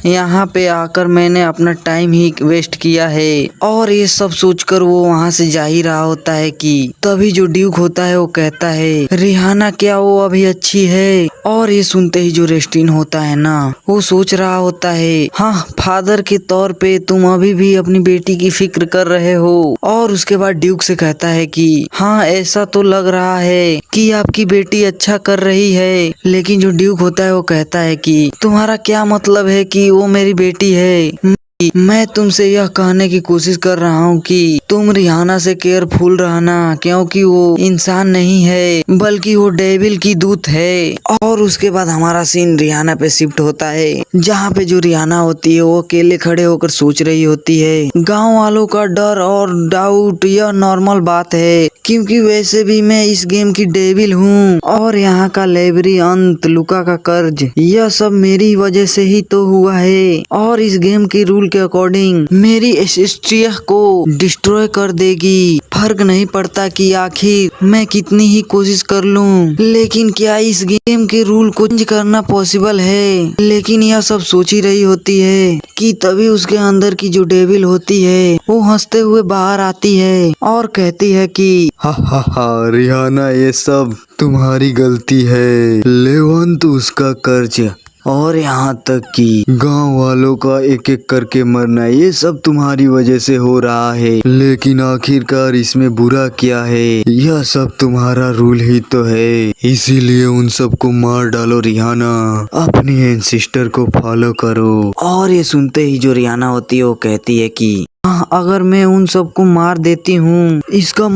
यहाँ पे आकर मैंने अपना टाइम ही वेस्ट किया है। और ये सब सोचकर वो वहाँ से जा ही रहा होता है कि तभी जो ड्यूक होता है वो कहता है रिहाना क्या वो अभी अच्छी है। और ये सुनते ही जो रेस्टिन होता है ना वो सोच रहा होता है हाँ फादर के तौर पे तुम अभी भी अपनी बेटी की फिक्र कर रहे हो। और उसके बाद ड्यूक से कहता है कि हाँ ऐसा तो लग रहा है कि आपकी बेटी अच्छा कर रही है। लेकिन जो ड्यूक होता है वो कहता है कि तुम्हारा क्या मतलब है कि वो मेरी बेटी है। मैं तुमसे यह कहने की कोशिश कर रहा हूँ कि तुम रिहाना से केयरफुल रहना, क्योंकि वो इंसान नहीं है बल्कि वो डेविल की दूत है। और उसके बाद हमारा सीन रिहाना पे शिफ्ट होता है जहाँ पे जो रिहाना होती है वो अकेले खड़े होकर सोच रही होती है गांव वालों का डर और डाउट यह नॉर्मल बात है, क्योंकि वैसे भी मैं इस गेम की डेविल हूँ और यहाँ का लेबरी अंत लुका का कर्ज यह सब मेरी वजह से ही तो हुआ है। और इस गेम की रूल के अकॉर्डिंग मेरी एसिस्ट्रिया को डिस्ट्रॉय कर देगी। फर्क नहीं पड़ता कि आखिर मैं कितनी ही कोशिश कर लूं, लेकिन क्या इस गेम के रूल को चेंज करना पॉसिबल है। लेकिन यह सब सोच ही रही होती है कि तभी उसके अंदर की जो डेविल होती है वो हंसते हुए बाहर आती है और कहती है कि हा रिहाना ये सब तुम्हारी गलती है, लेवंत उसका कर्ज और यहाँ तक कि गांव वालों का एक एक करके मरना ये सब तुम्हारी वजह से हो रहा है। लेकिन आखिरकार इसमें बुरा क्या है, यह सब तुम्हारा रूल ही तो है, इसीलिए उन सबको मार डालो रिहाना, अपनी एंसिस्टर को फॉलो करो। और ये सुनते ही जो रिहाना होती है वो कहती है कि अगर मैं उन सबको मार देती हूँ इसका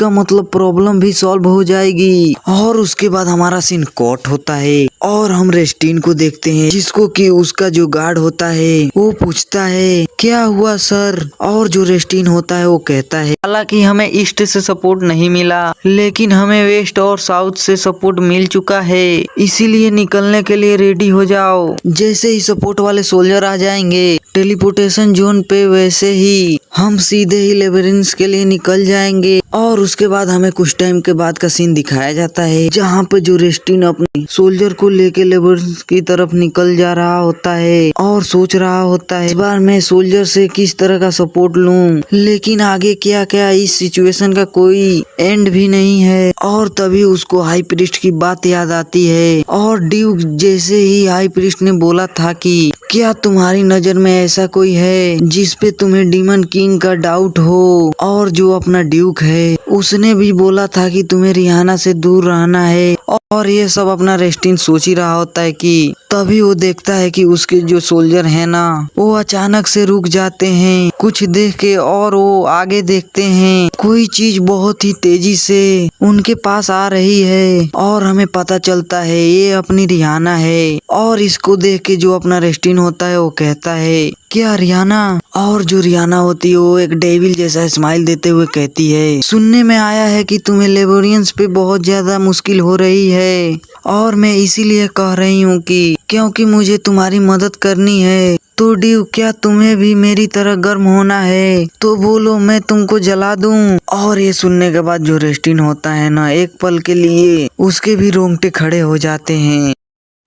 मतलब प्रॉब्लम भी सॉल्व हो जाएगी। और उसके बाद हमारा सीन कट होता है और हम रेस्टिन को देखते हैं जिसको कि उसका जो गार्ड होता है वो पूछता है क्या हुआ सर। और जो रेस्टिन होता है वो कहता है हालांकि हमें ईस्ट से सपोर्ट नहीं मिला लेकिन हमें वेस्ट और साउथ से सपोर्ट मिल चुका है, इसीलिए निकलने के लिए रेडी हो जाओ। जैसे ही सपोर्ट वाले सोल्जर आ जाएंगे टेलीपोर्टेशन जोन पे वैसे ही हम सीधे ही लेबरिंस के लिए निकल जाएंगे। और उसके बाद हमें कुछ टाइम के बाद का सीन दिखाया जाता है जहाँ पे जो रेस्टिन अपने सोल्जर को लेके लेबरिंस की तरफ निकल जा रहा होता है और सोच रहा होता है इस बार मैं सोल्जर से किस तरह का सपोर्ट लूं, लेकिन आगे क्या क्या इस सिचुएशन का कोई एंड भी नहीं है। और तभी उसको हाई प्रीस्ट की बात याद आती है और ड्यूक जैसे ही हाई प्रीस्ट ने बोला था कि क्या तुम्हारी नजर में ऐसा कोई है जिसपे तुम्हें डीमन किंग का डाउट हो, और जो अपना ड्यूक है उसने भी बोला था कि तुम्हें रिहाना से दूर रहना है। और ये सब अपना रेस्टिन सोच ही रहा होता है कि तभी वो देखता है कि उसके जो सोल्जर है ना वो अचानक से रुक जाते हैं कुछ देख के, और वो आगे देखते हैं कोई चीज बहुत ही तेजी से उनके पास आ रही है और हमें पता चलता है ये अपनी रिहाना है। और इसको देख के जो अपना रेस्टिन होता है वो कहता है क्या रिहाना? और जो रिहाना होती है वो एक डेविल जैसा स्माइल देते हुए कहती है सुनने में आया है कि तुम्हें लेबोरियंस पे बहुत ज्यादा मुश्किल हो रही है और मैं इसीलिए कह रही हूँ कि क्योंकि मुझे तुम्हारी मदद करनी है। तो ड्यू क्या तुम्हें भी मेरी तरह गर्म होना है? तो बोलो मैं तुमको जला दूं। और ये सुनने के बाद जो रेस्टिन होता है ना एक पल के लिए उसके भी रोंगटे खड़े हो जाते हैं।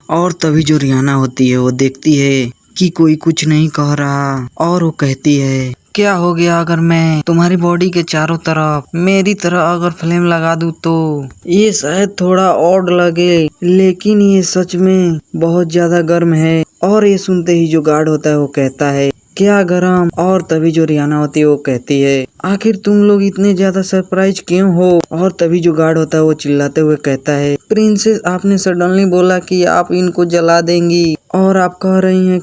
और तभी जो रिहाना होती है वो देखती है कि कोई कुछ नहीं कह रहा और वो कहती है क्या हो गया अगर मैं तुम्हारी बॉडी के चारों तरफ मेरी तरह अगर फ्लेम लगा दूं तो? ये शायद थोड़ा ऑड लगे लेकिन ये सच में बहुत ज्यादा गर्म है। और ये सुनते ही जो गार्ड होता है वो कहता है क्या गरम? और तभी जो रिहाना होती है वो कहती है आखिर तुम लोग इतने ज्यादा सरप्राइज क्यों हो? और तभी जो गार्ड होता है वो चिल्लाते हुए कहता है प्रिंसेस आपने सडनली बोला कि आप इनको जला देंगी और आप कह रही हैं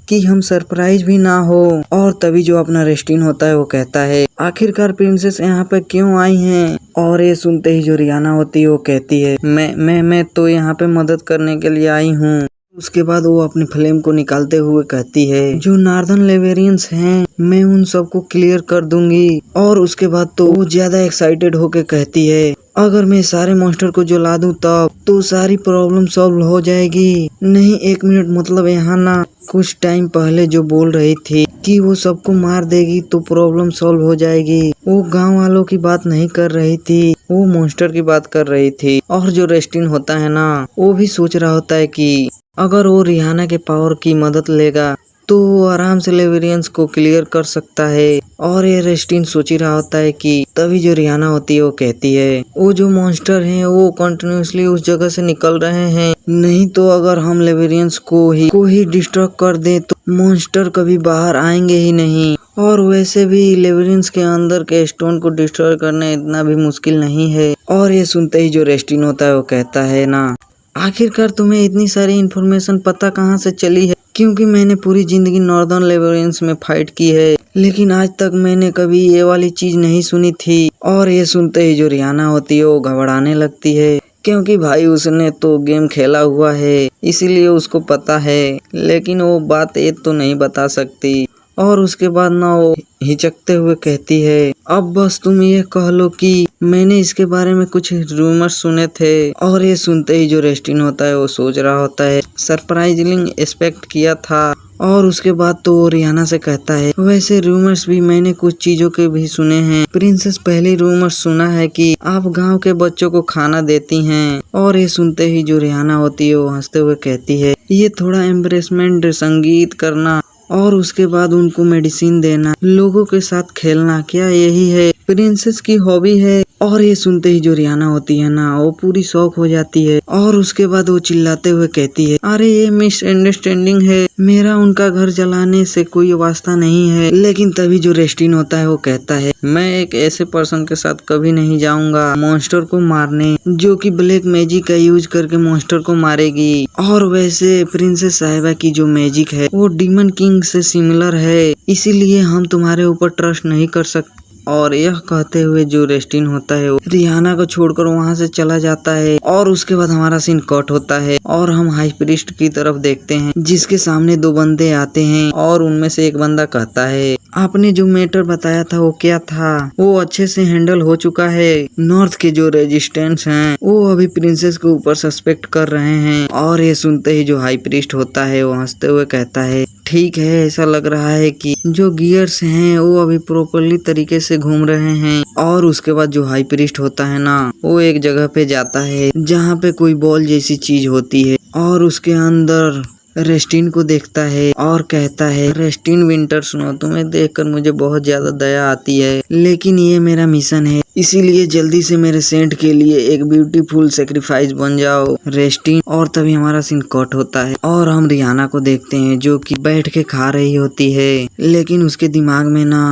कि हम सरप्राइज भी ना हो। और तभी जो अपना रेस्टिन होता है वो कहता है आखिरकार प्रिंसेस यहाँ पे क्यों आई हैं? और ये सुनते ही जो रिहाना होती है वो कहती है मैं तो यहाँ पे मदद करने के लिए आई हूँ। उसके बाद वो अपने फ्लेम को निकालते हुए कहती है जो नॉर्दर्न लेवेरियंस हैं मैं उन सबको क्लियर कर दूंगी। और उसके बाद तो वो ज्यादा एक्साइटेड होके कहती है अगर मैं सारे मॉन्स्टर को जला दूं तब तो सारी प्रॉब्लम सॉल्व हो जाएगी। नहीं एक मिनट, मतलब यहाँ ना कुछ टाइम पहले जो बोल रही थी कि वो सबको मार देगी तो प्रॉब्लम सॉल्व हो जाएगी, वो गांव वालों की बात नहीं कर रही थी, वो मॉन्स्टर की बात कर रही थी। और जो रेस्टिन होता है ना वो भी सोच रहा होता है कि अगर वो रिहाना के पावर की मदद लेगा तो वो आराम से लेवेरियंस को क्लियर कर सकता है। और ये रेस्टिन सोच ही रहा होता है कि तभी जो रिहाना होती है वो कहती है वो जो मॉन्स्टर हैं वो कंटिन्यूसली उस जगह से निकल रहे हैं, नहीं तो अगर हम लेवेरियंस को ही डिस्ट्रॉय कर दें तो मॉन्स्टर कभी बाहर आएंगे ही नहीं। और वैसे भी लेवेरियंस के अंदर के स्टोन को डिस्ट्रॉय करना इतना भी मुश्किल नहीं है। और ये सुनते ही जो रेस्टिन होता है वो कहता है ना आखिरकार तुम्हें इतनी सारी इन्फॉर्मेशन पता कहाँ से चली है? क्योंकि मैंने पूरी जिंदगी नॉर्दर्न लेवेरियंस में फाइट की है लेकिन आज तक मैंने कभी ये वाली चीज नहीं सुनी थी। और ये सुनते ही जो रिहाना होती है वो घबराने लगती है क्योंकि भाई उसने तो गेम खेला हुआ है इसीलिए उसको पता है, लेकिन वो बात ये तो नहीं बता सकती। और उसके बाद ना वो हिचकते हुए कहती है अब बस तुम ये कह लो कि मैंने इसके बारे में कुछ रूमर्स सुने थे। और ये सुनते ही जो रेस्टिन होता है वो सोच रहा होता है सरप्राइजिंग एक्सपेक्ट किया था। और उसके बाद तो वो रिहाना से कहता है वैसे रूमर्स भी मैंने कुछ चीजों के भी सुने हैं प्रिंसेस, पहली रूमर्स सुना है कि आप गांव के बच्चों को खाना देती हैं। और ये सुनते ही जो रिहाना होती है वो हंसते हुए कहती है ये थोड़ा एम्ब्रेसमेंट संगीत करना और उसके बाद उनको मेडिसिन देना, लोगों के साथ खेलना, क्या यही है प्रिंसेस की हॉबी है? और ये सुनते ही जो रिहाना होती है ना वो पूरी शौक हो जाती है। और उसके बाद वो चिल्लाते हुए कहती है अरे ये मिसअंडरस्टैंडिंग है, मेरा उनका घर जलाने से कोई वास्ता नहीं है। लेकिन तभी जो रेस्टिन होता है वो कहता है मैं एक ऐसे पर्सन के साथ कभी नहीं जाऊंगा मॉन्स्टर को मारने जो कि ब्लैक मैजिक का यूज करके मॉन्स्टर को मारेगी। और वैसे प्रिंसेस साहिबा की जो मैजिक है वो डीमन किंग से सिमिलर है, इसीलिए हम तुम्हारे ऊपर ट्रस्ट नहीं कर सकते। और यह कहते हुए जो रेस्टिन होता है वो रिहाना को छोड़कर वहां से चला जाता है। और उसके बाद हमारा सीन कट होता है और हम हाई प्रीस्ट की तरफ देखते हैं जिसके सामने दो बंदे आते हैं और उनमें से एक बंदा कहता है आपने जो मैटर बताया था वो क्या था? वो अच्छे से हैंडल हो चुका है। नॉर्थ के जो रेजिस्टेंस हैं वो अभी प्रिंसेस के ऊपर सस्पेक्ट कर रहे हैं। और ये सुनते ही जो हाई प्रीस्ट होता है वो हंसते हुए कहता है ठीक है, ऐसा लग रहा है कि जो गियर्स हैं वो अभी प्रॉपरली तरीके से घूम रहे हैं। और उसके बाद जो हाई प्रीस्ट होता है ना वो एक जगह पे जाता है जहाँ पे कोई बॉल जैसी चीज होती है और उसके अंदर रेस्टिन को देखता है और कहता है रेस्टिन विंटर स्नो, तुम्हें देखकर मुझे बहुत ज्यादा दया आती है लेकिन ये मेरा मिशन है, इसीलिए जल्दी से मेरे सेंट के लिए एक ब्यूटीफुल सेक्रीफाइस बन जाओ रेस्टिन। और तभी हमारा सीन कट होता है और हम रिहाना को देखते हैं जो कि बैठ के खा रही होती है लेकिन उसके दिमाग में ना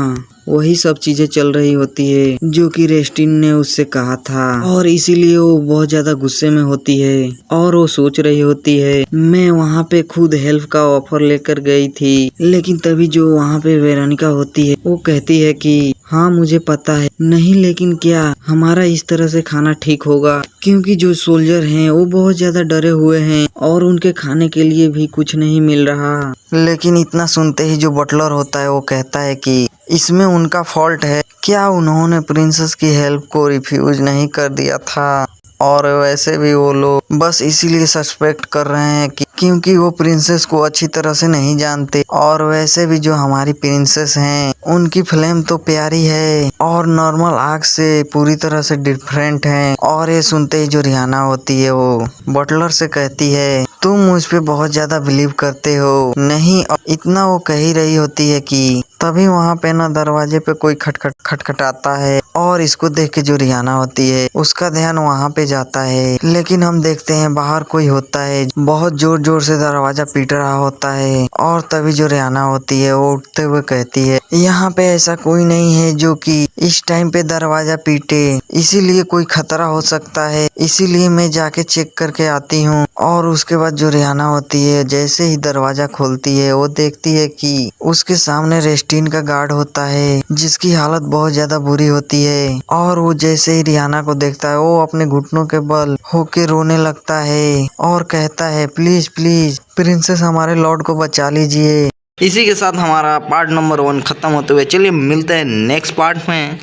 वही सब चीजें चल रही होती है जो कि रेस्टिन ने उससे कहा था, और इसीलिए वो बहुत ज्यादा गुस्से में होती है और वो सोच रही होती है मैं वहाँ पे खुद हेल्प का ऑफर लेकर गई थी, लेकिन तभी जो वहाँ पे वेरोनिका होती है वो कहती है कि हाँ मुझे पता है, नहीं लेकिन क्या हमारा इस तरह से खाना ठीक होगा, क्योंकि जो सोल्जर हैं वो बहुत ज्यादा डरे हुए हैं और उनके खाने के लिए भी कुछ नहीं मिल रहा। लेकिन इतना सुनते ही जो बटलर होता है वो कहता है कि इसमें उनका फॉल्ट है, क्या उन्होंने प्रिंसेस की हेल्प को रिफ्यूज नहीं कर दिया था, और वैसे भी वो लोग बस इसीलिए सस्पेक्ट कर रहे हैं कि क्योंकि वो प्रिंसेस को अच्छी तरह से नहीं जानते, और वैसे भी जो हमारी प्रिंसेस हैं उनकी फ्लेम तो प्यारी है और नॉर्मल आग से पूरी तरह से डिफरेंट है। और ये सुनते ही जो रिहाना होती है वो बटलर से कहती है तुम मुझ पे बहुत ज्यादा बिलीव करते हो नहीं, और इतना वो कह ही रही होती है कि तभी वहाँ पे ना दरवाजे पे कोई खटखटाता है, और इसको देख के जो रिहाना होती है उसका ध्यान वहाँ पे जाता है, लेकिन हम देखते हैं बाहर कोई होता है बहुत जोर जोर से दरवाजा पीट रहा होता है, और तभी जो रिहाना होती है वो उठते हुए कहती है यहाँ पे ऐसा कोई नहीं है जो कि इस टाइम पे दरवाजा पीटे, इसीलिए कोई खतरा हो सकता है, इसीलिए मैं जाके चेक करके आती हूँ। और उसके बाद जो रिहाना होती है जैसे ही दरवाजा खोलती है वो देखती है कि उसके सामने रेस्टिन का गार्ड होता है जिसकी हालत बहुत ज्यादा बुरी होती है, और वो जैसे ही रिहाना को देखता है वो अपने घुटनों के बल होके रोने लगता है और कहता है प्लीज प्लीज प्रिंसेस हमारे लॉर्ड को बचा लीजिए। इसी के साथ हमारा पार्ट नंबर 1 खत्म होते हुए, चलिए मिलते हैं नेक्स्ट पार्ट में।